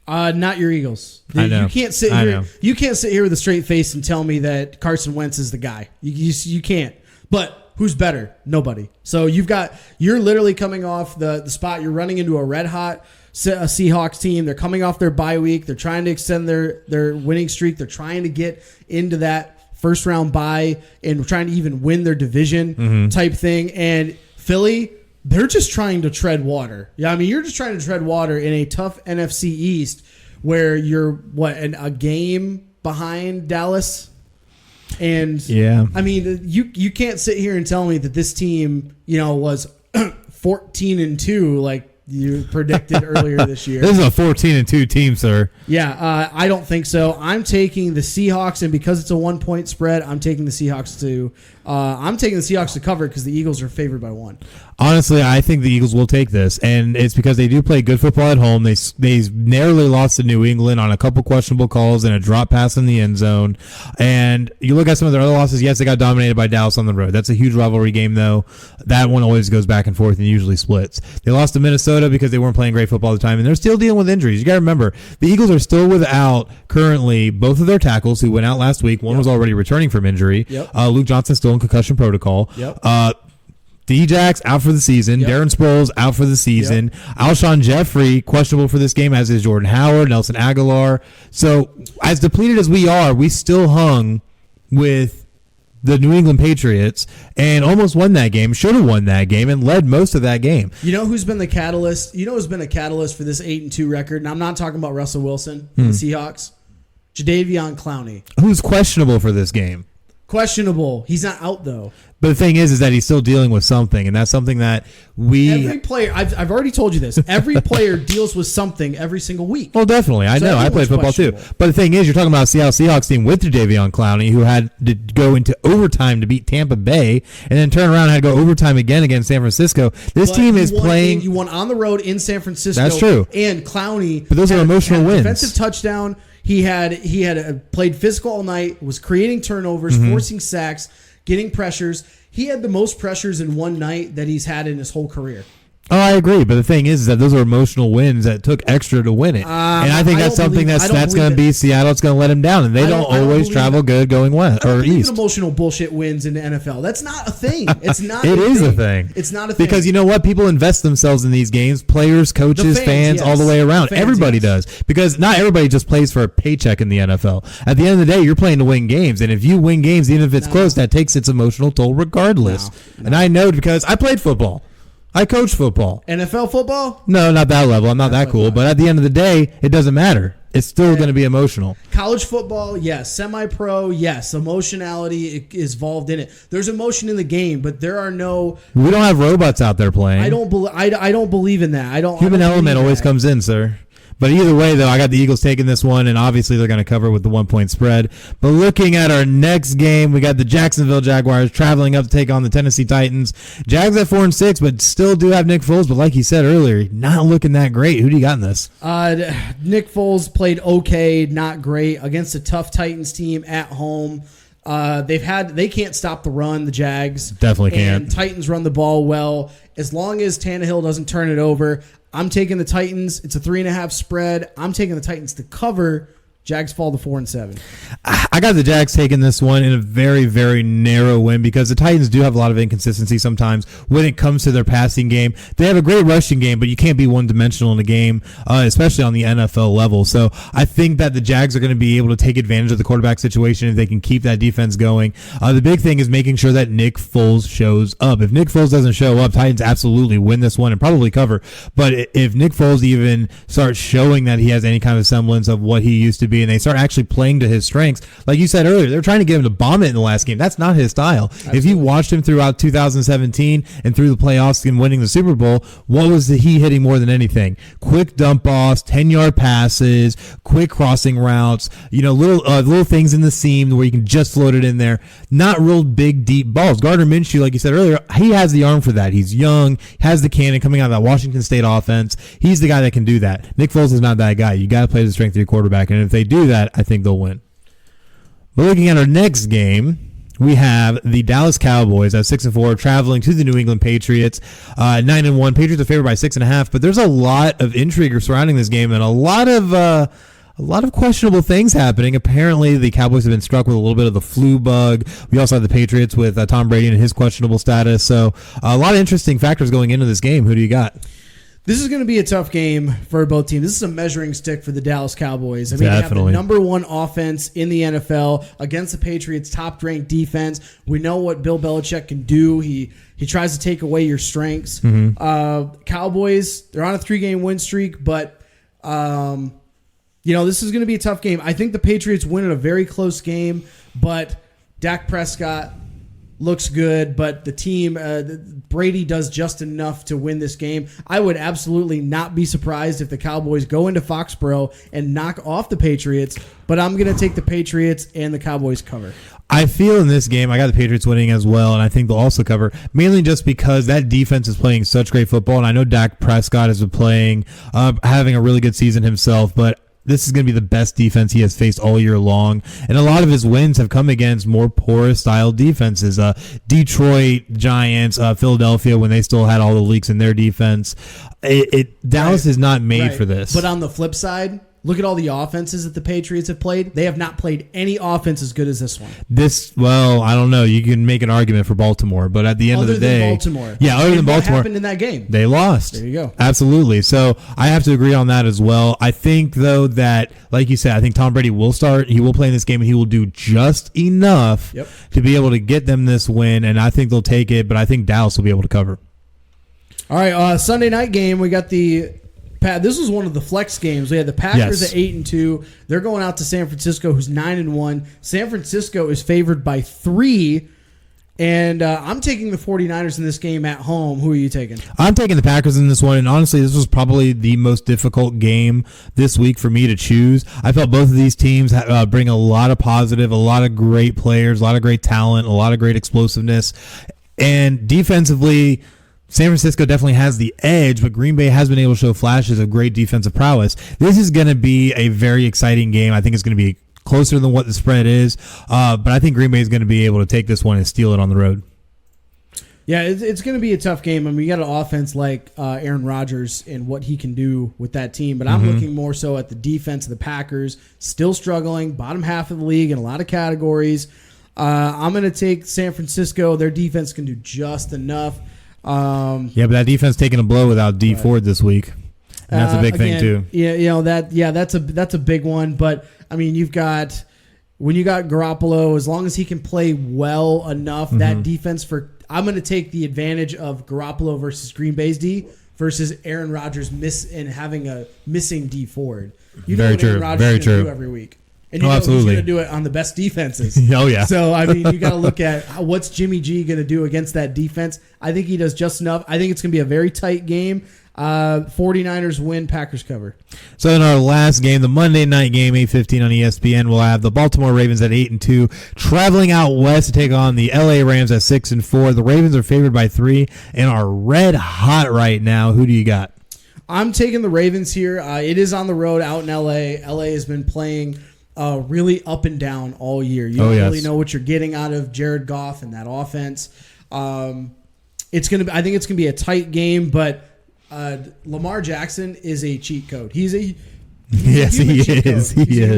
Not your Eagles. I know. You can't sit here. You can't sit here with a straight face and tell me that Carson Wentz is the guy. You can't. But who's better? Nobody. So you're literally coming off the spot. You're running into a red hot Seahawks team. They're coming off their bye week. They're trying to extend their winning streak. They're trying to get into that first round bye and trying to even win their division type thing. And Philly, they're just trying to tread water. Yeah, I mean, you're just trying to tread water in a tough NFC East where you're a game behind Dallas. And yeah, I mean, you can't sit here and tell me that this team, was 14-2 like you predicted earlier this year. This is a 14-2 team, sir. Yeah, I don't think so. I'm taking the Seahawks, and because it's a 1-point spread, I'm taking the Seahawks to cover because the Eagles are favored by 1. Honestly, I think the Eagles will take this, and it's because they do play good football at home. They narrowly lost to New England on a couple questionable calls and a drop pass in the end zone. And you look at some of their other losses, yes, they got dominated by Dallas on the road. That's a huge rivalry game, though. That one always goes back and forth and usually splits. They lost to Minnesota because they weren't playing great football at the time, and they're still dealing with injuries. You got to remember, the Eagles are still without currently both of their tackles who went out last week. One was already returning from injury. Luke Johnson still in concussion protocol. D-Jax out for the season. Darren Sproles out for the season. Alshon Jeffrey questionable for this game, as is Jordan Howard, Nelson Aguilar. So as depleted as we are, we still hung with the New England Patriots and almost won that game, should have won that game, and led most of that game. You know who's been the catalyst? You know who's been a catalyst for this 8-2 record? And I'm not talking about Russell Wilson, the Seahawks. Jadeveon Clowney. Who's questionable for this game? Questionable. He's not out, though. But the thing is that he's still dealing with something, and that's something that every player, I've already told you this, every player deals with something every single week. Well, definitely. I know. I played football too. But the thing is, you're talking about a Seattle Seahawks team with Jadeveon Clowney, who had to go into overtime to beat Tampa Bay, and then turn around and had to go overtime again against San Francisco. This team is playing. You won on the road in San Francisco. That's true. And Clowney. But those are emotional wins. Defensive touchdown. He had played physical all night, was creating turnovers, forcing sacks, getting pressures. He had the most pressures in one night that he's had in his whole career. Oh, I agree. But the thing is that those are emotional wins that took extra to win it. And I think that's something that's going to be Seattle. It's going to let them down. And they don't always travel good going west or east. Emotional bullshit wins in the NFL. That's not a thing. It's not It is a thing. It's not a thing. Because you know what? People invest themselves in these games. Players, coaches, fans, all the way around. Everybody does. Because not everybody just plays for a paycheck in the NFL. At the end of the day, you're playing to win games. And if you win games, even if it's close, that takes its emotional toll regardless. And I know because I played football. I coach football. NFL football? No, not that level. I'm not that cool. But at the end of the day, it doesn't matter. It's still going to be emotional. College football, yes. Semi-pro, yes. Emotionality is involved in it. There's emotion in the game, but there are no. We don't have robots out there playing. I don't believe in that. Human element always comes in, sir. But either way, though, I got the Eagles taking this one, and obviously they're going to cover with the 1-point spread. But looking at our next game, we got the Jacksonville Jaguars traveling up to take on the Tennessee Titans. Jags at 4-6, but still do have Nick Foles. But like you said earlier, not looking that great. Who do you got in this? Nick Foles played okay, not great, against a tough Titans team at home. They can't stop the run, the Jags. Definitely can't. And Titans run the ball well. As long as Tannehill doesn't turn it over, I'm taking the Titans. It's a 3.5 spread. I'm taking the Titans to cover. Jags fall to 4-7. I got the Jags taking this one in a very, very narrow win because the Titans do have a lot of inconsistency sometimes when it comes to their passing game. They have a great rushing game, but you can't be one-dimensional in a game, especially on the NFL level. So I think that the Jags are going to be able to take advantage of the quarterback situation if they can keep that defense going. The big thing is making sure that Nick Foles shows up. If Nick Foles doesn't show up, Titans absolutely win this one and probably cover. But if Nick Foles even starts showing that he has any kind of semblance of what he used to be, and they start actually playing to his strengths. Like you said earlier, they're trying to get him to bomb it in the last game. That's not his style. Absolutely. If you watched him throughout 2017 and through the playoffs and winning the Super Bowl, what was he hitting more than anything? Quick dump offs, 10-yard passes, quick crossing routes, little things in the seam where you can just float it in there. Not real big, deep balls. Gardner Minshew, like you said earlier, he has the arm for that. He's young, has the cannon coming out of that Washington State offense. He's the guy that can do that. Nick Foles is not that guy. You got to play the strength of your quarterback, and if they do that, I think they'll win. But looking at our next game, we have the Dallas Cowboys at 6-4 traveling to the New England Patriots. 9-1. Patriots are favored by 6.5. But there's a lot of intrigue surrounding this game and a lot of questionable things happening. Apparently, the Cowboys have been struck with a little bit of the flu bug. We also have the Patriots with Tom Brady and his questionable status. So a lot of interesting factors going into this game. Who do you got? This is going to be a tough game for both teams. This is a measuring stick for the Dallas Cowboys. I mean, Definitely. They have the number one offense in the NFL against the Patriots' top-ranked defense. We know what Bill Belichick can do. He tries to take away your strengths. Mm-hmm. Cowboys, they're on a 3-game win streak, but this is going to be a tough game. I think the Patriots win in a very close game, but Dak Prescott looks good, but the team, Brady does just enough to win this game. I would absolutely not be surprised if the Cowboys go into Foxborough and knock off the Patriots, but I'm going to take the Patriots and the Cowboys cover. I feel in this game, I got the Patriots winning as well, and I think they'll also cover, mainly just because that defense is playing such great football, and I know Dak Prescott has been playing, having a really good season himself, but this is going to be the best defense he has faced all year long. And a lot of his wins have come against more porous-style defenses. Detroit, Giants, Philadelphia, when they still had all the leaks in their defense. Dallas is not made for this. But on the flip side, look at all the offenses that the Patriots have played. They have not played any offense as good as this one. I don't know. You can make an argument for Baltimore, but at the end of the day, Baltimore. Yeah, other than Baltimore, what happened in that game? They lost. There you go. Absolutely. So I have to agree on that as well. I think though that, like you said, I think Tom Brady will start. He will play in this game, and he will do just enough to be able to get them this win. And I think they'll take it, but I think Dallas will be able to cover. All right, Sunday night game. We got the. This was one of the flex games. We had the Packers at 8-2. They're going out to San Francisco, who's 9-1. San Francisco is favored by 3. And I'm taking the 49ers in this game at home. Who are you taking? I'm taking the Packers in this one. And honestly, this was probably the most difficult game this week for me to choose. I felt both of these teams bring a lot of positive, a lot of great players, a lot of great talent, a lot of great explosiveness. And defensively, San Francisco definitely has the edge, but Green Bay has been able to show flashes of great defensive prowess. This is going to be a very exciting game. I think it's going to be closer than what the spread is, but I think Green Bay is going to be able to take this one and steal it on the road. Yeah, it's going to be a tough game. I mean, you got an offense like Aaron Rodgers and what he can do with that team, but I'm looking more so at the defense of the Packers, still struggling, bottom half of the league in a lot of categories. I'm going to take San Francisco. Their defense can do just enough. But that defense taking a blow without D Ford this week, and that's a big thing too. Yeah, that's a big one. But I mean, when you got Garoppolo, as long as he can play well enough, that defense I'm going to take the advantage of Garoppolo versus Green Bay's D versus Aaron Rodgers having a missing D Ford. You know what Aaron Rodgers is going to do every week. And you know absolutely. He's going to do it on the best defenses. Oh, yeah. So, I mean, you got to look at what's Jimmy G going to do against that defense. I think he does just enough. I think it's going to be a very tight game. 49ers win, Packers cover. So in our last game, the Monday night game, 8:15 on ESPN, we'll have the Baltimore Ravens at 8-2, traveling out west to take on the LA Rams at 6-4. The Ravens are favored by 3 and are red hot right now. Who do you got? I'm taking the Ravens here. It is on the road out in LA. LA has been playing really up and down all year. You don't really know what you're getting out of Jared Goff and that offense. I think it's gonna be a tight game, but Lamar Jackson is a cheat code. He is.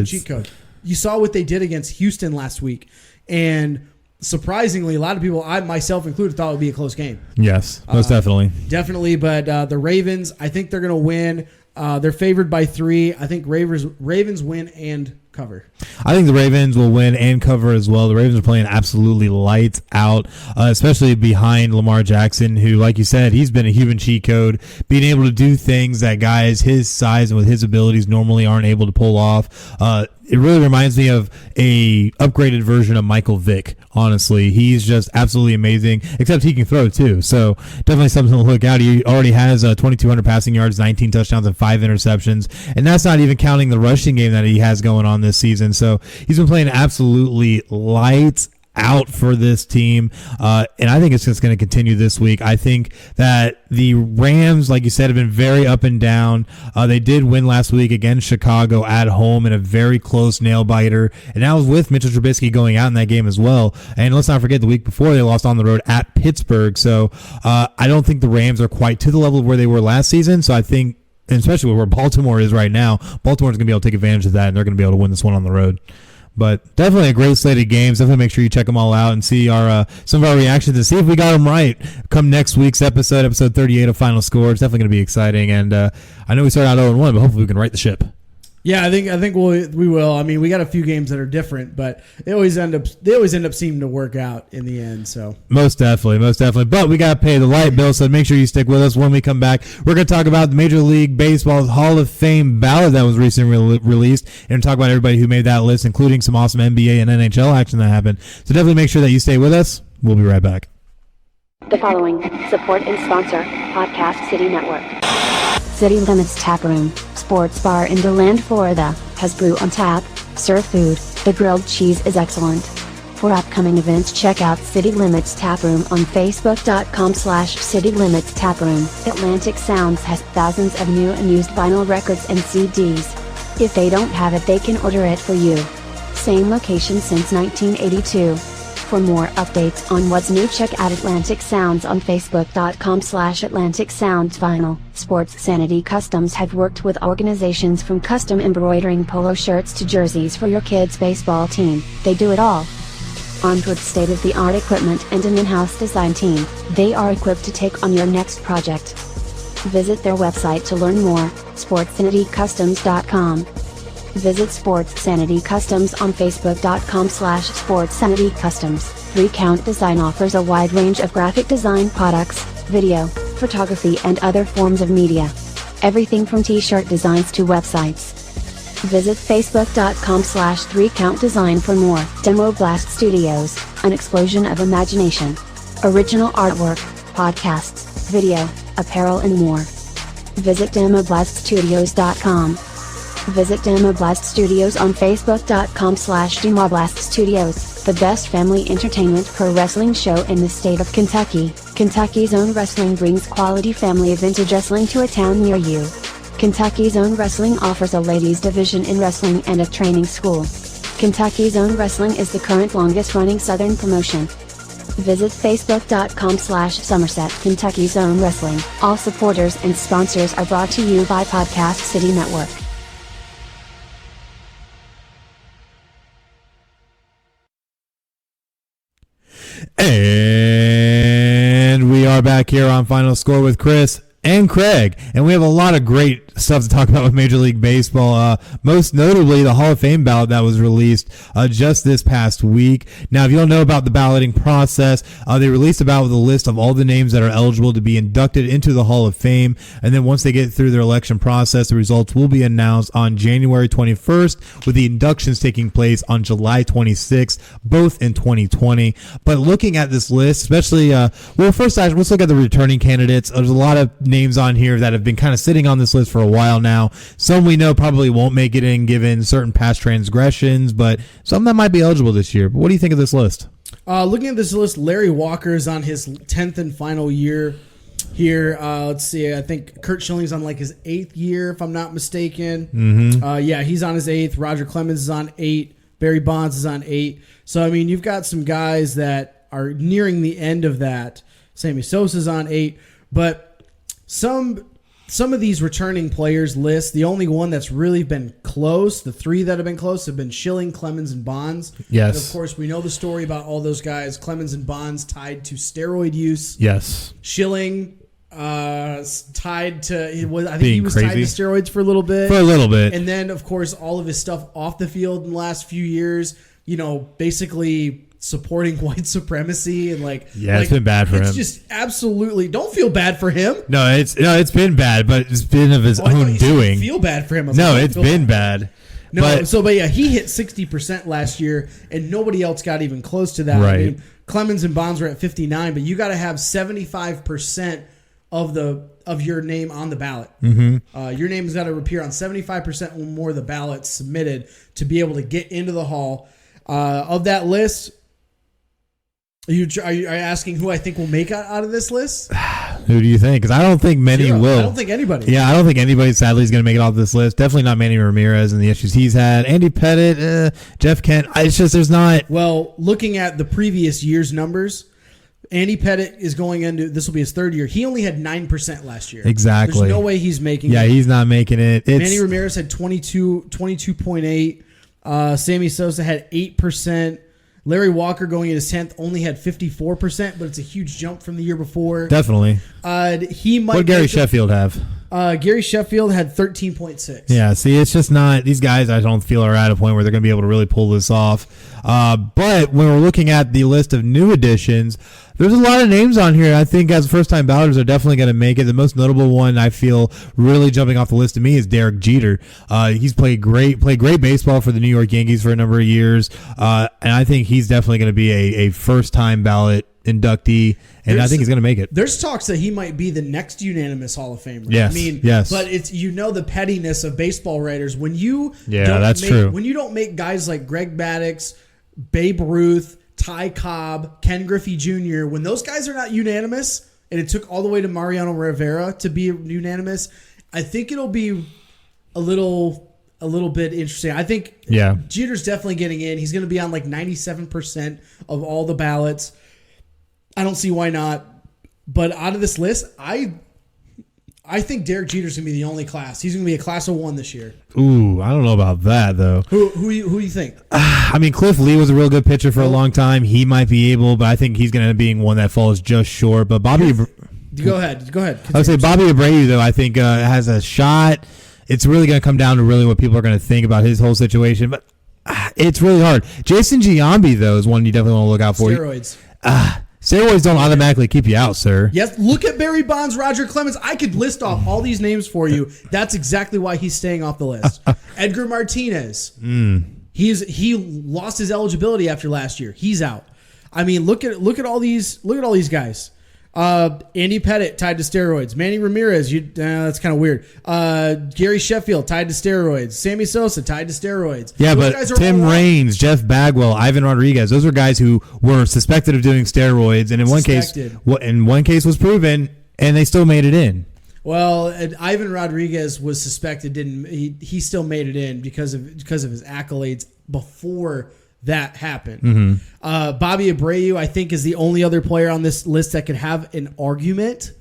Cheat code. You saw what they did against Houston last week, and surprisingly, a lot of people, I myself included, thought it would be a close game. Yes, most definitely. Definitely, but the Ravens, I think they're going to win. They're favored by 3. I think Ravens win and cover. I think the Ravens will win and cover as well. The Ravens are playing absolutely lights out, especially behind Lamar Jackson, who, like you said, he's been a human cheat code, being able to do things that guys his size and with his abilities normally aren't able to pull off. It really reminds me of a upgraded version of Michael Vick. Honestly, he's just absolutely amazing, except he can throw too. So definitely something to look out. He already has 2,200 passing yards, 19 touchdowns, and 5 interceptions. And that's not even counting the rushing game that he has going on this season. So he's been playing absolutely lights out for this team, and I think it's just going to continue this week. I think that the Rams, like you said, have been very up and down. They did win last week against Chicago at home in a very close nail-biter, and that was with Mitchell Trubisky going out in that game as well. And let's not forget, the week before they lost on the road at Pittsburgh. So I don't think the Rams are quite to the level of where they were last season, so I think, and especially where Baltimore is right now, Baltimore's going to be able to take advantage of that, and they're going to be able to win this one on the road. But definitely a great slate of games. Definitely make sure you check them all out and see our some of our reactions and see if we got them right. Come next week's episode 38 of Final Score. It's definitely going to be exciting. And I know we started out 0-1, but hopefully we can right the ship. Yeah, I think we will. I mean, we got a few games that are different, but they always end up seeming to work out in the end. So most definitely. But we got to pay the light bill, so make sure you stick with us. When we come back, we're going to talk about the Major League Baseball Hall of Fame ballot that was recently released, and talk about everybody who made that list, including some awesome NBA and NHL action that happened. So definitely make sure that you stay with us. We'll be right back. The following support and sponsor Podcast City Network. City Limits Tap Room, sports bar in DeLand, Florida, has brew on tap, serve food, the grilled cheese is excellent. For upcoming events, check out City Limits Tap Room on Facebook.com/City Limits Tap Room. Atlantic Sounds has thousands of new and used vinyl records and CDs. If they don't have it, they can order it for you. Same location since 1982. For more updates on what's new, check out Atlantic Sounds on Facebook.com/Atlantic Sounds Vinyl. Sports Sanity Customs have worked with organizations from custom embroidering polo shirts to jerseys for your kids' baseball team. They do it all. Armed with state-of-the-art equipment and an in-house design team, they are equipped to take on your next project. Visit their website to learn more, sportsanitycustoms.com. Visit Sports Sanity Customs on Facebook.com/Sports Sanity Customs. 3 Count Design offers a wide range of graphic design products, video, photography and other forms of media. Everything from t-shirt designs to websites. Visit Facebook.com/3 Count Design for more. Demo Blast Studios, an explosion of imagination. Original artwork, podcasts, video, apparel and more. Visit demoblaststudios.com. Visit Demoblast Studios on Facebook.com/Demoblast Studios, the best family entertainment pro wrestling show in the state of Kentucky. Kentucky's Own Wrestling brings quality family vintage wrestling to a town near you. Kentucky's Own Wrestling offers a ladies division in wrestling and a training school. Kentucky's Own Wrestling is the current longest running Southern promotion. Visit Facebook.com/Somerset Kentucky's Own Wrestling. All supporters and sponsors are brought to you by Podcast City Network. And we are back here on Final Score with Chris and Craig, and we have a lot of great stuff to talk about with Major League Baseball, most notably the Hall of Fame ballot that was released just this past week. Now, if you don't know about the balloting process, they released a ballot with a list of all the names that are eligible to be inducted into the Hall of Fame, and then once they get through their election process, the results will be announced on January 21st, with the inductions taking place on July 26th, both in 2020. But looking at this list, especially, let's look at the returning candidates. There's a lot of names on here that have been kind of sitting on this list for a while now. Some we know probably won't make it in given certain past transgressions, but some that might be eligible this year. But what do you think of this list? Looking at this list, Larry Walker is on his 10th and final year. here. Let's see. I think Kurt Schilling's on like his 8th year, if I'm not mistaken. Yeah, he's on his 8th. Roger Clemens is on 8. Barry Bonds is on 8. So, I mean, you've got some guys that are nearing the end of that. Sammy Sosa's on 8. But some of these returning players lists, the only one that's really been close, the 3 that have been close have been Schilling, Clemens, and Bonds. Yes. And of course, we know the story about all those guys. Clemens and Bonds tied to steroid use. Yes. Schilling tied to, I think Being he was crazy. tied to steroids for a little bit. And then, of course, all of his stuff off the field in the last few years, basically supporting white supremacy and it's been bad for him. It's just absolutely, don't feel bad for him. No, it's been bad, but it's been of his I thought own you said doing. feel bad for him. No, it's been bad. No, but yeah, he hit 60% last year, and nobody else got even close to that. Right. I mean, Clemens and Bonds were at 59, but you got to have 75% of your name on the ballot. Your name has got to appear on 75% or more of the ballots submitted to be able to get into the Hall. Of that list, are you asking who I think will make out of this list? Who do you think? Because I don't think many Zero. will. I don't think anybody. Yeah, I don't think anybody, sadly, is going to make it off this list. Definitely not Manny Ramirez and the issues he's had. Andy Pettit, Jeff Kent. It's just there's not. Well, looking at the previous year's numbers, Andy Pettit is going into, this will be his 3rd year. He only had 9% last year. Exactly. There's no way he's making it. Yeah, he's not making it. Manny Ramirez had 22.8. Sammy Sosa had 8%. Larry Walker going into 10th only had 54%, but it's a huge jump from the year before. Definitely. He might. What did Gary Sheffield have? Gary Sheffield had 13.6. Yeah, see, it's just not, these guys I don't feel are at a point where they're going to be able to really pull this off. But when we're looking at the list of new additions, there's a lot of names on here. I think as first-time balloters are definitely going to make it. The most notable one I feel really jumping off the list to me is Derek Jeter. He's played great baseball for the New York Yankees for a number of years, and I think he's definitely going to be a first-time ballot inductee, and I think he's going to make it. There's talks that he might be the next unanimous Hall of Famer. Yes, I mean, yes. But it's the pettiness of baseball writers when you true. When you don't make guys like Greg Maddux, Babe Ruth, Ty Cobb, Ken Griffey Jr., when those guys are not unanimous, and it took all the way to Mariano Rivera to be unanimous, I think it'll be a little bit interesting. I think Jeter's definitely getting in. He's going to be on like 97% of all the ballots. I don't see why not. But out of this list, I think Derek Jeter's going to be the only class. He's going to be a class of 1 this year. Ooh, I don't know about that, though. Who you think? I mean, Cliff Lee was a real good pitcher for a long time. He might be able, but I think he's going to be one that falls just short. But Bobby... Go ahead. I would say Bobby Abreu, though, I think has a shot. It's really going to come down to really what people are going to think about his whole situation. But it's really hard. Jason Giambi, though, is one you definitely want to look out for. Steroids. Steroids don't automatically keep you out, sir. Yes, look at Barry Bonds, Roger Clemens. I could list off all these names for you. That's exactly why he's staying off the list. Edgar Martinez. He lost his eligibility after last year. He's out. I mean, look at all these guys. Andy Pettit tied to steroids. Manny Ramirez, that's kind of weird. Gary Sheffield tied to steroids. Sammy Sosa tied to steroids. Yeah, Those but Tim Raines, Jeff Bagwell, Ivan Rodriguez, those were guys who were suspected of doing steroids, and in one case was proven, and they still made it in. Well, Ivan Rodriguez was suspected, he still made it in because of his accolades before that happened. Bobby Abreu, I think, is the only other player on this list that could have an argument.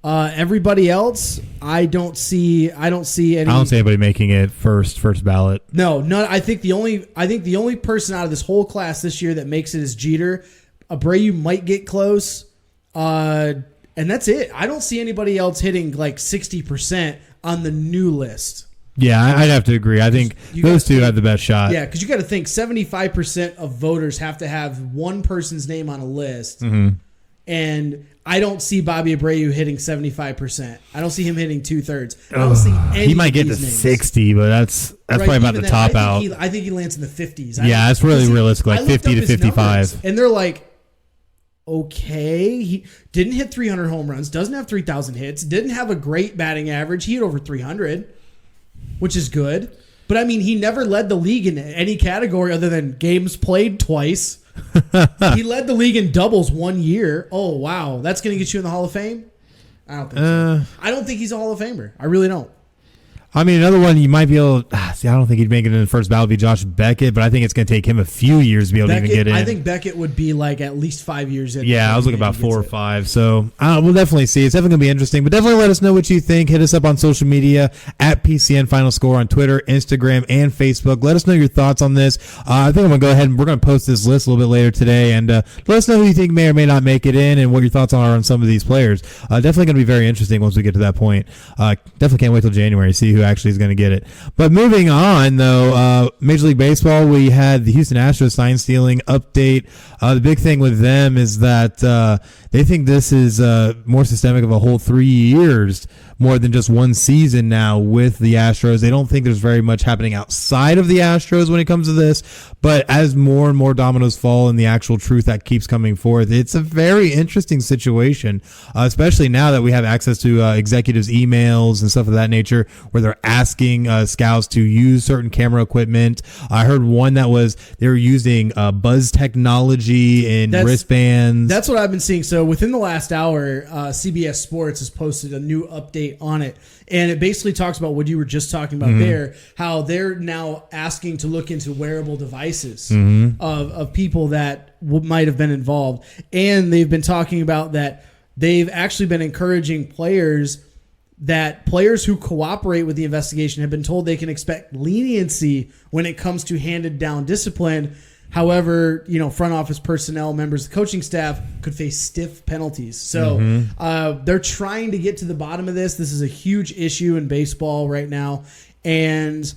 Everybody else, I don't see any. I don't see anybody making it first ballot. No, none. I think the only person out of this whole class this year that makes it is Jeter. Abreu might get close, and that's it. I don't see anybody else hitting like 60% on the new list. Yeah, I'd have to agree. I think those two have the best shot. Yeah, because you got to think 75% of voters have to have one person's name on a list. And I don't see Bobby Abreu hitting 75%. I don't see him hitting 2/3. I don't see any. He might get to names. 60, but that's probably about the top out. I think he lands in the 50s. Yeah, it's really realistic, like 50 to 55. And they're like, okay, he didn't hit 300 home runs, doesn't have 3,000 hits, didn't have a great batting average. He hit over 300. Which is good. But, I mean, he never led the league in any category other than games played twice. He led the league in doubles 1 year. Oh, wow. That's going to get you in the Hall of Fame? I don't think so. I don't think he's a Hall of Famer. I really don't. I mean, another one you might be able to see. I don't think he'd make it in the first ballot. Be Josh Beckett, but I think it's going to take him a few years to be able to even get in. I think Beckett would be like at least 5 years in. Yeah, I was looking about 4 or 5. So we'll definitely see. It's definitely going to be interesting. But definitely let us know what you think. Hit us up on social media at PCN Final Score on Twitter, Instagram, and Facebook. Let us know your thoughts on this. I think I'm going to go ahead and we're going to post this list a little bit later today. And let us know who you think may or may not make it in and what your thoughts are on some of these players. Definitely going to be very interesting once we get to that point. Definitely can't wait till January to see who actually is going to get it. But moving on, though, Major League Baseball, we had the Houston Astros sign stealing update. The big thing with them is that they think this is more systemic of a whole 3 years, more than just one season now with the Astros. They don't think there's very much happening outside of the Astros when it comes to this. But as more and more dominoes fall and the actual truth that keeps coming forth, it's a very interesting situation, especially now that we have access to executives' emails and stuff of that nature where they're asking scouts to use certain camera equipment. I heard one that was they were using buzz technology and wristbands. That's what I've been seeing. So within the last hour, CBS Sports has posted a new update on it. And it basically talks about what you were just talking about there, how they're now asking to look into wearable devices of people that might have been involved. And they've been talking about that they've actually been encouraging players who cooperate with the investigation have been told they can expect leniency when it comes to handed down discipline. However, front office personnel, members of the coaching staff could face stiff penalties. So they're trying to get to the bottom of this. This is a huge issue in baseball right now. And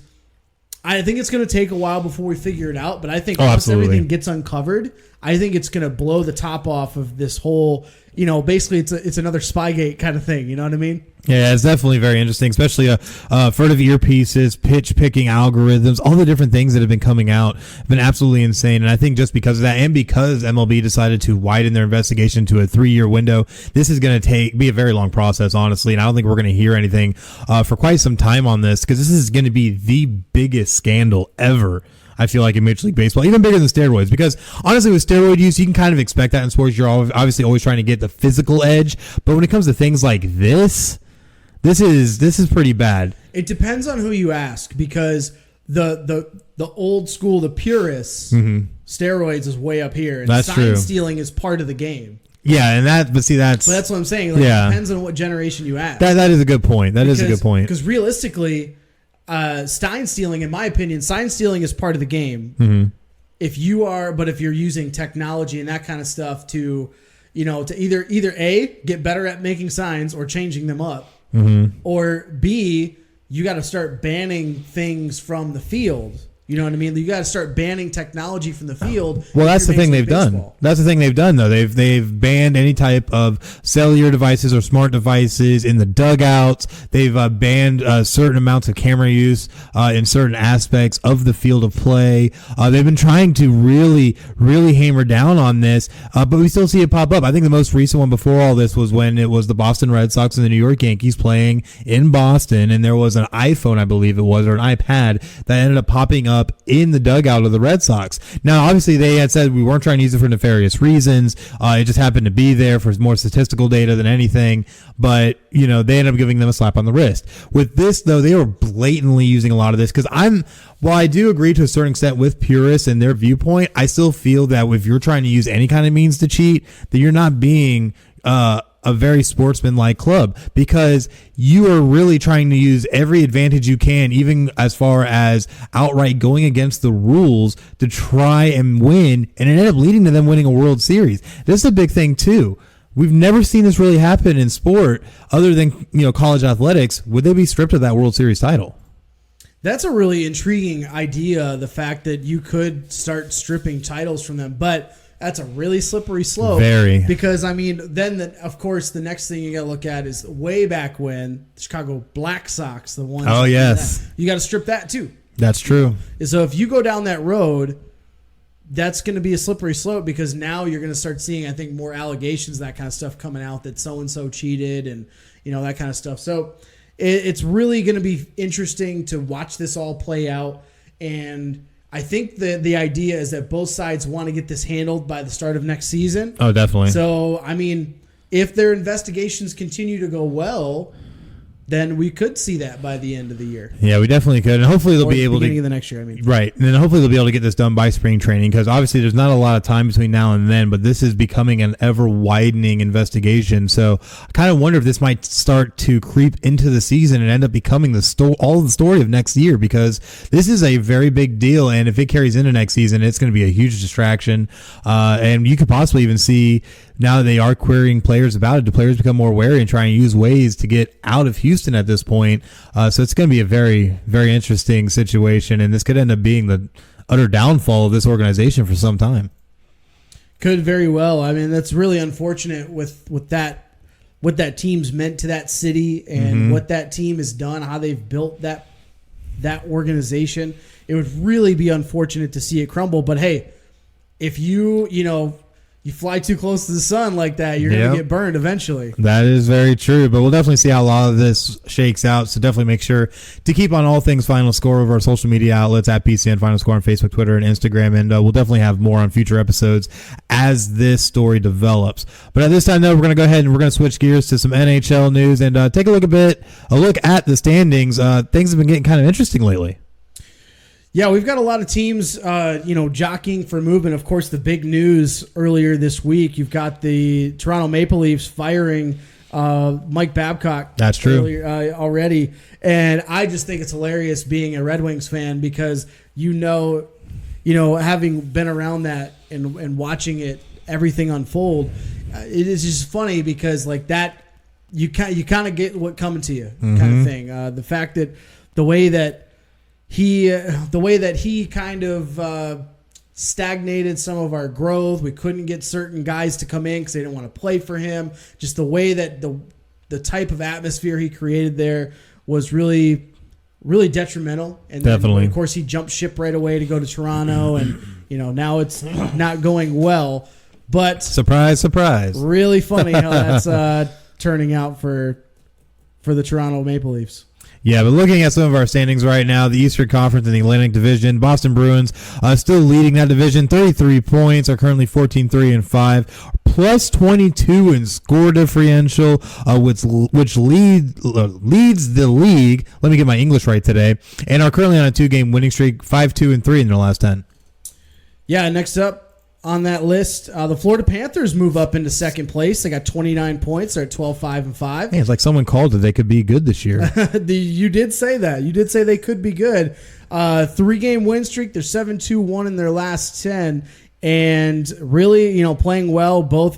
I think it's going to take a while before we figure it out. But I think once everything gets uncovered, I think it's going to blow the top off of this whole, basically it's another Spygate kind of thing. You know what I mean? Yeah, it's definitely very interesting, especially furtive earpieces, pitch picking algorithms, all the different things that have been coming out have been absolutely insane. And I think just because of that, and because MLB decided to widen their investigation to a 3-year window, this is going to be a very long process, honestly. And I don't think we're going to hear anything for quite some time on this, because this is going to be the biggest scandal ever, I feel like, in Major League Baseball, even bigger than steroids, because honestly with steroid use, you can kind of expect that in sports. You're obviously always trying to get the physical edge, but when it comes to things like this is pretty bad. It depends on who you ask, because the old school, the purists, steroids is way up here, and sign stealing is part of the game. Yeah, and that's what I'm saying. It depends on what generation you ask. That is a good point. Because realistically, sign stealing, in my opinion, sign stealing is part of the game. If you're using technology and that kind of stuff to either A, get better at making signs or changing them up, or B, you got to start banning things from the field. You know what I mean? You got to start banning technology from the field. Well, that's the thing they've done. That's the thing they've done, though. They've banned any type of cellular devices or smart devices in the dugouts. They've banned certain amounts of camera use in certain aspects of the field of play. They've been trying to really, really hammer down on this, but we still see it pop up. I think the most recent one before all this was when it was the Boston Red Sox and the New York Yankees playing in Boston, and there was an iPhone, I believe it was, or an iPad that ended up popping up in the dugout of the Red Sox. Now, obviously, they had said we weren't trying to use it for nefarious reasons. It just happened to be there for more statistical data than anything. But, they ended up giving them a slap on the wrist. With this, though, they were blatantly using a lot of this, because while I do agree to a certain extent with purists and their viewpoint, I still feel that if you're trying to use any kind of means to cheat, that you're not being a very sportsman-like club, because you are really trying to use every advantage you can, even as far as outright going against the rules to try and win, and it ended up leading to them winning a World Series. This is a big thing too. We've never seen this really happen in sport other than college athletics. Would they be stripped of that World Series title? That's a really intriguing idea, the fact that you could start stripping titles from them, but that's a really slippery slope. Very. Because, then, of course, the next thing you got to look at is way back when the Chicago Black Sox, the ones. Oh, yes. You got to strip that, too. That's true. So if you go down that road, that's going to be a slippery slope, because now you're going to start seeing, I think, more allegations, that kind of stuff coming out, that so-and-so cheated and, that kind of stuff. So it's really going to be interesting to watch this all play out. And I think the idea is that both sides want to get this handled by the start of next season. Oh, definitely. So, if their investigations continue to go well, then we could see that by the end of the year. Yeah, we definitely could. And hopefully they'll be able to. Beginning of the next year, I mean. Right. And then hopefully they'll be able to get this done by spring training, because obviously there's not a lot of time between now and then, but this is becoming an ever-widening investigation. So I kind of wonder if this might start to creep into the season and end up becoming all the story of next year, because this is a very big deal. And if it carries into next season, it's going to be a huge distraction. And you could possibly even see, now that they are querying players about it, do players become more wary and try and use ways to get out of Houston at this point? So it's going to be a very, very interesting situation, and this could end up being the utter downfall of this organization for some time. Could very well. I mean, that's really unfortunate with that, what that team's meant to that city and what that team has done, how they've built that organization. It would really be unfortunate to see it crumble. But hey, if you fly too close to the sun like that, you're going to get burned eventually. That is very true, but we'll definitely see how a lot of this shakes out. So definitely make sure to keep on all things Final Score over our social media outlets at PCN Final Score on Facebook, Twitter, and Instagram. And we'll definitely have more on future episodes as this story develops. But at this time, though, we're going to go ahead and we're going to switch gears to some NHL news and take a look at the standings. Things have been getting kind of interesting lately. Yeah, we've got a lot of teams, jockeying for movement. Of course, the big news earlier this week, you've got the Toronto Maple Leafs firing Mike Babcock. That's true. Earlier, already. And I just think it's hilarious being a Red Wings fan, because having been around that and watching everything unfold, it is just funny because like that, you kind of get what coming to you kind of thing. The fact that the way that he kind of stagnated some of our growth. We couldn't get certain guys to come in because they didn't want to play for him. Just the way that the type of atmosphere he created there was really, really detrimental. And definitely, then, of course, he jumped ship right away to go to Toronto, and now it's not going well. But surprise, surprise! Really funny how that's turning out for the Toronto Maple Leafs. Yeah, but looking at some of our standings right now, the Eastern Conference and the Atlantic Division, Boston Bruins still leading that division, 33 points, are currently 14-3-5, plus 22 in score differential, which leads the league. Let me get my English right today, and are currently on a 2-game winning streak, 5-2-3 in their last 10. Yeah, next up on that list, the Florida Panthers move up into second place. They got 29 points. They're at 12-5-5. Hey, it's like someone called it. They could be good this year. You did say that. You did say they could be good. 3-game win streak. They're 7-2-1 in their last 10. And really, playing well both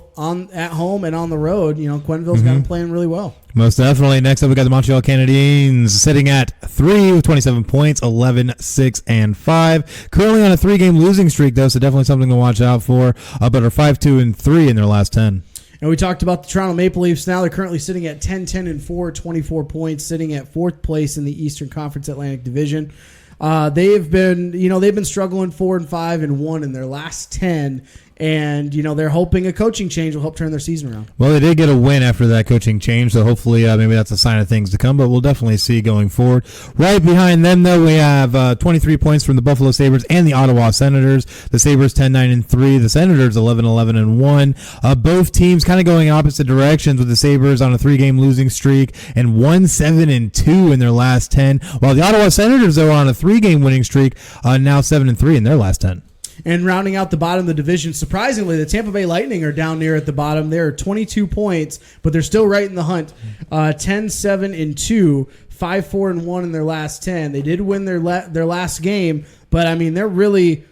at home and on the road. Quenneville's got them playing really well. Most definitely. Next up, we got the Montreal Canadiens sitting at 3 with 27 points, 11-6-5. Currently on a 3-game losing streak, though, so definitely something to watch out for. But are 5-2-3 in their last 10. And we talked about the Toronto Maple Leafs. Now they're currently sitting at 10-10-4, 24 points, sitting at 4th place in the Eastern Conference Atlantic Division. They've been struggling 4-5-1 in their last 10, and they're hoping a coaching change will help turn their season around. Well, they did get a win after that coaching change, so hopefully maybe that's a sign of things to come, but we'll definitely see going forward. Right behind them, though, we have 23 points from the Buffalo Sabres and the Ottawa Senators. The Sabres 10-9-3, the Senators 11-11-1. Both teams kind of going opposite directions, with the Sabres on a 3-game losing streak and 1-7-2 in their last 10, while the Ottawa Senators, though, are on a 3-game winning streak, now 7-3 in their last 10. And rounding out the bottom of the division, surprisingly, the Tampa Bay Lightning are down near at the bottom. They're 22 points, but they're still right in the hunt. 10-7-2, 5-4-1 in their last 10. They did win their last game, but I mean they really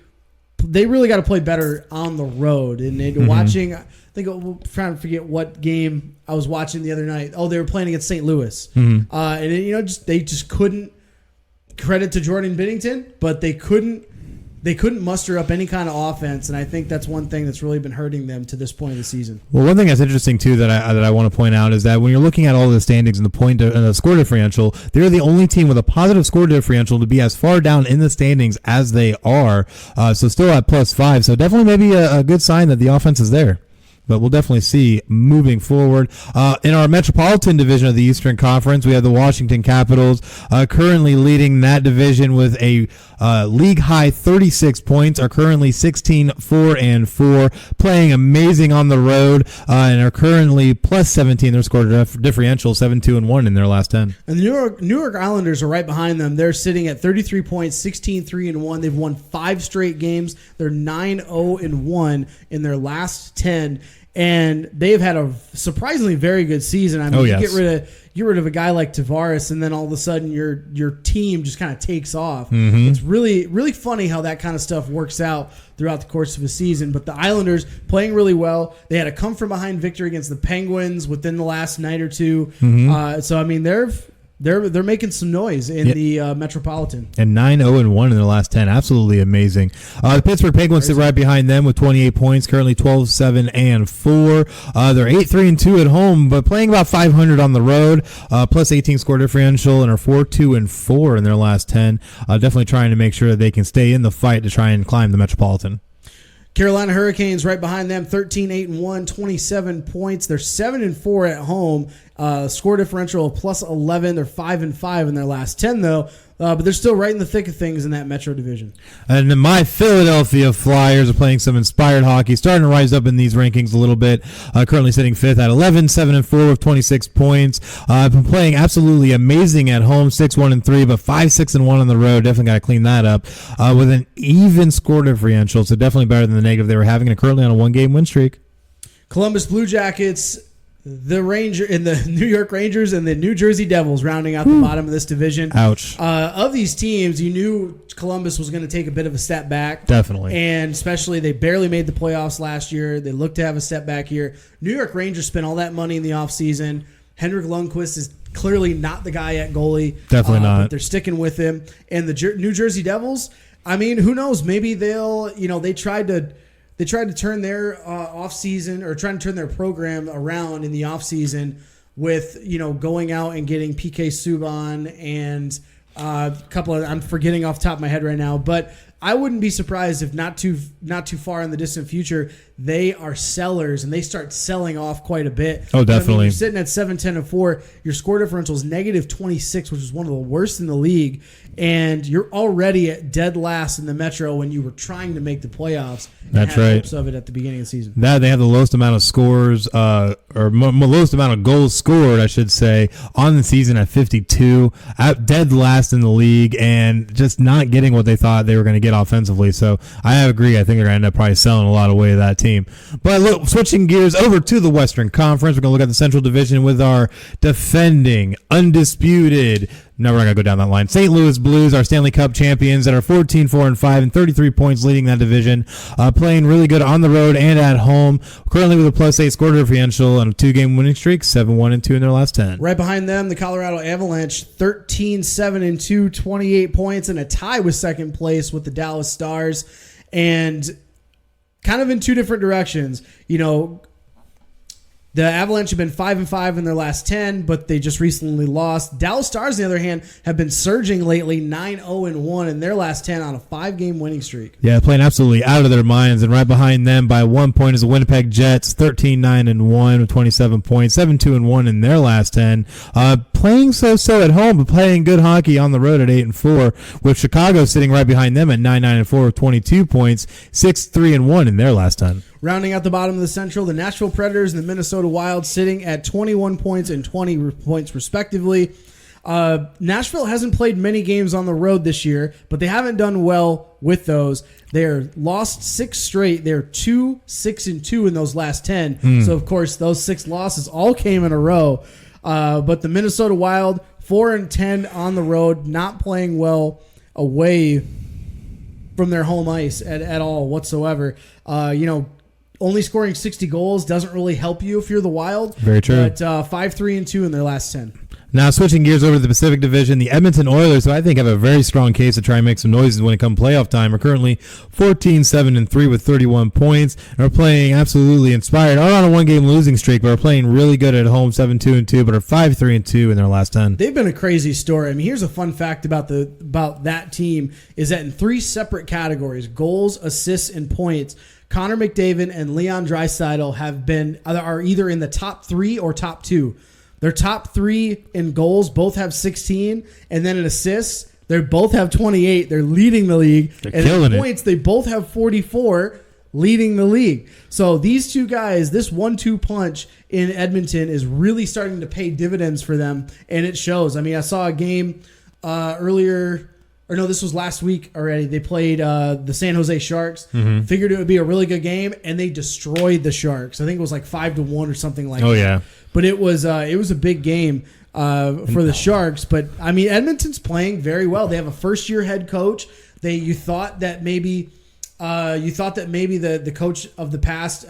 got to play better on the road. And watching, I think I'm trying to forget what game I was watching the other night. Oh, they were playing against St. Louis, and they just couldn't. Credit to Jordan Binnington, but they couldn't muster up any kind of offense, and I think that's one thing that's really been hurting them to this point of the season. Well, one thing that's interesting too that I want to point out is that when you're looking at all the standings and the score differential, they're the only team with a positive score differential to be as far down in the standings as they are. So still at +5. So definitely maybe a good sign that the offense is there. but we'll definitely see moving forward. In our Metropolitan Division of the Eastern Conference, we have the Washington Capitals currently leading that division with a league high 36 points, are currently 16-4-4, playing amazing on the road, and are currently plus 17. Their score differential 7-2-1 in their last 10. And the New York Islanders are right behind them. They're sitting at 33 points, 16-3-1. They've won 5 straight games. They're 9-0-1 in their last 10. And they've had a surprisingly very good season. I mean, you get rid of a guy like Tavares, and then all of a sudden your team just kind of takes off. Mm-hmm. It's really, really funny how that kind of stuff works out throughout the course of a season. But the Islanders playing really well. They had a come-from-behind victory against the Penguins within the last night or two. Mm-hmm. So I mean, they're making some noise in the Metropolitan. And 9-0-1 in their last 10. Absolutely amazing. The Pittsburgh Penguins sit right behind them with 28 points, currently 12-7-4. They're 8-3-2 at home, but playing about 500 on the road, plus 18 score differential, and are 4-2-4 in their last 10. Definitely trying to make sure that they can stay in the fight to try and climb the Metropolitan. Carolina Hurricanes right behind them, 13-8-1, 27 points. They're 7-4 at home. Score differential of plus 11. They're 5-5 in their last 10, though. But they're still right in the thick of things in that Metro division. And then my Philadelphia Flyers are playing some inspired hockey, starting to rise up in these rankings a little bit. Currently sitting 5th at 11-7-4 with 26 points. Been playing absolutely amazing at home, 6-1-3, but 5-6-1 on the road. Definitely got to clean that up with an even score differential, so definitely better than the negative they were having, and currently on a 1-game win streak. Columbus Blue Jackets, the New York Rangers, and the New Jersey Devils rounding out the bottom of this division. Ouch. Of these teams, you knew Columbus was going to take a bit of a step back. Definitely. And especially they barely made the playoffs last year. They look to have a step back here. New York Rangers spent all that money in the offseason. Henrik Lundqvist is clearly not the guy at goalie. Definitely not. But they're sticking with him. And the New Jersey Devils, I mean, who knows? Maybe they tried to turn their offseason, or trying to turn their program around in the offseason with, going out and getting PK Subban and a couple of, I'm forgetting off the top of my head right now, but I wouldn't be surprised if not too far in the distant future, they are sellers and they start selling off quite a bit. Oh, definitely. I mean, you're sitting at 7-10-4. Your score differential is negative 26, which is one of the worst in the league. And you're already at dead last in the Metro when you were trying to make the playoffs. That's had right. Hopes of it at the beginning of the season. They have the lowest amount of scores, or lowest amount of goals scored, I should say, on the season at 52, at dead last in the league, and just not getting what they thought they were going to get offensively. So I agree. I think they're going to end up probably selling a lot away of that team. But look, switching gears over to the Western Conference, we're going to look at the Central Division with our defending, undisputed, no, we're not going to go down that line. St. Louis Blues, our Stanley Cup champions, that are 14-4-5 and 33 points leading that division, playing really good on the road and at home. Currently with a +8 score differential and a 2-game winning streak, 7-1-2 in their last 10. Right behind them, the Colorado Avalanche, 13-7-2, 28 points, and a tie with second place with the Dallas Stars. And kind of in two different directions. The Avalanche have been 5-5 in their last 10, but they just recently lost. Dallas Stars, on the other hand, have been surging lately, 9-0-1 in their last 10 on a 5-game winning streak. Yeah, playing absolutely out of their minds. And right behind them by 1 point is the Winnipeg Jets, 13-9-1 with 27 points, 7-2-1 in their last 10. Playing so-so at home, but playing good hockey on the road at 8-4, with Chicago sitting right behind them at 9-9-4 with 22 points, 6-3-1 in their last 10. Rounding out the bottom of the Central, the Nashville Predators and the Minnesota Wild sitting at 21 points and 20 points respectively. Nashville hasn't played many games on the road this year, but they haven't done well with those. They're lost 6 straight. They're 2-6-2 in those last 10. So, of course, those 6 losses all came in a row. But the Minnesota Wild, 4-10 on the road, not playing well away from their home ice at all whatsoever. Only scoring 60 goals doesn't really help you if you're the Wild. Very true. But 5-3-2 in their last 10. Now, switching gears over to the Pacific Division, the Edmonton Oilers, who I think have a very strong case to try and make some noises when it comes playoff time, are currently 14-7-3 with 31 points, and are playing absolutely inspired. Are on a 1-game losing streak, but are playing really good at home, 7-2-2, but are 5-3-2 in their last 10. They've been a crazy story. I mean, here's a fun fact about that team, is that in 3 separate categories, goals, assists, and points, Connor McDavid and Leon Draisaitl are either in the top 3 or top 2. Their top 3 in goals both have 16, and then in assists, they both have 28. They're leading the league. They're killing in points, they both have 44, leading the league. So these two guys, this 1-2 punch in Edmonton is really starting to pay dividends for them, and it shows. I mean, I saw a game this was last week already. They played the San Jose Sharks. Figured it would be a really good game, and they destroyed the Sharks. I think it was like 5-1 or something like that. Oh, yeah. But it was a big game for the Sharks. But, I mean, Edmonton's playing very well. They have a first-year head coach. You thought that maybe the coach of the past,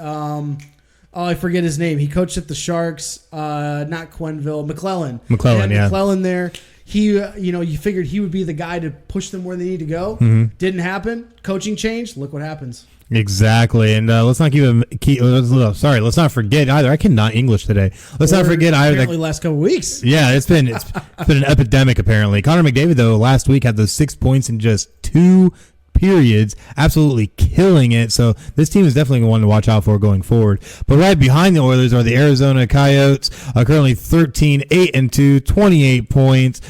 I forget his name. He coached at the Sharks, not Quenneville, McClellan. McClellan there. He, you figured he would be the guy to push them where they need to go. Didn't happen. Coaching change. Look what happens. Exactly, and let's not let's not forget either. I cannot English today. Let's not forget either. Apparently, last couple of weeks. Yeah, it's been an epidemic. Apparently, Connor McDavid though last week had those 6 points in just 2 periods, absolutely killing it. So this team is definitely one to watch out for going forward. But right behind the Oilers are the Arizona Coyotes, currently 13-8-2, 28 points.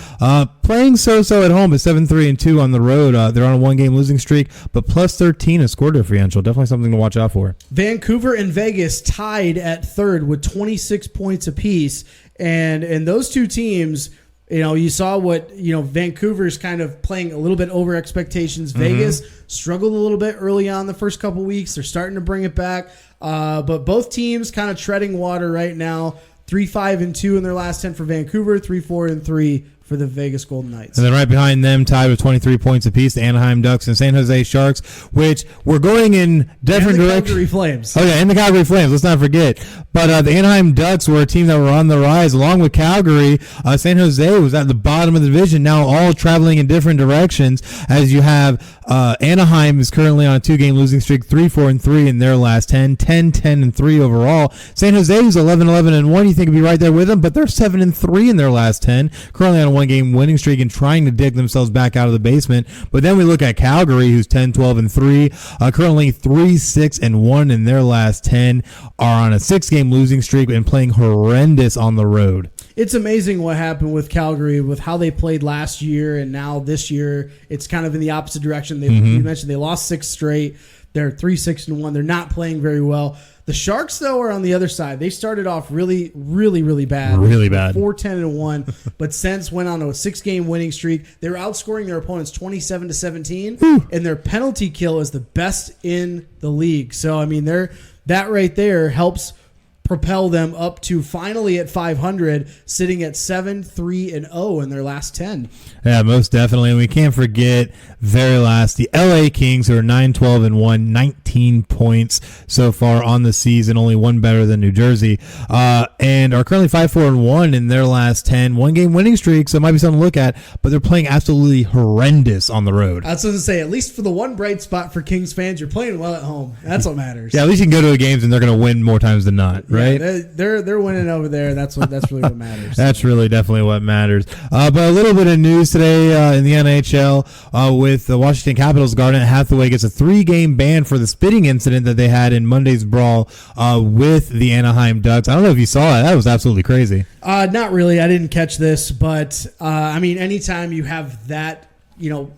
Playing so-so at home, but 7-3-2 on the road. They're on a 1-game losing streak, but plus 13 is score differential. Definitely something to watch out for. Vancouver and Vegas tied at third with 26 points apiece, and those two teams. You saw what, Vancouver's kind of playing a little bit over expectations. Vegas struggled a little bit early on the first couple weeks. They're starting to bring it back. But both teams kind of treading water right now. 3-5-2 in their last 10 for Vancouver, 3-4-3 for the Vegas Golden Knights. And then right behind them, tied with 23 points apiece, the Anaheim Ducks and San Jose Sharks, which were going in different directions. Calgary Flames. Oh, yeah, and the Calgary Flames. Let's not forget. But the Anaheim Ducks were a team that were on the rise, along with Calgary. San Jose was at the bottom of the division, now all traveling in different directions, as you have Anaheim is currently on a 2-game losing streak, 3-4-3 in their last 10, 10-10-3 overall. San Jose is 11-11-1. You think it'd be right there with them, but they're 7-3 in their last 10, currently on a 1-game winning streak and trying to dig themselves back out of the basement. But then we look at Calgary, who's 10-12-3, currently 3-6-1 in their last 10, are on a 6-game losing streak and playing horrendous on the road. It's amazing what happened with Calgary, with how they played last year, and now this year it's kind of in the opposite direction. You mentioned they lost 6 straight. They're 3-6-1. They're not playing very well. The Sharks, though, are on the other side. They started off really, really, really bad. Really bad. 4-10-1, but since went on a 6-game winning streak. They were outscoring their opponents 27-17, and their penalty kill is the best in the league. So, I mean, that right there helps propel them up to finally at 500, sitting at 7-3-0 in their last 10. Yeah, most definitely. And we can't forget very last, the LA Kings, who are 9-12-1, 19 points so far on the season, only one better than New Jersey, and are currently 5-4-1 in their last 10, 1-game winning streak, so it might be something to look at, but they're playing absolutely horrendous on the road. I was going to say, at least for the one bright spot for Kings fans, you're playing well at home. That's what matters. Yeah, at least you can go to the games and they're going to win more times than not, right? Yeah, they're winning over there. That's really what matters. That's really definitely what matters. But a little bit of news today in the NHL with the Washington Capitals. Garnet Hathaway gets a 3-game ban for the spitting incident that they had in Monday's brawl with the Anaheim Ducks. I don't know if you saw it. That was absolutely crazy. Not really. I didn't catch this, but I mean, anytime you have that.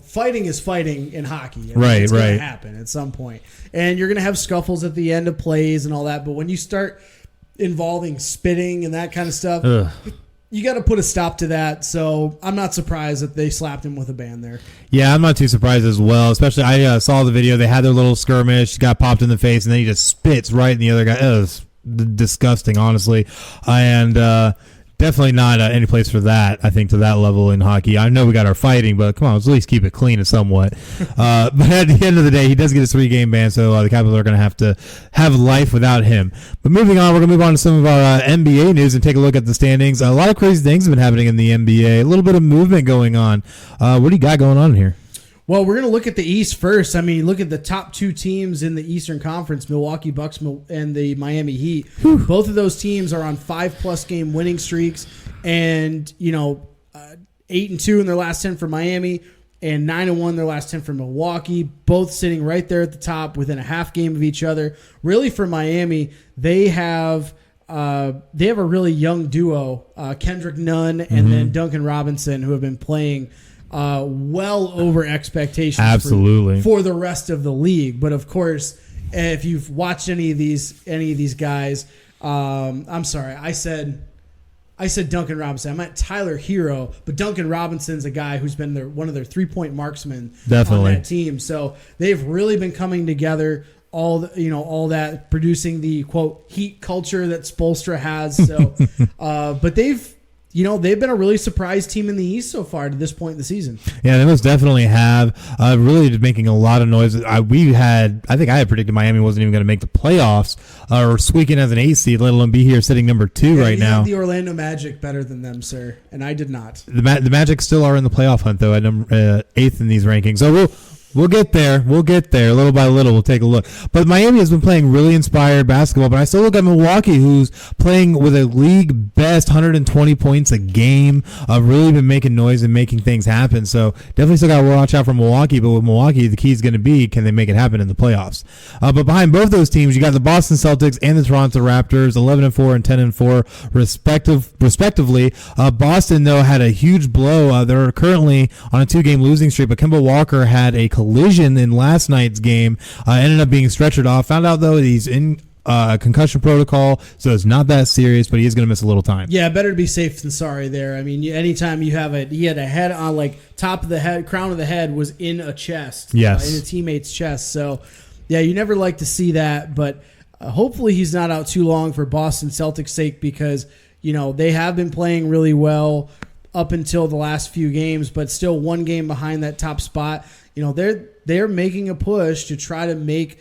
Fighting is fighting in hockey. Right, it's going to happen at some point. And you're going to have scuffles at the end of plays and all that. But when you start involving spitting and that kind of stuff, you got to put a stop to that. So I'm not surprised that they slapped him with a ban there. Yeah, I'm not too surprised as well. Especially, I saw the video. They had their little skirmish, got popped in the face, and then he just spits right in the other guy. It was disgusting, honestly. And definitely not any place for that, I think, to that level in hockey. I know we got our fighting, but come on, let's at least keep it clean somewhat. But at the end of the day, he does get a 3-game ban, so the Capitals are going to have life without him. But moving on, we're going to move on to some of our NBA news and take a look at the standings. A lot of crazy things have been happening in the NBA. A little bit of movement going on. What do you got going on here? Well, we're going to look at the East first. I mean, look at the top 2 teams in the Eastern Conference, Milwaukee Bucks and the Miami Heat. Both of those teams are on 5+ game winning streaks, and 8-2 in their last 10 for Miami, and 9-1 their last 10 for Milwaukee, both sitting right there at the top within a half game of each other. Really, for Miami, they have a really young duo, Kendrick Nunn and then Duncan Robinson, who have been playing well over expectations Absolutely. For the rest of the league. But of course, if you've watched any of these guys, I'm sorry, I said Duncan Robinson. I meant Tyler Hero, but Duncan Robinson's a guy who's been one of their 3-point marksmen on that team. So they've really been coming together. All that, producing the quote heat culture that Spoelstra has. So, but they've been a really surprise team in the East so far to this point in the season. Yeah, they most definitely have. Really making a lot of noise. I think I had predicted Miami wasn't even going to make the playoffs or squeak in as an 8 seed, let alone be here sitting number 2 right now. You have the Orlando Magic better than them, sir, and I did not. The Magic still are in the playoff hunt, though, at number 8th in these rankings. So We'll get there. Little by little, we'll take a look. But Miami has been playing really inspired basketball. But I still look at Milwaukee, who's playing with a league best 120 points a game. Really been making noise and making things happen. So definitely still got to watch out for Milwaukee. But with Milwaukee, the key is going to be, can they make it happen in the playoffs? But behind both those teams, you got the Boston Celtics and the Toronto Raptors, 11-4 and 10-4 respectively. Boston, though, had a huge blow. They're currently on a 2-game losing streak. But Kemba Walker had a collision in last night's game, ended up being stretchered off. Found out, though, he's in concussion protocol, so it's not that serious, but he is going to miss a little time. Yeah, better to be safe than sorry there. I mean, anytime you have he had a head on, like, top of the head, crown of the head was in a chest. Yes. In a teammate's chest. So, yeah, you never like to see that, but hopefully he's not out too long for Boston Celtics' sake, because, they have been playing really well up until the last few games, but still 1 game behind that top spot. They're making a push to try to make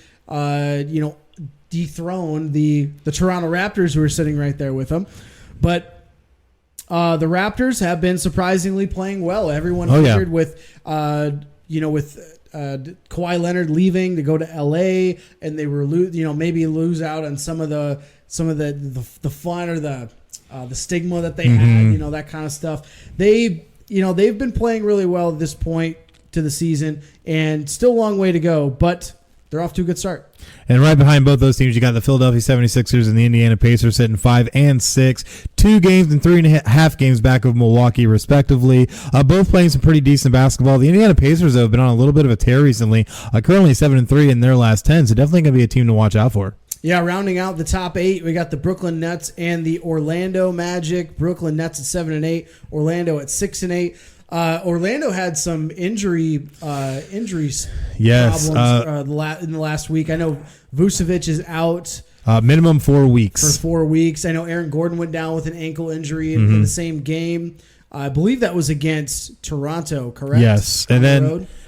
dethrone the Toronto Raptors, who are sitting right there with them. But the Raptors have been surprisingly playing well. Everyone figured with Kawhi Leonard leaving to go to LA, and they were maybe lose out on some of the fun or the stigma that they had, that kind of stuff. They've been playing really well at this point to the season, and still a long way to go, but they're off to a good start. And right behind both those teams, you got the Philadelphia 76ers and the Indiana Pacers sitting 5 and 6, 2 games and 3.5 games back of Milwaukee, respectively. Both playing some pretty decent basketball. The Indiana Pacers have been on a little bit of a tear recently, currently 7-3 in their last 10, so definitely going to be a team to watch out for. Yeah, rounding out the top 8, we got the Brooklyn Nets and the Orlando Magic. Brooklyn Nets at 7-8, Orlando at 6-8. Orlando had some injuries problems in the last week. I know Vucevic is out. Minimum 4 weeks. For 4 weeks. I know Aaron Gordon went down with an ankle injury in the same game. I believe that was against Toronto, correct? Yes.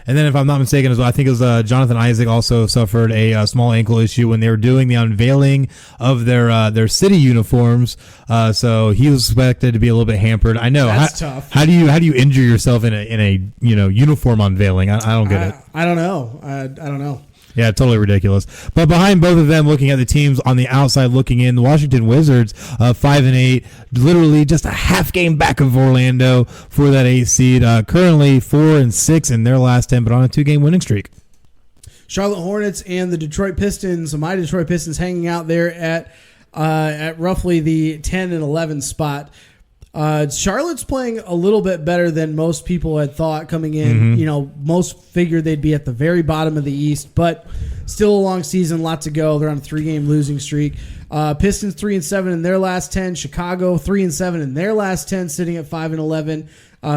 And then if I'm not mistaken as well, I think it was Jonathan Isaac also suffered a small ankle issue when they were doing the unveiling of their city uniforms. So he was expected to be a little bit hampered. I know. That's tough. How do you injure yourself in a uniform unveiling? I don't get it. I don't know. I don't know. Yeah, totally ridiculous. But behind both of them, looking at the teams on the outside looking in, the Washington Wizards, 5-8, literally just a half game back of Orlando for that 8 seed. Currently 4-6 in their last 10, but on a 2-game winning streak. Charlotte Hornets and the Detroit Pistons, my Detroit Pistons, hanging out there at roughly the 10 and 11 spot. Charlotte's playing a little bit better than most people had thought coming in. Most figured they'd be at the very bottom of the East, but still a long season, lot to go. They're on a 3-game losing streak. Pistons 3-7 in their last 10. Chicago 3-7 in their last 10, sitting at 5-11.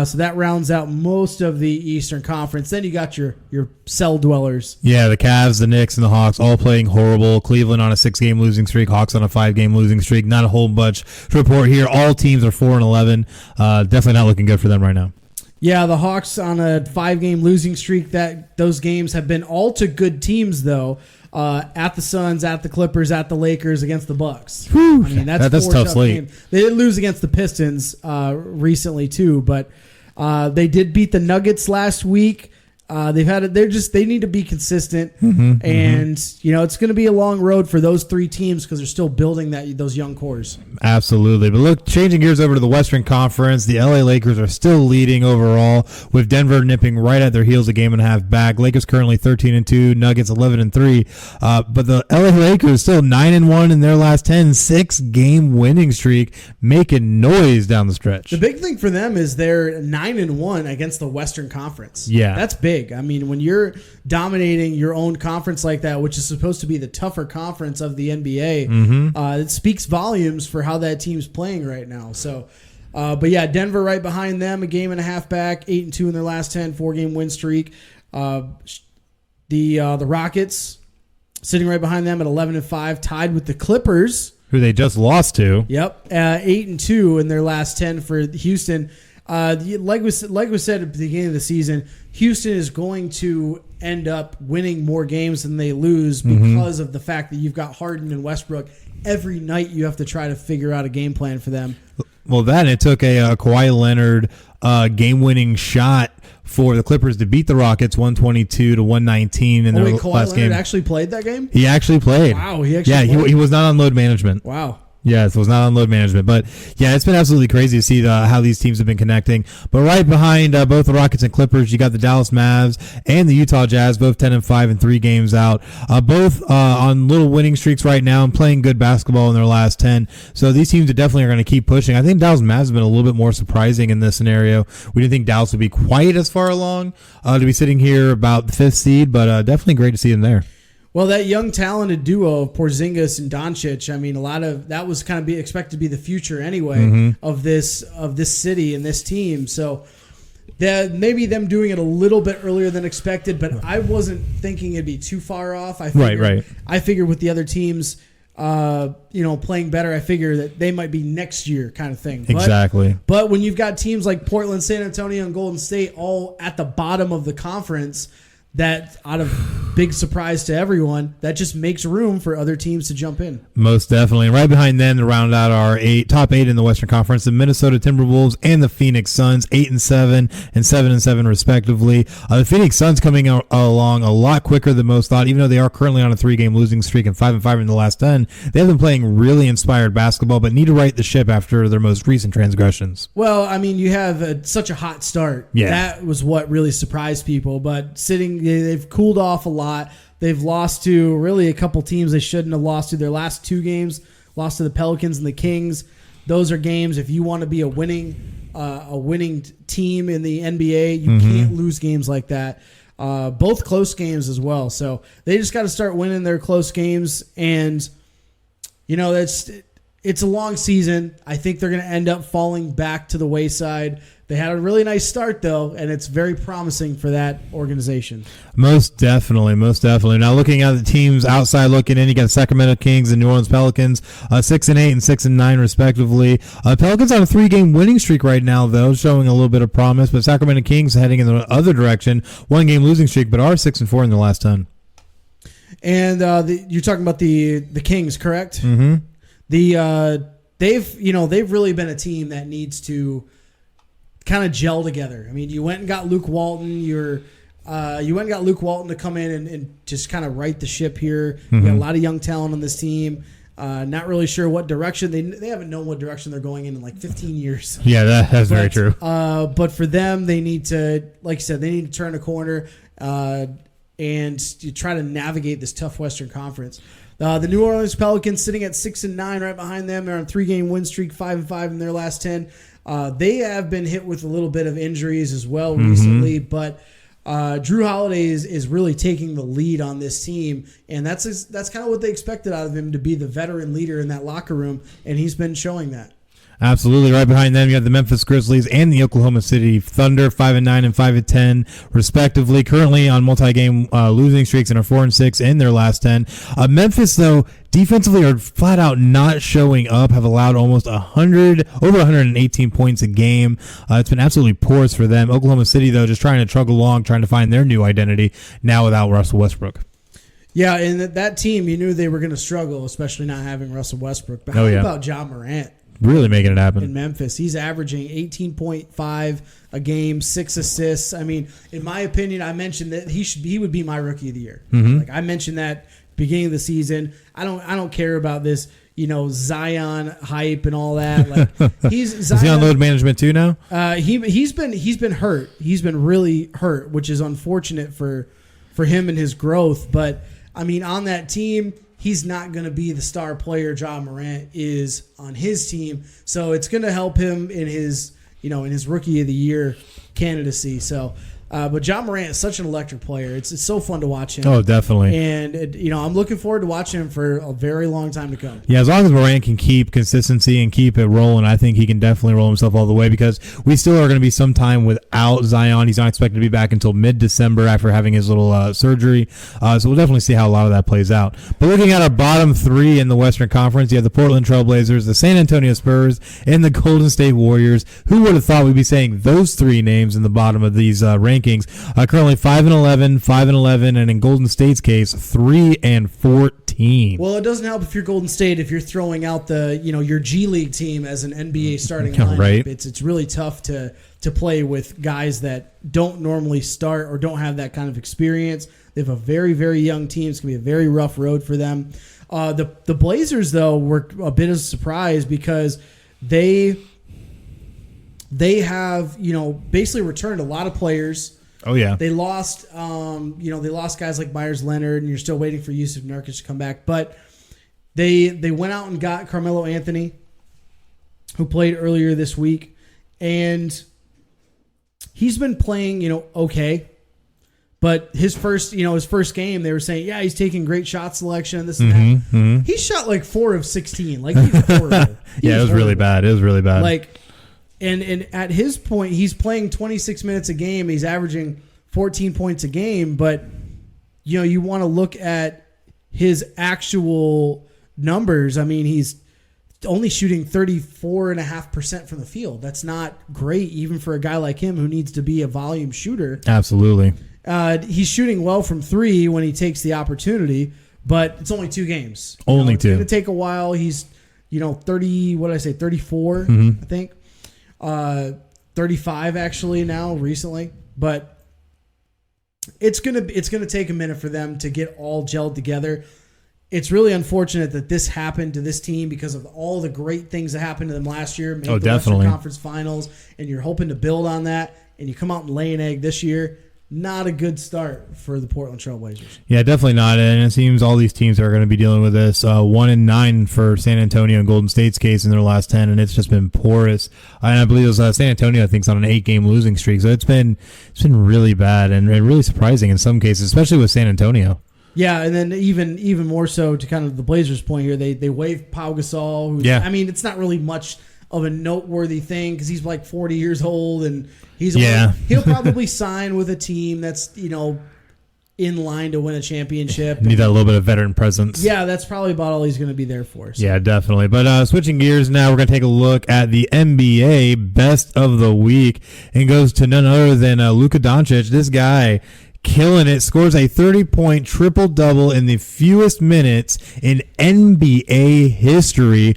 So that rounds out most of the Eastern Conference. Then you got your cell dwellers. Yeah, the Cavs, the Knicks, and the Hawks all playing horrible. Cleveland on a 6-game losing streak. Hawks on a 5-game losing streak. Not a whole bunch to report here. All teams are 4-11. Definitely not looking good for them right now. Yeah, the Hawks on a 5-game losing streak. Those games have been all to good teams, though. At the Suns, at the Clippers, at the Lakers, against the Bucks. Whew, I mean, that's tough slate. They did lose against the Pistons recently too, but they did beat the Nuggets last week. They need to be consistent, and it's going to be a long road for those three teams because they're still building those young cores. Absolutely. But look, changing gears over to the Western Conference, the LA Lakers are still leading overall, with Denver nipping right at their heels a game and a half back. Lakers currently 13-2, Nuggets 11-3. But the LA Lakers still 9-1 in their last 10, 6-game winning streak, making noise down the stretch. The big thing for them is they're 9-1 against the Western Conference. Yeah. That's big. I mean, when you're dominating your own conference like that, which is supposed to be the tougher conference of the NBA, it speaks volumes for how that team's playing right now. So, but yeah, Denver right behind them, a game and a half back, 8-2 in their last 10, 4-game win streak. The Rockets sitting right behind them at 11-5, tied with the Clippers, who they just lost to. Yep, 8-2 in their last 10 for Houston. Like we said at the beginning of the season, Houston is going to end up winning more games than they lose because of the fact that you've got Harden and Westbrook. Every night you have to try to figure out a game plan for them. Well, it took a Kawhi Leonard game-winning shot for the Clippers to beat the Rockets 122-119 in their Kawhi last game. Leonard actually played that game? He actually played. Wow, he actually played? He was not on load management. Wow. Yes, it was not on load management. But, yeah, it's been absolutely crazy to see how these teams have been connecting. But right behind both the Rockets and Clippers, you got the Dallas Mavs and the Utah Jazz, both 10-5 and 3 games out. Both on little winning streaks right now and playing good basketball in their last 10. So these teams definitely are going to keep pushing. I think Dallas Mavs have been a little bit more surprising in this scenario. We didn't think Dallas would be quite as far along to be sitting here about the 5th seed, but definitely great to see them there. Well, that young talented duo of Porzingis and Doncic, I mean, a lot of that was kind of expected to be the future anyway of this city and this team. So that maybe them doing it a little bit earlier than expected, but I wasn't thinking it'd be too far off. I figured with the other teams, playing better, I figure that they might be next year kind of thing. Exactly. But when you've got teams like Portland, San Antonio, and Golden State all at the bottom of the conference, that out of big surprise to everyone, that just makes room for other teams to jump in. Most definitely. And right behind them to round out our top 8 in the Western Conference, the Minnesota Timberwolves and the Phoenix Suns, 8-7 and 7-7 respectively. The Phoenix Suns coming along a lot quicker than most thought, even though they are currently on a 3-game losing streak and 5-5 in the last 10. They have been playing really inspired basketball, but need to right the ship after their most recent transgressions. Well, I mean, you have such a hot start. Yeah. That was what really surprised people, but they've cooled off a lot. They've lost to really a couple teams they shouldn't have lost to. Their last 2 games, lost to the Pelicans and the Kings. Those are games, if you want to be a winning team in the NBA, you can't lose games like that. Both close games as well. So they just got to start winning their close games. And, it's a long season. I think they're going to end up falling back to the wayside. They had a really nice start, though, and it's very promising for that organization. Most definitely. Now, looking at the teams outside looking in, you got Sacramento Kings and New Orleans Pelicans, 6-8 and 6-9 respectively. Pelicans on a 3-game winning streak right now, though, showing a little bit of promise. But Sacramento Kings heading in the other direction, 1-game losing streak, but are 6-4 in the last 10. And you're talking about the Kings, correct? Mm-hmm. They've really been a team that needs to kind of gel together. I mean, you went and got Luke Walton. You went and got Luke Walton to come in and just kind of right the ship here. You got a lot of young talent on this team. Not really sure what direction they haven't known what direction they're going in like 15 years. Yeah, that's very true. But for them, they need to, like you said, they need to turn a corner and to try to navigate this tough Western Conference. The New Orleans Pelicans sitting at 6-9, right behind them. They're on a 3-game win streak, 5-5 in their last 10. They have been hit with a little bit of injuries as well recently, but Drew Holiday is really taking the lead on this team, and that's kind of what they expected out of him, to be the veteran leader in that locker room, and he's been showing that. Absolutely. Right behind them, you have the Memphis Grizzlies and the Oklahoma City Thunder, 5-9 and 5-10, respectively. Currently on multi-game losing streaks and are 4-6 in their last 10. Memphis, though, defensively are flat out not showing up. Have allowed almost over 118 points a game. It's been absolutely porous for them. Oklahoma City, though, just trying to chug along, trying to find their new identity now without Russell Westbrook. Yeah, and that team, you knew they were going to struggle, especially not having Russell Westbrook. But how about Ja Morant? really making it happen in Memphis. He's averaging 18.5 a game, 6 assists. I mean, in my opinion, I mentioned that he would be my rookie of the year. Like I mentioned that beginning of the season. I don't care about this, Zion hype and all that. Like is he on load management too now? He's been hurt. He's been really hurt, which is unfortunate for him and his growth. But I mean, on that team, he's not going to be the star player Ja Morant is on his team. So it's going to help him in his rookie of the year candidacy. So, but Ja Morant is such an electric player. It's so fun to watch him. Oh, definitely. And I'm looking forward to watching him for a very long time to come. Yeah, as long as Morant can keep consistency and keep it rolling, I think he can definitely roll himself all the way, because we still are going to be some time without Zion. He's not expected to be back until mid-December after having his little surgery. So we'll definitely see how a lot of that plays out. But looking at our bottom three in the Western Conference, you have the Portland Trail Blazers, the San Antonio Spurs, and the Golden State Warriors. Who would have thought we'd be saying those three names in the bottom of these rankings? Currently 5-11, 5-11, and in Golden State's case, 3-14. Well, it doesn't help if you're Golden State if you're throwing out your G League team as an NBA starting lineup. Right. It's really tough to play with guys that don't normally start or don't have that kind of experience. They have a very, very young team. It's going to be a very rough road for them. The Blazers, though, were a bit of a surprise because they have basically returned a lot of players. Oh yeah, they lost guys like Myers Leonard, and you're still waiting for Yusuf Nurkic to come back. But they went out and got Carmelo Anthony, who played earlier this week, and he's been playing okay. But his first game, they were saying, yeah, he's taking great shot selection and this and that. Mm-hmm. He shot like 4 of 16. Like he's horrible. Yeah, it was really bad. It was really bad. Like. And at his point, he's playing 26 minutes a game. He's averaging 14 points a game. But, you want to look at his actual numbers. I mean, he's only shooting 34.5% from the field. That's not great, even for a guy like him who needs to be a volume shooter. Absolutely. He's shooting well from 3 when he takes the opportunity, but it's only 2 games. Only 2. It's going to take a while. He's, 34, mm-hmm. I think. 35 actually now recently, but it's gonna take a minute for them to get all gelled together. It's really unfortunate that this happened to this team because of all the great things that happened to them last year. Made the definitely. Western Conference Finals, and you're hoping to build on that, and you come out and lay an egg this year. Not a good start for the Portland Trail Blazers. Yeah, definitely not. And it seems all these teams are going to be dealing with this. 1-9 for San Antonio and Golden State's case in their last 10, and it's just been porous. And I believe it was San Antonio, I think, is on an 8-game losing streak. So it's been really bad and really surprising in some cases, especially with San Antonio. Yeah, and then even more so to kind of the Blazers' point here, they waived Pau Gasol. I mean, it's not really much of a noteworthy thing because he's like 40 years old and he'll probably sign with a team that's in line to win a championship. Need that little bit of veteran presence. Yeah, that's probably about all he's going to be there for. So. Yeah, definitely. But switching gears now, we're going to take a look at the NBA Best of the Week, and it goes to none other than Luka Doncic. This guy killing it, scores a 30-point triple-double in the fewest minutes in NBA history.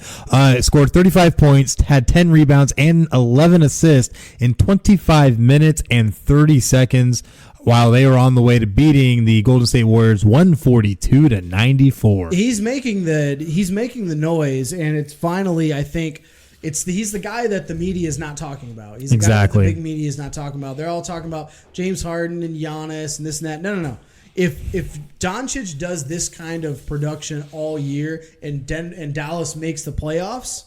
Scored 35 points, had 10 rebounds, and 11 assists in 25 minutes and 30 seconds while they were on the way to beating the Golden State Warriors 142-94. He's making the noise, and it's finally, I think, he's the guy that the media is not talking about. He's the guy that the big media is not talking about. They're all talking about James Harden and Giannis and this and that. No. If Doncic does this kind of production all year and Dallas makes the playoffs,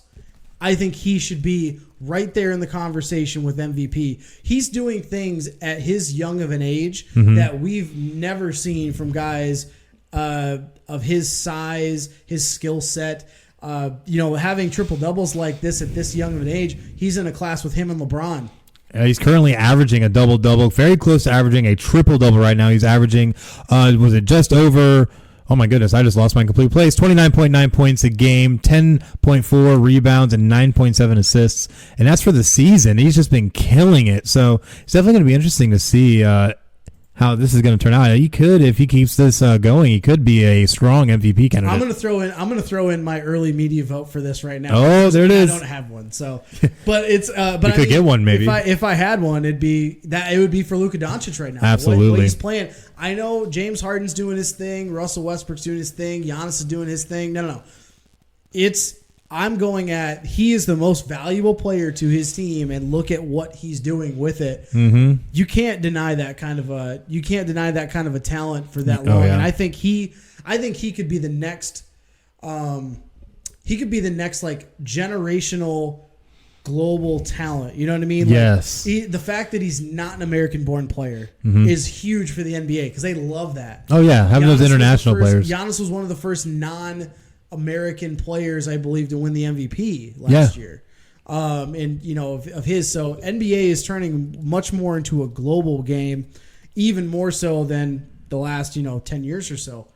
I think he should be right there in the conversation with MVP. He's doing things at his young of an age that we've never seen from guys of his size, his skill set. Having triple doubles like this at this young of an age, he's in a class with him and LeBron. He's currently averaging a double-double, very close to averaging a triple-double right now. He's averaging, just over, oh my goodness, I just lost my complete place, 29.9 points a game, 10.4 rebounds, and 9.7 assists. And that's for the season. He's just been killing it. So it's definitely going to be interesting to see how how this is going to turn out. He could, if he keeps this going, he could be a strong MVP candidate. I'm going to throw in my early media vote for this right now. Oh, there it is. I don't have one, so but it's but you could get one maybe. If I had one, it would be for Luka Doncic right now. Absolutely, what he's playing. I know James Harden's doing his thing, Russell Westbrook's doing his thing, Giannis is doing his thing. No. I'm going at he is the most valuable player to his team, and look at what he's doing with it. Mm-hmm. You can't deny that kind of a talent for that long. Yeah. And I think he could be the next. He could be the next like generational global talent. You know what I mean? Yes. The fact that he's not an American-born player is huge for the NBA because they love that. Oh yeah, having those international players. Giannis was one of the first non-American players, I believe, to win the MVP last year. And of his, so NBA is turning much more into a global game, even more so than the last 10 years or so.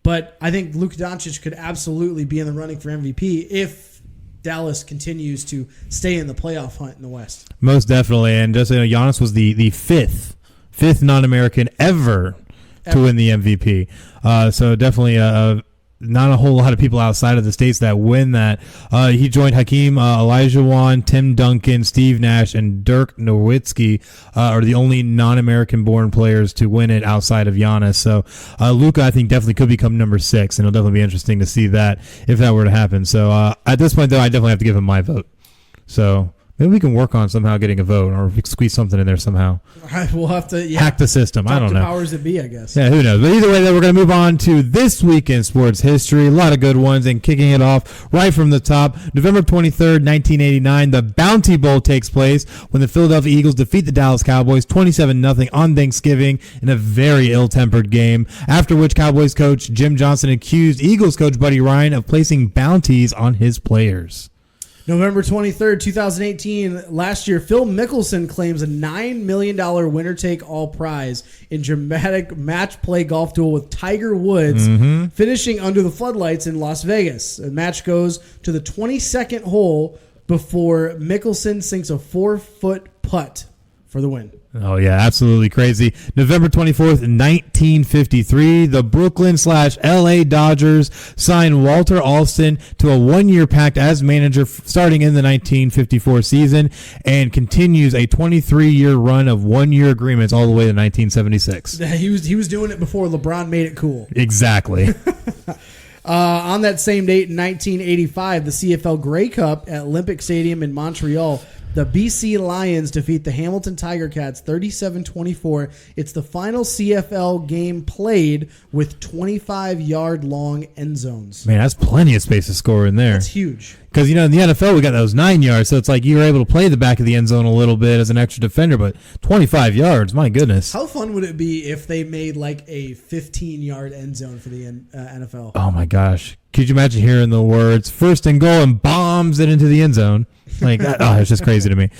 But I think Luka Doncic could absolutely be in the running for MVP if Dallas continues to stay in the playoff hunt in the West. Most definitely, and just Giannis was the fifth non-American ever to win the MVP. So definitely not a whole lot of people outside of the States that win that. He joined Hakeem Olajuwon, Tim Duncan, Steve Nash, and Dirk Nowitzki are the only non-American born players to win it outside of Giannis. So Luka, I think, definitely could become number 6, and it'll definitely be interesting to see that if that were to happen. So at this point, though, I definitely have to give him my vote. So maybe we can work on somehow getting a vote, or squeeze something in there somehow. We'll have to hack the system. I don't know. Powers that be, I guess. Yeah, who knows? But either way, then we're going to move on to this week in sports history. A lot of good ones, and kicking it off right from the top, November 23rd, 1989, the Bounty Bowl takes place when the Philadelphia Eagles defeat the Dallas Cowboys 27-0 on Thanksgiving in a very ill-tempered game, after which Cowboys coach Jim Johnson accused Eagles coach Buddy Ryan of placing bounties on his players. November 23rd, 2018, last year, Phil Mickelson claims a $9 million winner-take-all prize in dramatic match play golf duel with Tiger Woods, finishing under the floodlights in Las Vegas. The match goes to the 22nd hole before Mickelson sinks a 4-foot putt for the win. Oh, yeah, absolutely crazy. November 24th, 1953, the Brooklyn/LA Dodgers signed Walter Alston to a one-year pact as manager starting in the 1954 season, and continues a 23-year run of one-year agreements all the way to 1976. He was doing it before LeBron made it cool. Exactly. On that same date in 1985, the CFL Grey Cup at Olympic Stadium in Montreal, the BC Lions defeat the Hamilton Tiger Cats 37-24. It's the final CFL game played with 25-yard long end zones. Man, that's plenty of space to score in there. That's huge. Because, in the NFL, we got those 9 yards, so it's like you were able to play the back of the end zone a little bit as an extra defender, but 25 yards, my goodness. How fun would it be if they made like a 15-yard end zone for the NFL? Oh, my gosh. Could you imagine hearing the words, first and goal, and bombs it into the end zone? Like, it's just crazy to me.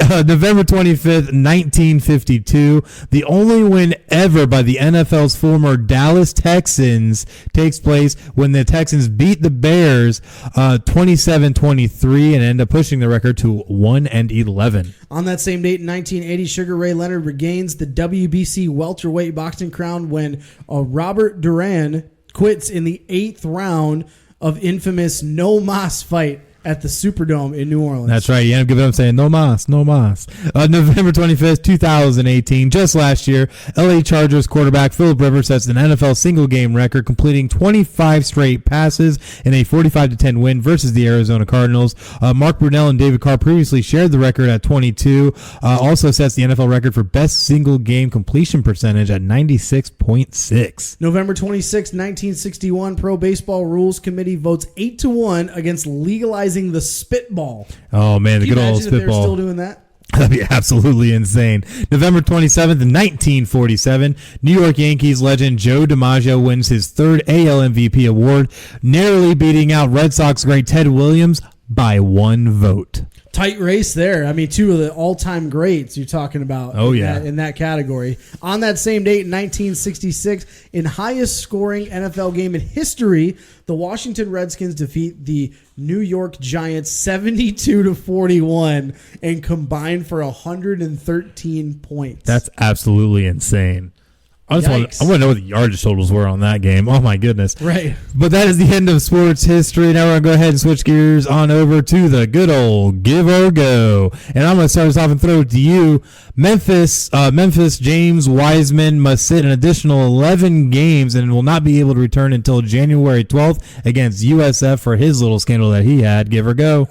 November 25th, 1952, the only win ever by the NFL's former Dallas Texans takes place when the Texans beat the Bears 27-23 and end up pushing the record to 1-11. On that same date in 1980, Sugar Ray Leonard regains the WBC welterweight boxing crown when Robert Duran quits in the 8th round of infamous No Mas fight at the Superdome in New Orleans. That's right. You end up giving up saying, no mas, no mas. November 25th, 2018, just last year, LA Chargers quarterback Philip Rivers sets an NFL single-game record, completing 25 straight passes in a 45-10 win versus the Arizona Cardinals. Mark Brunell and David Carr previously shared the record at 22. Also sets the NFL record for best single-game completion percentage at 96.6. November 26, 1961, Pro Baseball Rules Committee votes 8-1 against legalizing the spitball. Oh, man, the good old spitball. If they're still doing that? That'd be absolutely insane. November 27th, 1947, New York Yankees legend Joe DiMaggio wins his third AL MVP award, narrowly beating out Red Sox great Ted Williams by 1 vote. Tight race there. I mean, 2 of the all-time greats you're talking about in that category. On that same date in 1966, in highest scoring NFL game in history, the Washington Redskins defeat the New York Giants 72-41 and combine for 113 points. That's absolutely insane. I want to know what the yardage totals were on that game. Oh, my goodness. Right. But that is the end of sports history. Now we're going to go ahead and switch gears on over to the good old give or go. And I'm going to start us off and throw it to you. Memphis, James Wiseman must sit an additional 11 games and will not be able to return until January 12th against USF for his little scandal that he had. Give or go.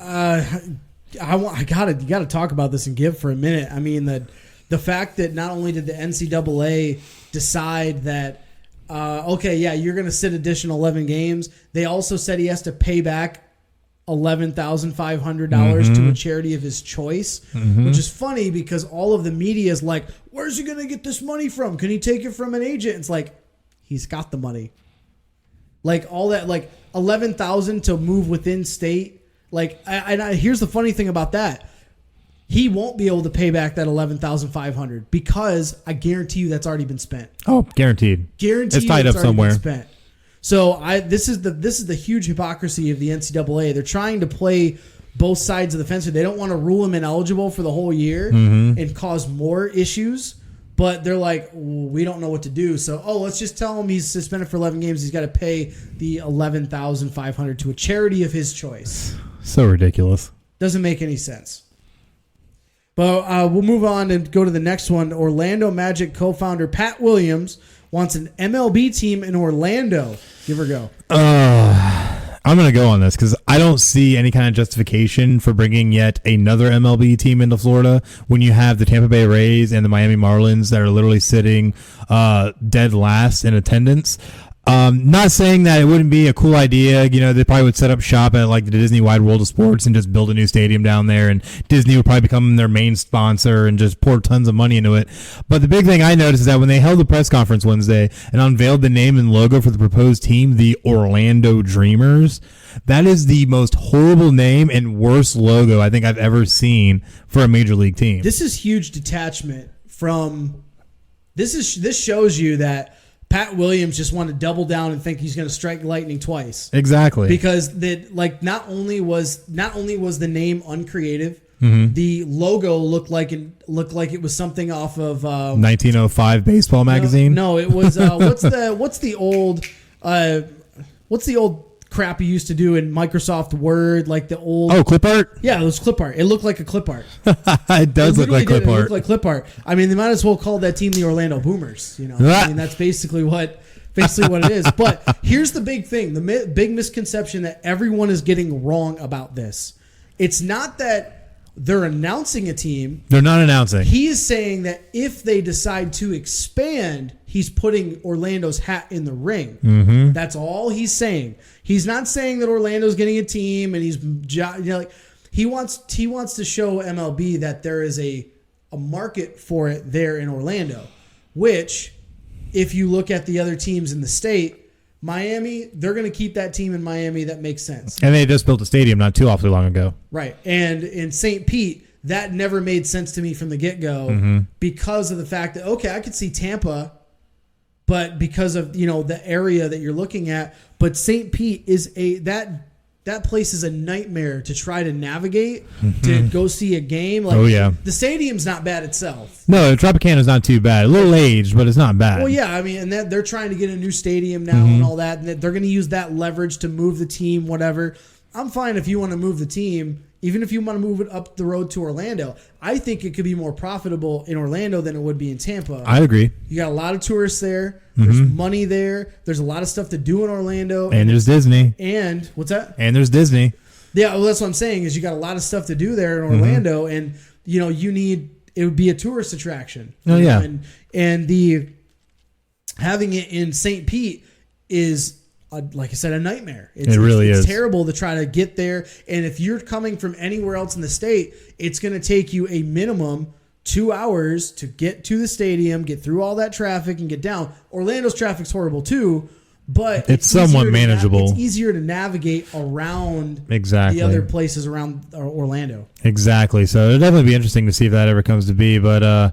You gotta talk about this and give for a minute. I mean, the fact that not only did the NCAA decide that, you're going to sit additional 11 games, they also said he has to pay back $11,500 to a charity of his choice, which is funny because all of the media is like, where's he going to get this money from? Can he take it from an agent? It's like, he's got the money. Like all that, like $11,000 to move within state. Like, here's the funny thing about that. He won't be able to pay back that $11,500 because I guarantee you that's already been spent. Oh, guaranteed. It's tied up somewhere. Spent. So this is the huge hypocrisy of the NCAA. They're trying to play both sides of the fence. They don't want to rule him ineligible for the whole year and cause more issues. But they're like, we don't know what to do. So, let's just tell him he's suspended for 11 games. He's got to pay the $11,500 to a charity of his choice. So ridiculous. Doesn't make any sense. But we'll move on and go to the next one. Orlando Magic co-founder Pat Williams wants an MLB team in Orlando. Give or go. I'm going to go on this because I don't see any kind of justification for bringing yet another MLB team into Florida when you have the Tampa Bay Rays and the Miami Marlins that are literally sitting dead last in attendance. Not saying that it wouldn't be a cool idea. You know, they probably would set up shop at like the Disney Wide World of Sports and just build a new stadium down there, and Disney would probably become their main sponsor and just pour tons of money into it. But the big thing I noticed is that when they held the press conference Wednesday and unveiled the name and logo for the proposed team, the Orlando Dreamers, that is the most horrible name and worst logo I think I've ever seen for a major league team. This is huge detachment from this shows you that Pat Williams just wanted to double down and think he's going to strike lightning twice. Exactly. Because not only was the name uncreative, the logo looked like it was something off of 1905 baseball magazine. No, it was what's the old crap you used to do in Microsoft Word, like the old clip art? Yeah, it was clip art. It looked like a clip art. It does look like clip art. It looked like clip art. I mean, they might as well call that team the Orlando Boomers. You know, I mean, that's basically what it is. But here's the big thing: the big misconception that everyone is getting wrong about this. It's not that they're announcing a team. They're not announcing. He is saying that if they decide to expand, he's putting Orlando's hat in the ring. That's all he's saying. He's not saying that Orlando's getting a team, and he wants to show MLB that there is a market for it there in Orlando. Which, if you look at the other teams in the state, Miami, they're going to keep that team in Miami. That makes sense. And they just built a stadium not too awfully long ago. Right. And in St. Pete, that never made sense to me from the get-go because of the fact that, I could see Tampa, but because of, the area that you're looking at. But St. Pete is that place is a nightmare to try to navigate, to go see a game. The stadium's not bad itself. No, Tropicana's not too bad. A little aged, but it's not bad. Well, yeah, I mean, and they're trying to get a new stadium now and all that, and they're going to use that leverage to move the team, whatever. I'm fine if you want to move the team, even if you want to move it up the road to Orlando. I think it could be more profitable in Orlando than it would be in Tampa. I agree. You got a lot of tourists there. There's money there. There's a lot of stuff to do in Orlando. And there's Disney. And what's that? And there's Disney. Yeah, well, that's what I'm saying is you got a lot of stuff to do there in Orlando, and it would be a tourist attraction. And the having it in St. Pete is, like I said, a nightmare. It really is. It's terrible to try to get there. And if you're coming from anywhere else in the state, it's going to take you a minimum 2 hours to get to the stadium, get through all that traffic, and get down. Orlando's traffic's horrible too, but it's somewhat manageable. It's easier to navigate around the other places around Orlando. Exactly. So it'll definitely be interesting to see if that ever comes to be. But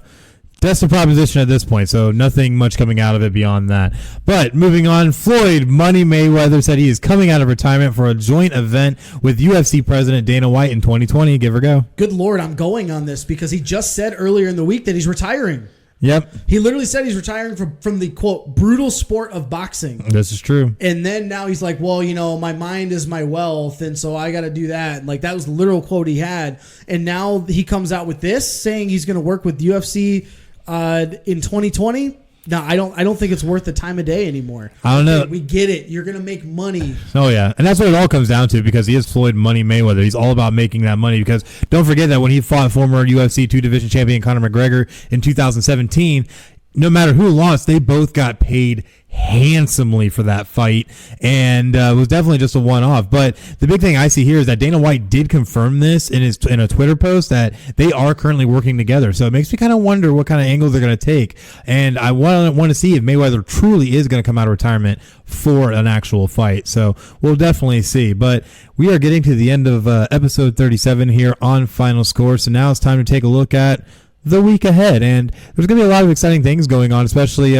that's the proposition at this point, so nothing much coming out of it beyond that. But moving on, Floyd Money Mayweather said he is coming out of retirement for a joint event with UFC President Dana White in 2020. Give or go. Good Lord, I'm going on this because he just said earlier in the week that he's retiring. Yep. He literally said he's retiring from the, quote, brutal sport of boxing. This is true. And then now he's like, well, my mind is my wealth, and so I got to do that. Like, that was the literal quote he had. And now he comes out with this, saying he's going to work with UFC in 2020. No, I don't think it's worth the time of day anymore. I don't know. We get it. You're going to make money. Oh, yeah. And that's what it all comes down to, because he is Floyd Money Mayweather. He's all about making that money, because don't forget that when he fought former UFC 2-division champion Conor McGregor in 2017, no matter who lost, they both got paid handsomely for that fight, and it was definitely just a one-off. But the big thing I see here is that Dana White did confirm this in a Twitter post, that they are currently working together. So it makes me kind of wonder what kind of angles they're going to take, and I want to see if Mayweather truly is going to come out of retirement for an actual fight. So we'll definitely see. But we are getting to the end of episode 37 here on Final Score, so now it's time to take a look at the week ahead, and there's going to be a lot of exciting things going on, especially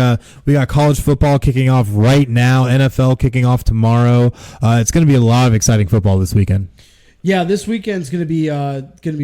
we got college football kicking off right now, NFL kicking off tomorrow. It's going to be a lot of exciting football this weekend. Yeah, this weekend's going to be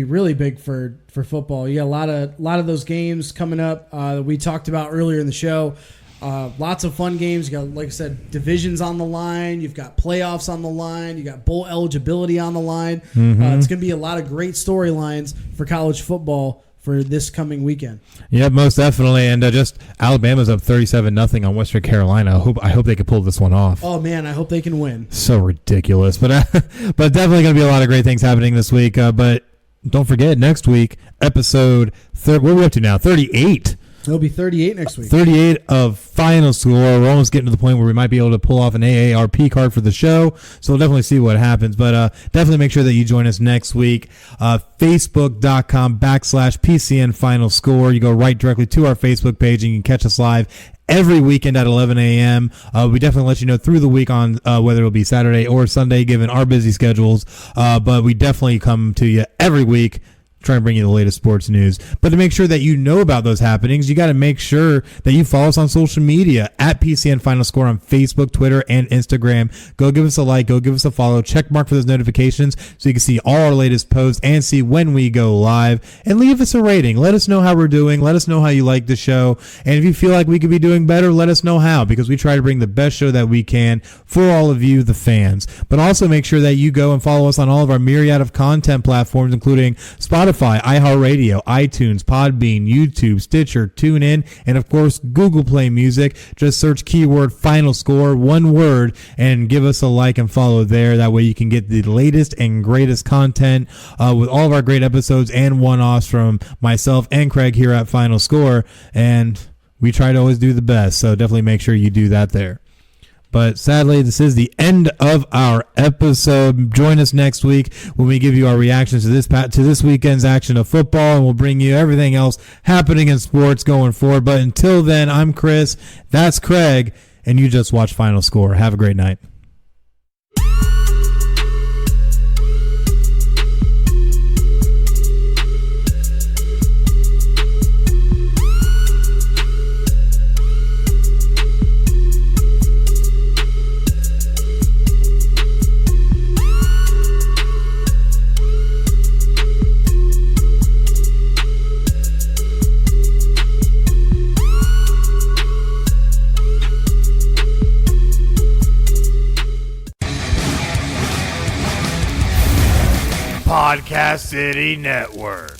really big for football. You got a lot of those games coming up that we talked about earlier in the show. Lots of fun games. You got, like I said, divisions on the line. You've got playoffs on the line. You got bowl eligibility on the line. Mm-hmm. It's going to be a lot of great storylines for college football for this coming weekend. Yeah, most definitely. And just Alabama's up 37-0 on Western Carolina. I hope they can pull this one off. Oh man, I hope they can win. So ridiculous, but definitely going to be a lot of great things happening this week. But don't forget, next week, episode what are we up to now? 38. It'll be 38 next week. 38 of Final Score. We're almost getting to the point where we might be able to pull off an AARP card for the show. So we'll definitely see what happens. But definitely make sure that you join us next week. Facebook.com/PCN Final Score. You go right directly to our Facebook page, and you can catch us live every weekend at 11 a.m. We definitely let you know through the week on whether it'll be Saturday or Sunday, given our busy schedules. But we definitely come to you every week, trying to bring you the latest sports news. But to make sure that you know about those happenings, you got to make sure that you follow us on social media at PCN Final Score on Facebook, Twitter, and Instagram. Go give us a like, go give us a follow, check mark for those notifications so you can see all our latest posts and see when we go live, and leave us a rating. Let us know how we're doing. Let us know how you like the show. And if you feel like we could be doing better, let us know how, because we try to bring the best show that we can for all of you, the fans. But also make sure that you go and follow us on all of our myriad of content platforms, including Spotify, iHeartRadio, iTunes, Podbean, YouTube, Stitcher, TuneIn, and of course Google Play Music. Just search keyword Final Score, one word, and give us a like and follow there. That way you can get the latest and greatest content with all of our great episodes and one-offs from myself and Craig here at Final Score. And we try to always do the best, so definitely make sure you do that there. But sadly, this is the end of our episode. Join us next week when we give you our reactions to this weekend's action of football, and we'll bring you everything else happening in sports going forward. But until then, I'm Chris, that's Craig, and you just watched Final Score. Have a great night. Podcast City Network.